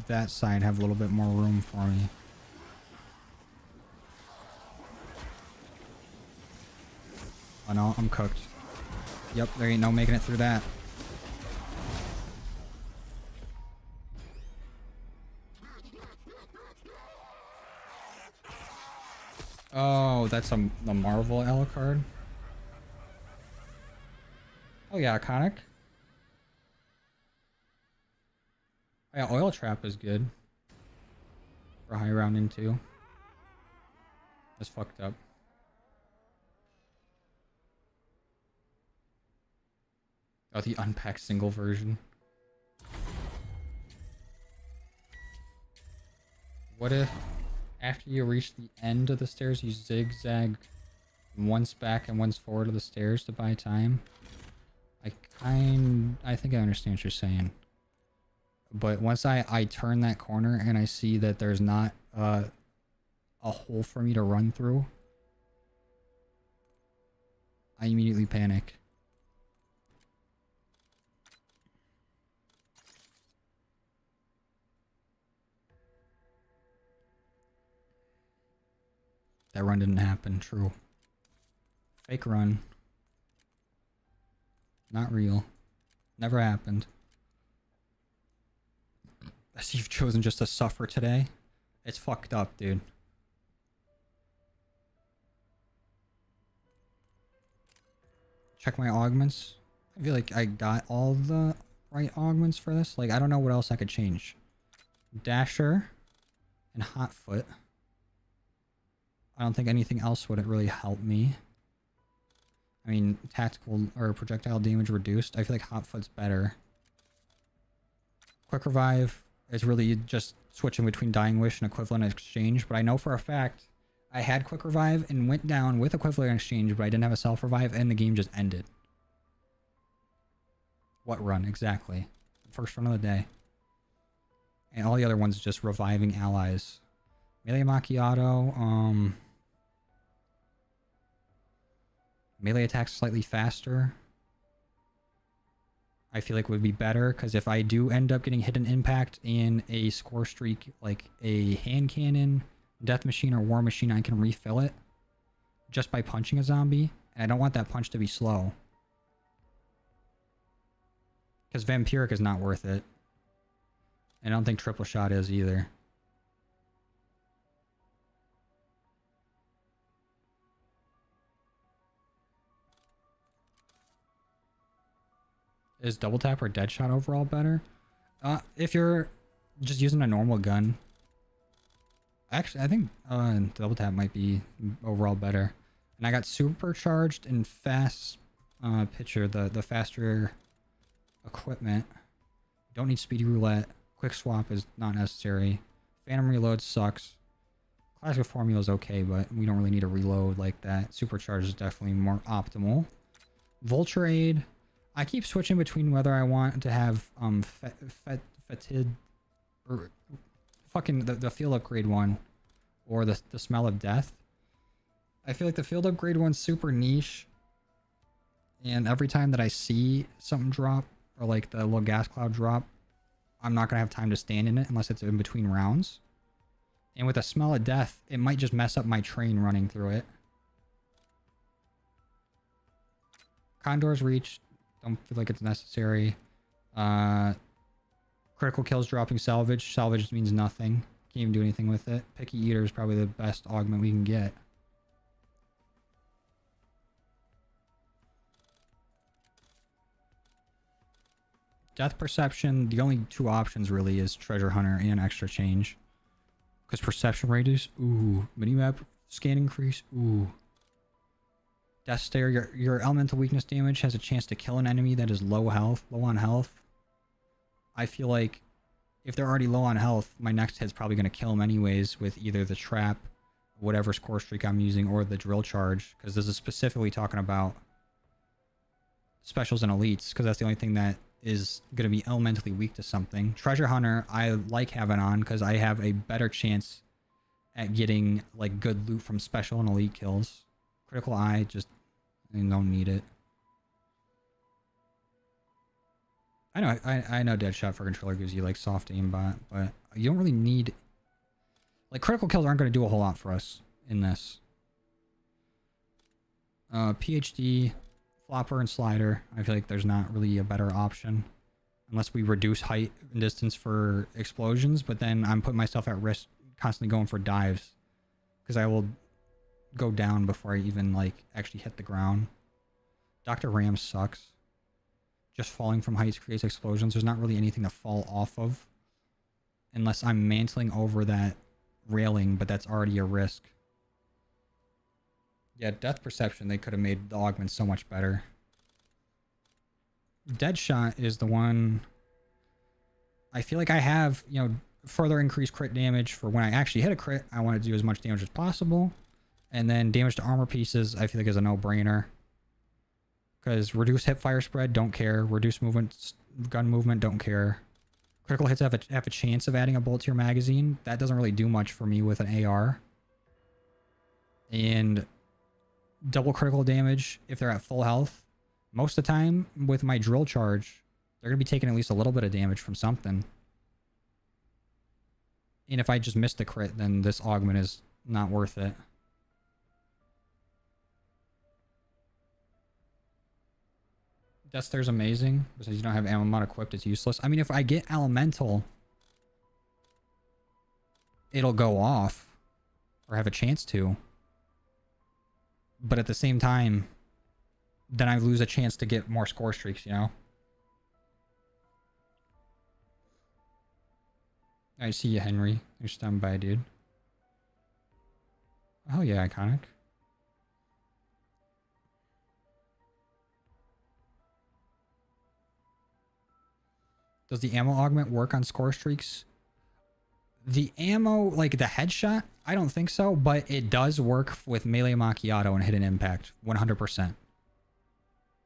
that side have a little bit more room for me. Oh no, I'm cooked. Yep, there ain't no making it through that. Oh, that's a Marvel Alucard. Oh yeah, iconic. Oh, yeah, Oil Trap is good for high round into. That's fucked up. Oh, the unpacked single version. What if after you reach the end of the stairs you zigzag once back and once forward of the stairs to buy time? I think I understand what you're saying. But once I turn that corner and I see that there's not a hole for me to run through, I immediately panic. That run didn't happen, true. Fake run. Not real. Never happened. I see you've chosen just to suffer today. It's fucked up, dude. Check my augments. I feel like I got all the right augments for this. Like, I don't know what else I could change. Dasher and Hotfoot. I don't think anything else would really help me. I mean, tactical or projectile damage reduced. I feel like Hotfoot's better. Quick Revive is really just switching between Dying Wish and Equivalent Exchange, but I know for a fact I had Quick Revive and went down with Equivalent Exchange, but I didn't have a Self Revive and the game just ended. What run? Exactly. First run of the day. And all the other ones just reviving allies. Melee Macchiato, melee attacks slightly faster. I feel like would be better, because if I do end up getting hidden impact in a score streak, like a hand cannon, death machine, or war machine, I can refill it just by punching a zombie. And I don't want that punch to be slow, because Vampiric is not worth it. And I don't think Triple Shot is either. Is double tap or dead shot overall better? If you're just using a normal gun. Actually, I think double tap might be overall better. And I got supercharged and fast pitcher, the faster equipment. Don't need speedy roulette. Quick swap is not necessary. Phantom reload sucks. Classic formula is okay, but we don't really need a reload like that. Supercharge is definitely more optimal. Vulture aid. I keep switching between whether I want to have fetid or fucking the field upgrade one or the smell of death. I feel like the field upgrade one's super niche, and every time that I see something drop or like the little gas cloud drop, I'm not gonna have time to stand in it unless it's in between rounds. And with a smell of death, it might just mess up my train running through it. Condor's reach, don't feel like it's necessary. Critical kills dropping salvage. Salvage means nothing. Can't even do anything with it. Picky Eater is probably the best augment we can get. Death Perception, the only two options really is Treasure Hunter and Extra Change. Because Perception Radius, ooh. Minimap scan increase, ooh. Death Stare, your elemental weakness damage has a chance to kill an enemy that is low on health. I feel like if they're already low on health, my next hit's probably going to kill them anyways with either the trap, whatever score streak I'm using, or the drill charge. Because this is specifically talking about specials and elites, because that's the only thing that is going to be elementally weak to something. Treasure Hunter, I like having on because I have a better chance at getting like good loot from special and elite kills. Critical Eye, just I don't need it. I know Deadshot for controller gives you like soft aimbot, but you don't really need like critical kills aren't going to do a whole lot for us in this. PhD, Flopper and Slider. I feel like there's not really a better option unless we reduce height and distance for explosions, but then I'm putting myself at risk constantly going for dives because I will go down before I even like actually hit the ground. Dr. Ram sucks. Just falling from heights creates explosions. There's not really anything to fall off of unless I'm mantling over that railing, but that's already a risk. Yeah, Death Perception, they could have made the augments so much better. Deadshot is the one I feel like I have, you know, further increased crit damage for when I actually hit a crit. I want to do as much damage as possible. And then damage to armor pieces, I feel like is a no-brainer. Because reduce hip fire spread, don't care. Reduce movement, gun movement, don't care. Critical hits have a chance of adding a bullet to your magazine. That doesn't really do much for me with an AR. And double critical damage if they're at full health. Most of the time with my drill charge, they're going to be taking at least a little bit of damage from something. And if I just miss the crit, then this augment is not worth it. Death Stare's amazing. Because you don't have ammo mod equipped, it's useless. I mean, if I get elemental, it'll go off. Or have a chance to. But at the same time, then I lose a chance to get more score streaks, you know? I see you, Henry. You're stunned by, dude. Oh yeah, iconic. Does the ammo augment work on score streaks? The ammo, like the headshot, I don't think so, but it does work with melee macchiato and hidden impact 100%.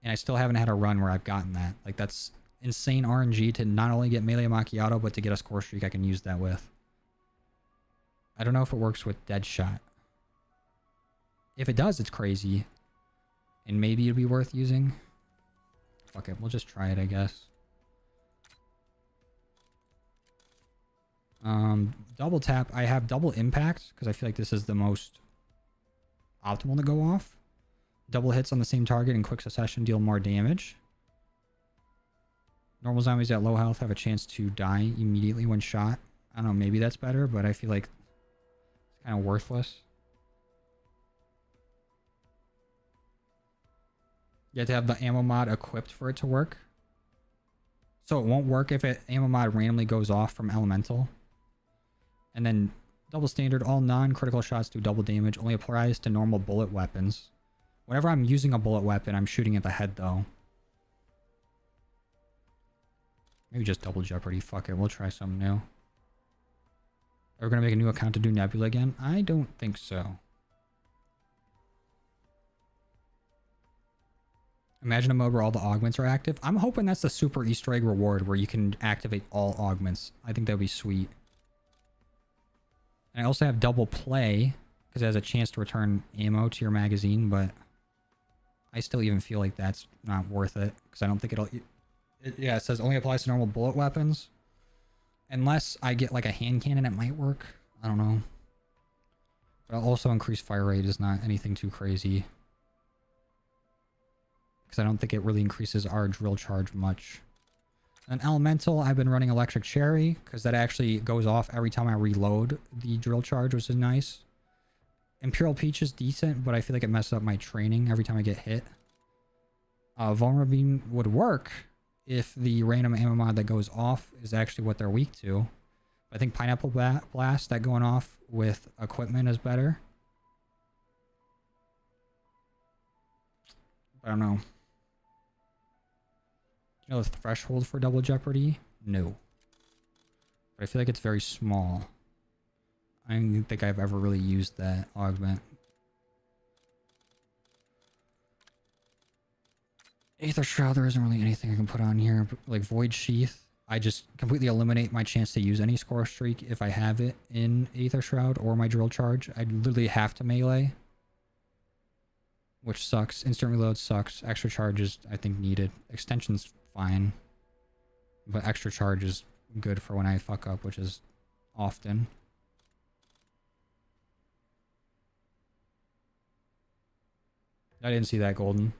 And I still haven't had a run where I've gotten that. Like, that's insane RNG to not only get melee macchiato, but to get a score streak I can use that with. I don't know if it works with Deadshot. If it does, it's crazy. And maybe it'd be worth using. Fuck it, we'll just try it, I guess. Double tap, I have double impact because I feel like this is the most optimal to go off. Double hits on the same target in quick succession deal more damage. Normal zombies at low health have a chance to die immediately when shot. I don't know, maybe that's better, but I feel like it's kind of worthless. You have to have the ammo mod equipped for it to work. So it won't work if ammo mod randomly goes off from elemental. And then double standard, all non-critical shots do double damage, only applies to normal bullet weapons. Whenever I'm using a bullet weapon, I'm shooting at the head though. Maybe just double jeopardy. Fuck it, we'll try something new. Are we gonna make a new account to do Nebula again? I don't think so. Imagine a mode where all the augments are active. I'm hoping that's the super Easter egg reward where you can activate all augments. I think that would be sweet. And I also have double play because it has a chance to return ammo to your magazine, but I still even feel like that's not worth it because I don't think it'll... yeah, it says only applies to normal bullet weapons. Unless I get like a hand cannon, it might work. I don't know. But I'll also increase fire rate is not anything too crazy. Because I don't think it really increases our drill charge much. An elemental, I've been running electric cherry because that actually goes off every time I reload the drill charge, which is nice. Imperial peach is decent, but I feel like it messes up my training every time I get hit. Vulnerable beam would work if the random ammo mod that goes off is actually what they're weak to. I think pineapple blast, that going off with equipment is better. I don't know. You know the threshold for double jeopardy? No. But I feel like it's very small. I don't think I've ever really used that augment. Aether Shroud, there isn't really anything I can put on here. Like Void Sheath, I just completely eliminate my chance to use any score streak if I have it in Aether Shroud or my drill charge. I literally have to melee. Which sucks. Instant reload sucks. Extra charge is, I think, needed. Extension's fine. But extra charge is good for when I fuck up, which is often. I didn't see that golden.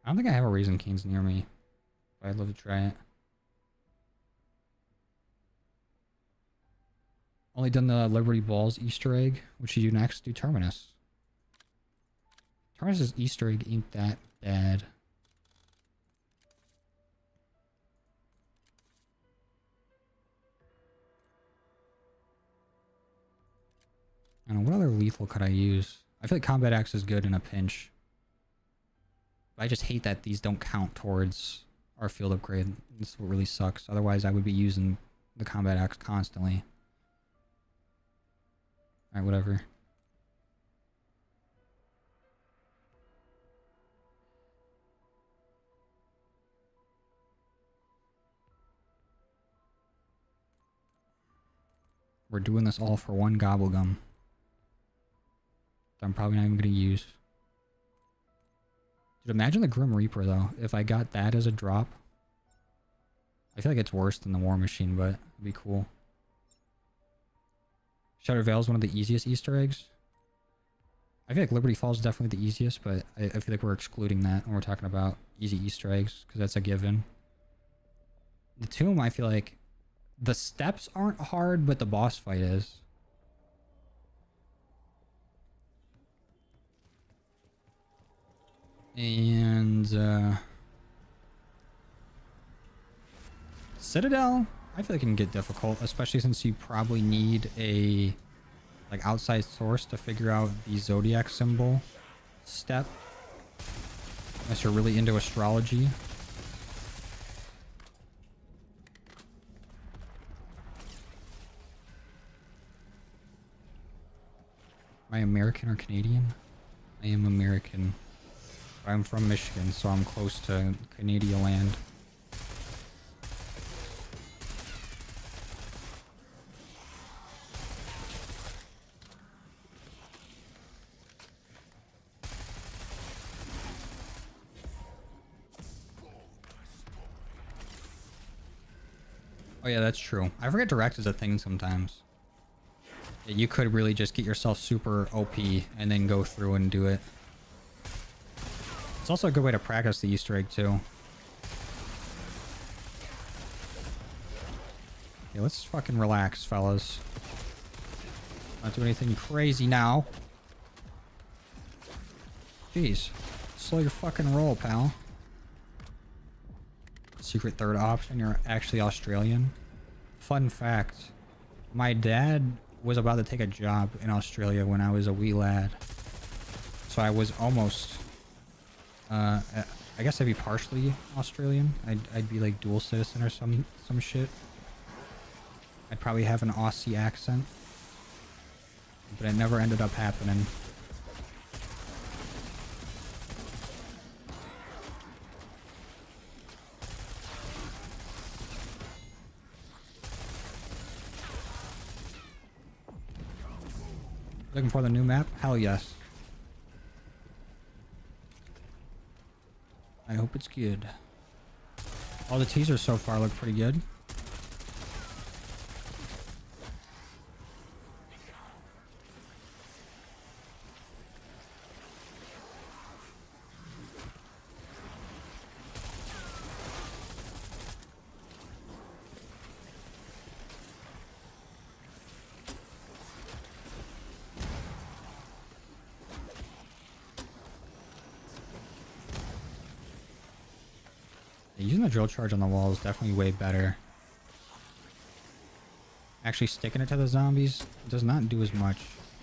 I don't think I have a Raisin Cane's near me. But I'd love to try it. Only done the Liberty Balls Easter egg. What should you do next? Do Terminus. Terminus' Easter egg ain't that bad. I don't know, what other lethal could I use? I feel like Combat Axe is good in a pinch. But I just hate that these don't count towards our field upgrade. This is what really sucks. Otherwise, I would be using the Combat Axe constantly. Alright, whatever. We're doing this all for one gobblegum. That I'm probably not even going to use. Dude, imagine the Grim Reaper, though. If I got that as a drop. I feel like it's worse than the War Machine, but it'd be cool. Shutter Veil is one of the easiest Easter eggs. I feel like Liberty Falls is definitely the easiest, but I feel like we're excluding that when we're talking about easy Easter eggs, because that's a given. The Tomb, I feel like the steps aren't hard, but the boss fight is. And Citadel, I feel like it can get difficult, especially since you probably need a like outside source to figure out the zodiac symbol step. Unless you're really into astrology. Am I American or Canadian? I am American. I'm from Michigan, so I'm close to Canadian land. Oh yeah, that's true. I forget direct is a thing sometimes. Yeah, you could really just get yourself super OP and then go through and do it. It's also a good way to practice the Easter egg too. Okay, let's fucking relax, fellas. Not do anything crazy now. Jeez. Slow your fucking roll, pal. Secret third option, you're actually Australian. Fun fact. My dad was about to take a job in Australia when I was a wee lad. So I was almost Uh, I I guess I'd be partially Australian. I'd be like dual citizen or some shit. I'd probably have an Aussie accent, but it never ended up happening. Looking for the new map? Hell yes. I hope it's good. All the teasers so far look pretty good. Using the drill charge on the wall is definitely way better. Actually sticking it to the zombies does not do as much.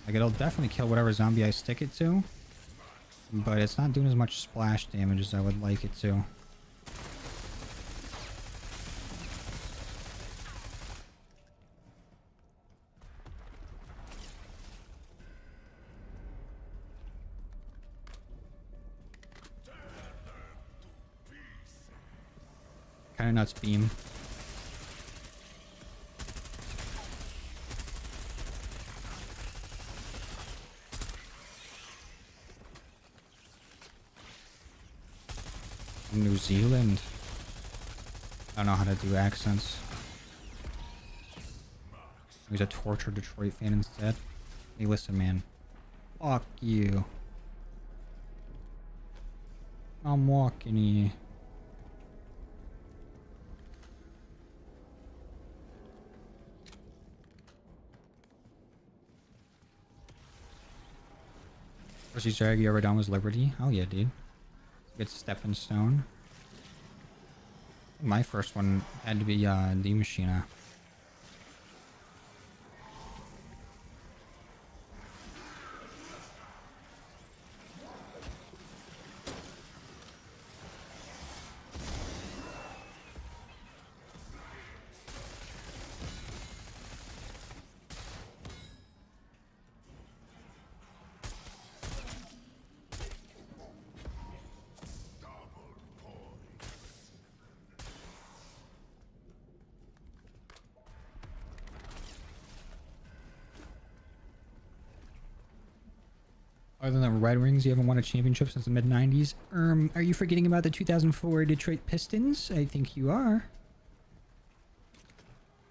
Like, it'll definitely kill whatever zombie I stick it to, but it's not doing as much splash damage as I would like it to. Kinda nuts beam. New Zealand. I don't know how to do accents. He's a tortured Detroit fan instead. Hey, listen, man. Fuck you. I'm walking here. First Easter egg you ever done was Liberty. Oh yeah, dude. Good stepping stone. My first one had to be the Machina. Other than the Red Wings, you haven't won a championship since the mid-90s. Are you forgetting about the 2004 Detroit Pistons? I think you are.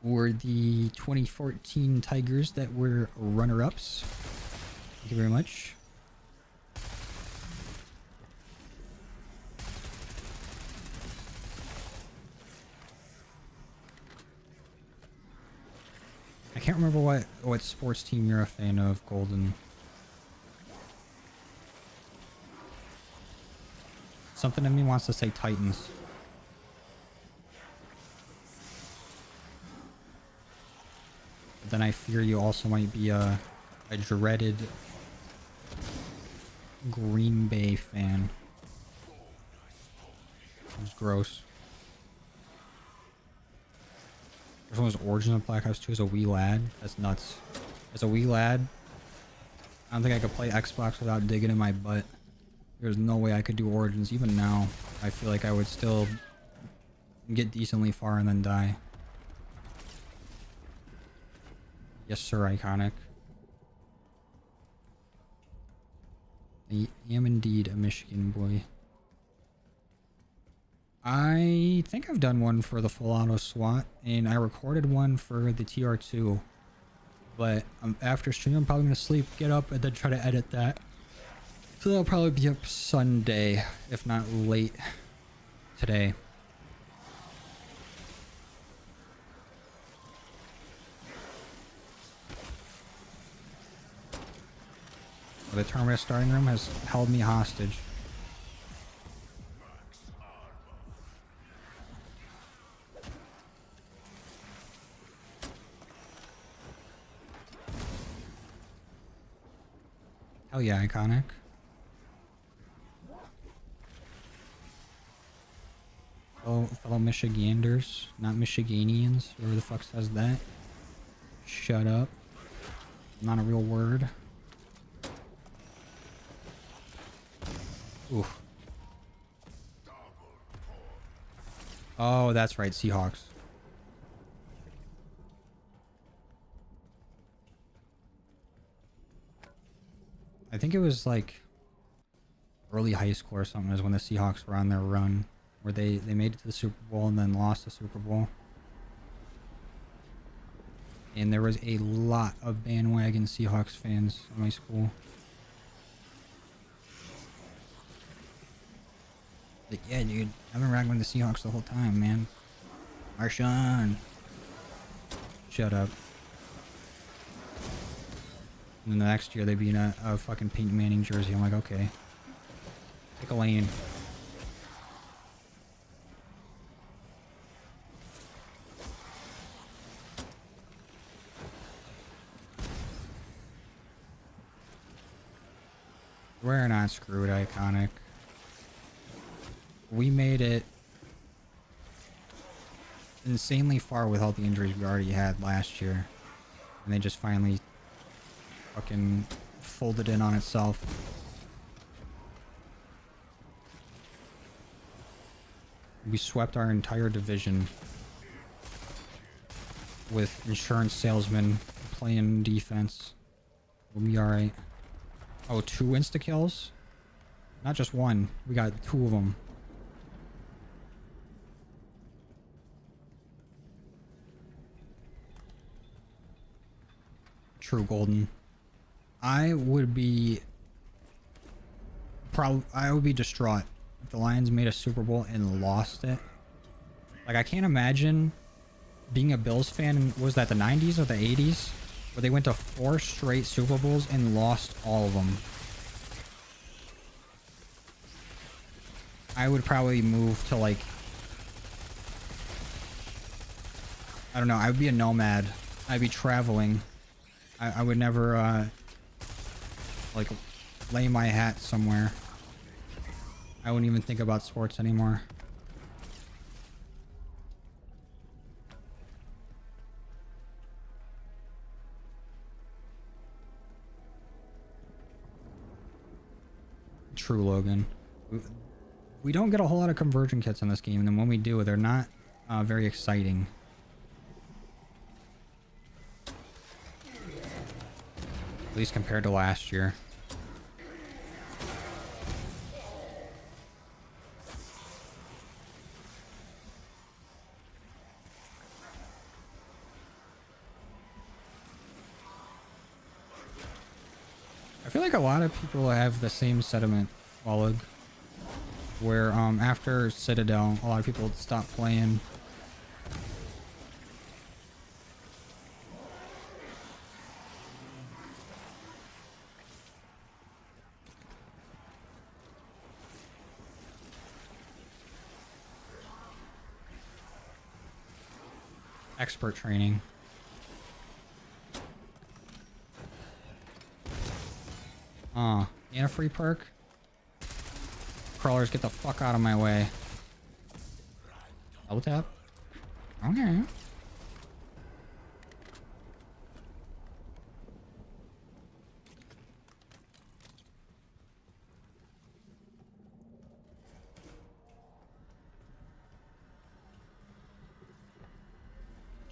Or the 2014 Tigers that were runner-ups. Thank you very much. I can't remember what sports team you're a fan of, Golden. Something in me wants to say Titans. But then I fear you also might be a dreaded Green Bay fan. It's gross. There's one was Origins of Black Ops 2 as a wee lad. That's nuts. As a wee lad, I don't think I could play Xbox without digging in my butt. There's no way I could do Origins. Even now, I feel like I would still get decently far and then die. Yes, sir, Iconic. I am indeed a Michigan boy. I think I've done one for the full auto SWAT, and I recorded one for the TR2. But after stream, I'm probably going to sleep, get up, and then try to edit that. So that'll probably be up Sunday, if not late today. The Terminus starting room has held me hostage. Hell yeah, Iconic. fellow Michiganders, not Michiganians. Whoever the fuck says that. Shut up. Not a real word. Oof. Oh, that's right, Seahawks. I think it was like early high school or something is when the Seahawks were on their run where they made it to the Super Bowl and then lost the Super Bowl. And there was a lot of bandwagon Seahawks fans in my school. Like, yeah, dude, I've been rocking with the Seahawks the whole time, man. Marshawn. Shut up. And then the next year they beat a fucking Peyton Manning jersey. I'm like, okay. Pick a lane. We're not screwed, Iconic. We made it insanely far with all the injuries we already had last year. And they just finally fucking folded in on itself. We swept our entire division with insurance salesmen playing defense. We'll be alright. Oh, 2 insta-kills? Not just one. We got 2 of them. True golden. I would be distraught if the Lions made a Super Bowl and lost it. Like, I can't imagine being a Bills fan. Was that the 90s or the 80s? Where they went to 4 straight Super Bowls and lost all of them. I would probably move to, like, I don't know, I would be a nomad. I'd be traveling. I would never, like, lay my hat somewhere. I wouldn't even think about sports anymore. True, Logan. We don't get a whole lot of conversion kits in this game, and then when we do, they're not very exciting. At least compared to last year. I feel like a lot of people have the same sentiment, Walug, where after Citadel, a lot of people stopped playing. Expert training. And a free perk. Crawlers, get the fuck out of my way. Double tap. Okay.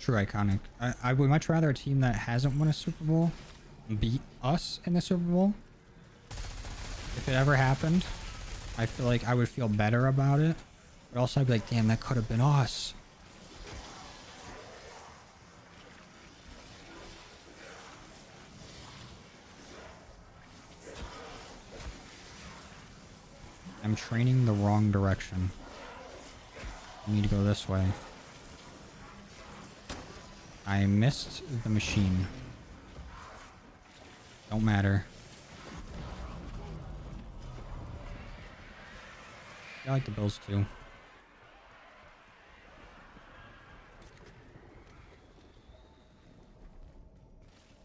True, Iconic. I would much rather a team that hasn't won a Super Bowl beat us in the Super Bowl. If it ever happened, I feel like I would feel better about it. But also I'd be like, damn, that could have been us. I'm training the wrong direction. I need to go this way. I missed the machine. Don't matter. I like the Bills too.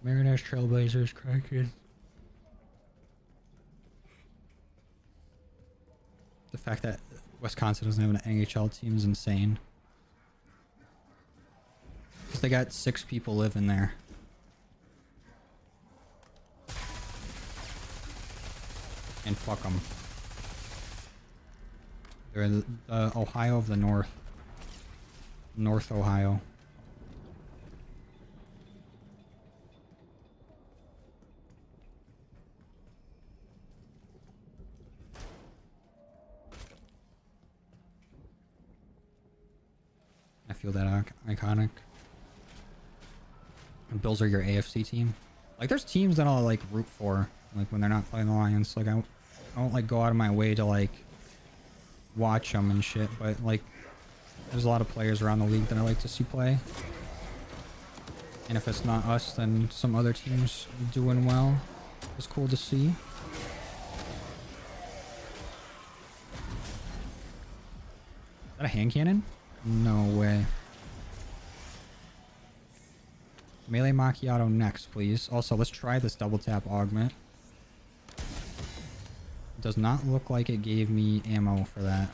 Mariners, Trailblazers, Kraken. The fact that Wisconsin doesn't have an NHL team is insane. Because they got 6 people living there. And fuck them. They're the Ohio of the North. North Ohio. I feel that iconic. And Bills are your AFC team. Like, there's teams that I'll like root for, like when they're not playing the Lions. Like, I don't like go out of my way to like watch them and shit. But like, there's a lot of players around the league that I like to see play. And if it's not us, then some other teams doing well. It's cool to see. Is that a hand cannon? No way. Melee Macchiato next, please. Also, let's try this double tap augment. It does not look like it gave me ammo for that.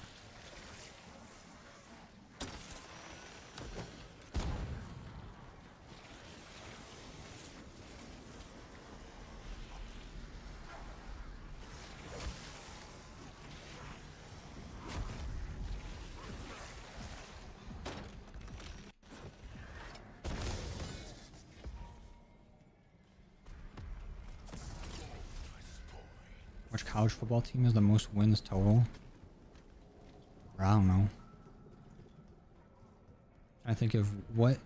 Which college football team has the most wins total? I don't know. I think of what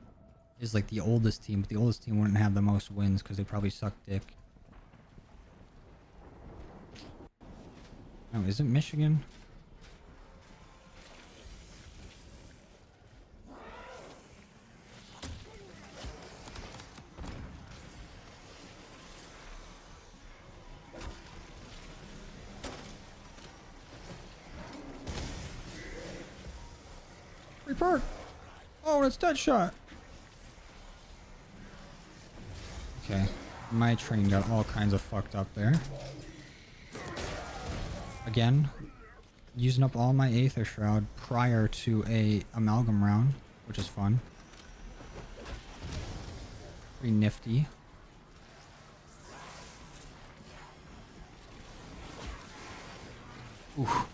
is like the oldest team, but the oldest team wouldn't have the most wins because they probably suck dick. Oh, is it Michigan? Report! Oh, it's Deadshot! Okay. My train got all kinds of fucked up there. Again, using up all my Aether Shroud prior to a amalgam round, which is fun. Pretty nifty. Oof.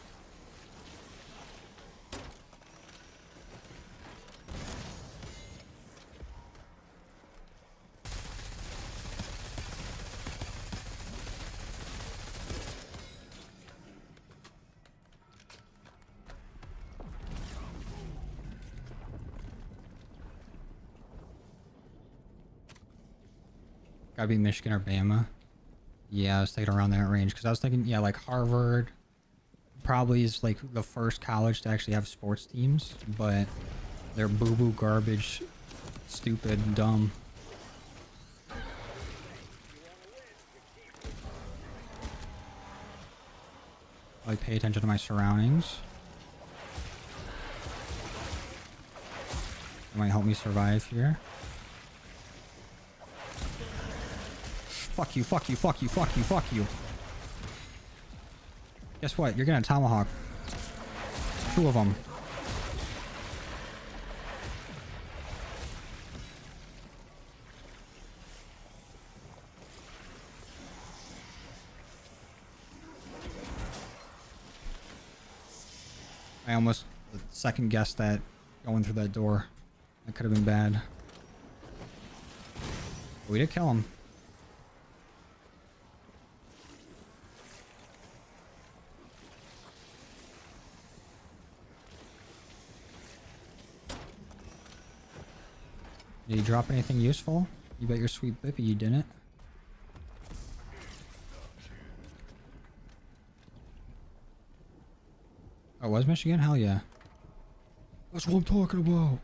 Gotta be Michigan or Bama. Yeah, I was thinking around that range because I was thinking, yeah, like Harvard probably is like the first college to actually have sports teams, but they're boo-boo garbage, stupid, dumb. I pay attention to my surroundings. It might help me survive here. Fuck you, fuck you, fuck you, fuck you, fuck you. Guess what? You're getting a tomahawk. 2 of them. I almost second guessed that going through that door. That could have been bad. But we did kill him. Did you drop anything useful? You bet your sweet bippy you didn't. Oh, was Michigan? Hell yeah. That's what I'm talking about.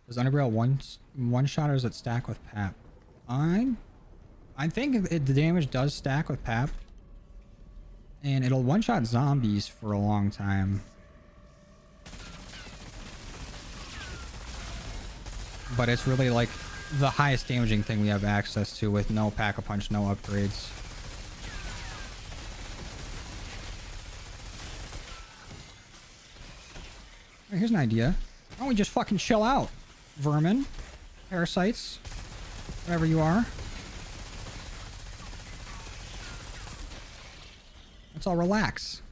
Does Underbrail one shot or does it stack with Pap? I think the damage does stack with Pap. And it'll one shot zombies for a long time. But it's really like the highest damaging thing we have access to with no Pack-a-Punch, no upgrades. Right, here's an idea. Why don't we just fucking chill out? Vermin. Parasites. Whatever you are. Let's all relax.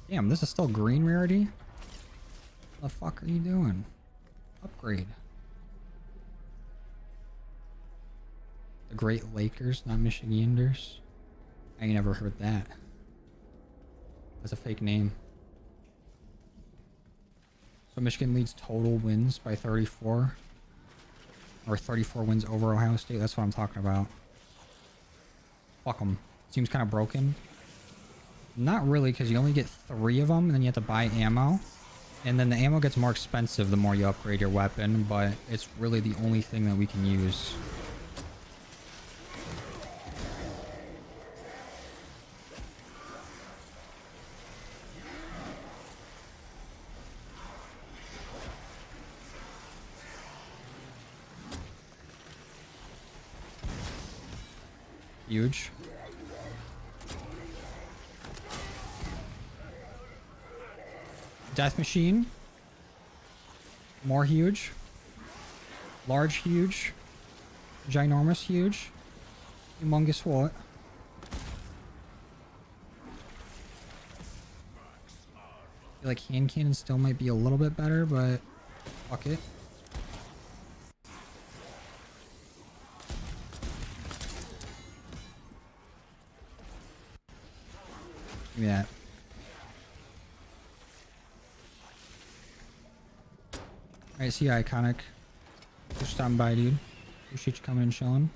Damn, this is still green rarity? What the fuck are you doing? Upgrade. The Great Lakers, not Michiganders. I ain't never heard that. That's a fake name. So Michigan leads total wins by 34. Or 34 wins over Ohio State. That's what I'm talking about. Fuck them. Seems kind of broken. Not really, because you only get 3 of them, and then you have to buy ammo. And then the ammo gets more expensive the more you upgrade your weapon, but it's really the only thing that we can use. Huge. Death machine. More huge. Large huge. Ginormous huge. Humongous what? I feel like hand cannon still might be a little bit better, but fuck it. Give me that. Alright, see ya, Iconic. Just stopping by, dude. Appreciate you coming and chilling.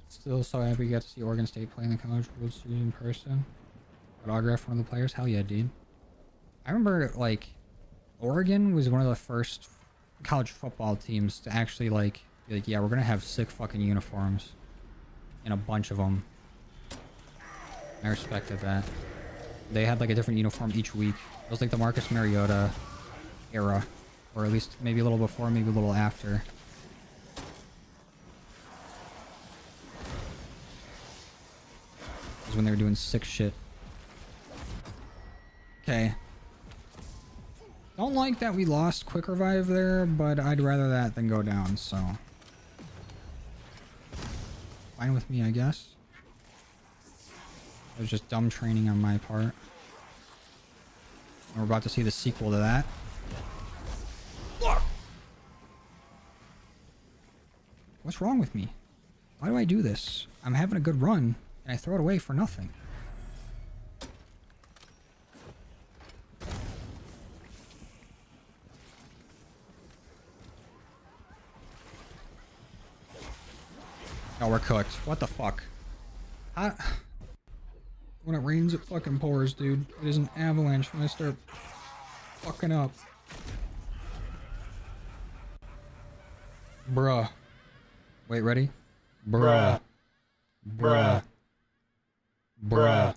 Still so happy you got to see Oregon State playing the College World Series in person. Got autograph one of the players. Hell yeah, dude. I remember, like, Oregon was one of the first college football teams to actually, like, be like, yeah, we're gonna have sick fucking uniforms. And a bunch of them. I respected that. They had like a different uniform each week. It was like the Marcus Mariota era. Or at least maybe a little before, maybe a little after. It was when they were doing sick shit. Okay. Don't like that we lost quick revive there, but I'd rather that than go down, so. Fine with me, I guess. It was just dumb training on my part. We're about to see the sequel to that. What's wrong with me? Why do I do this? I'm having a good run, and I throw it away for nothing. Oh, we're cooked. What the fuck? When it rains, it fucking pours, dude. It is an avalanche when I start fucking up. Bruh. Wait, ready? Bruh. Bruh. Bruh.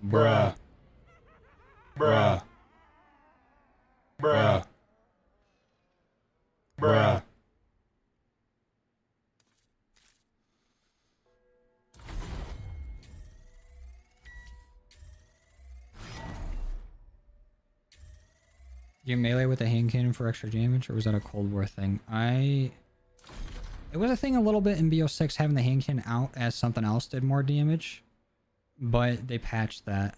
Bruh. Bruh. Bruh. Bruh. Do you melee with a hand cannon for extra damage, or was that a Cold War thing? It was a thing a little bit in BO6 having the hand cannon out as something else did more damage, but they patched that.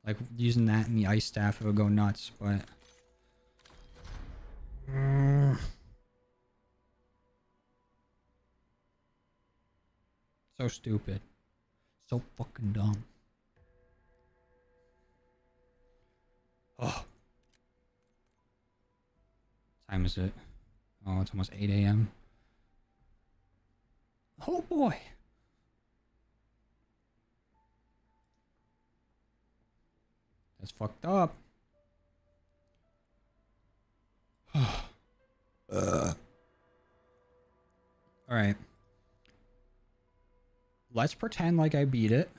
Like using that in the ice staff, it would go nuts, but so stupid, so fucking dumb. Oh. Time is it? Oh, it's almost 8 a.m. Oh boy. That's fucked up. Alright. Let's pretend like I beat it.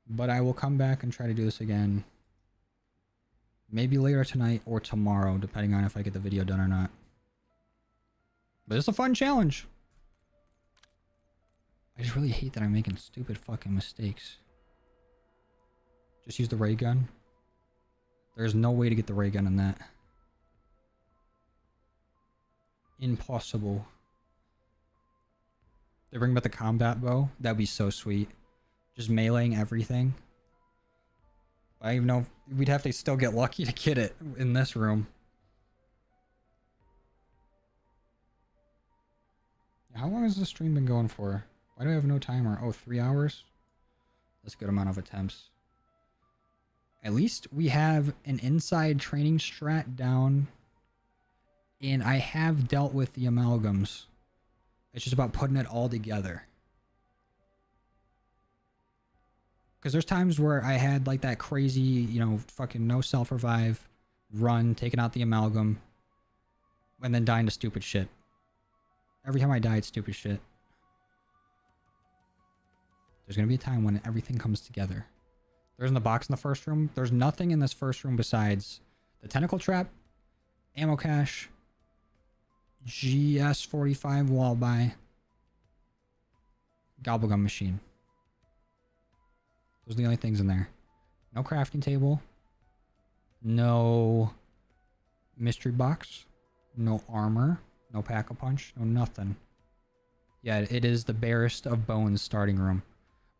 But I will come back and try to do this again. Maybe later tonight or tomorrow, depending on if I get the video done or not. But it's a fun challenge. I just really hate that I'm making stupid fucking mistakes. Just use the ray gun. There's no way to get the ray gun in that. Impossible. They bring back the combat bow. That'd be so sweet. Just meleeing everything. I don't even know if we'd have to still get lucky to get it in this room. How long has this stream been going for? Why do I have no timer? Oh, 3 hours? That's a good amount of attempts. At least we have an inside training strat down. And I have dealt with the amalgams. It's just about putting it all together. Because there's times where I had like that crazy, you know, fucking no self-revive run, taking out the amalgam, and then dying to stupid shit. Every time I die, it's stupid shit. There's going to be a time when everything comes together. There's in the box in the first room. There's nothing in this first room besides the tentacle trap, ammo cache, GS45 wall buy, gobblegum machine. Those are the only things in there. No crafting table. No mystery box. No armor. No pack-a-punch. No nothing. Yeah, it is the barest of bones starting room.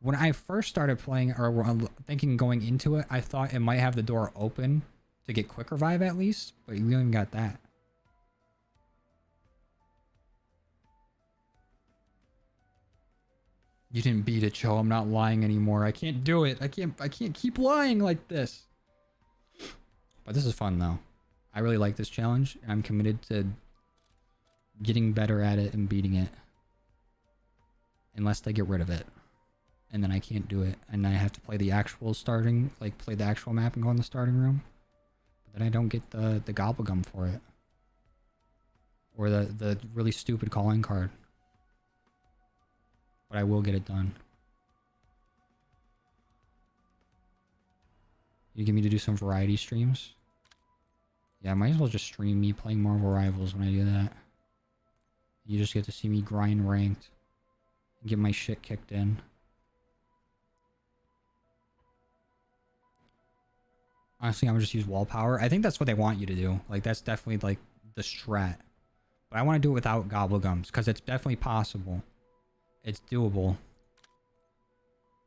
When I first started playing, or thinking going into it, I thought it might have the door open to get quick revive at least, but we haven't got that. You didn't beat it, Joe. I'm not lying anymore. I can't do it. I can't keep lying like this. But this is fun though. I really like this challenge, and I'm committed to getting better at it and beating it. Unless they get rid of it. And then I can't do it. And I have to play the actual starting, like play the actual map and go in the starting room. But then I don't get the gobblegum for it. Or the really stupid calling card. But I will get it done. You get me to do some variety streams? Yeah, I might as well just stream me playing Marvel Rivals when I do that. You just get to see me grind ranked. And get my shit kicked in. Honestly, I'm gonna just use wall power. I think that's what they want you to do. Like, that's definitely like the strat. But I want to do it without gobblegums, because it's definitely possible. It's doable.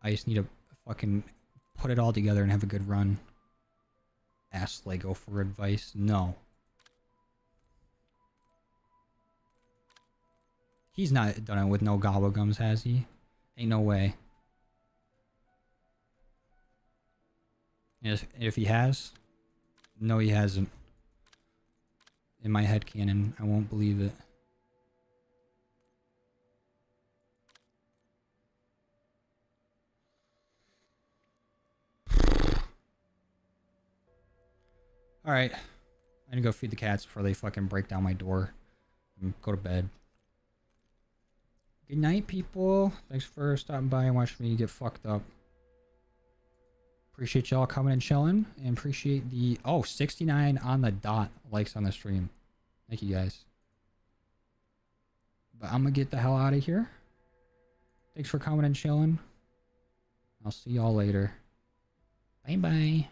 I just need to fucking put it all together and have a good run. Ask Lego for advice. No. He's not done it with no gobblegums, has he? Ain't no way. If he has, no, he hasn't. In my headcanon, I won't believe it. Alright. I need to go feed the cats before they fucking break down my door. And go to bed. Good night, people. Thanks for stopping by and watching me get fucked up. Appreciate y'all coming and chilling. And appreciate the... Oh, 69 on the dot likes on the stream. Thank you, guys. But I'm gonna get the hell out of here. Thanks for coming and chilling. I'll see y'all later. Bye-bye.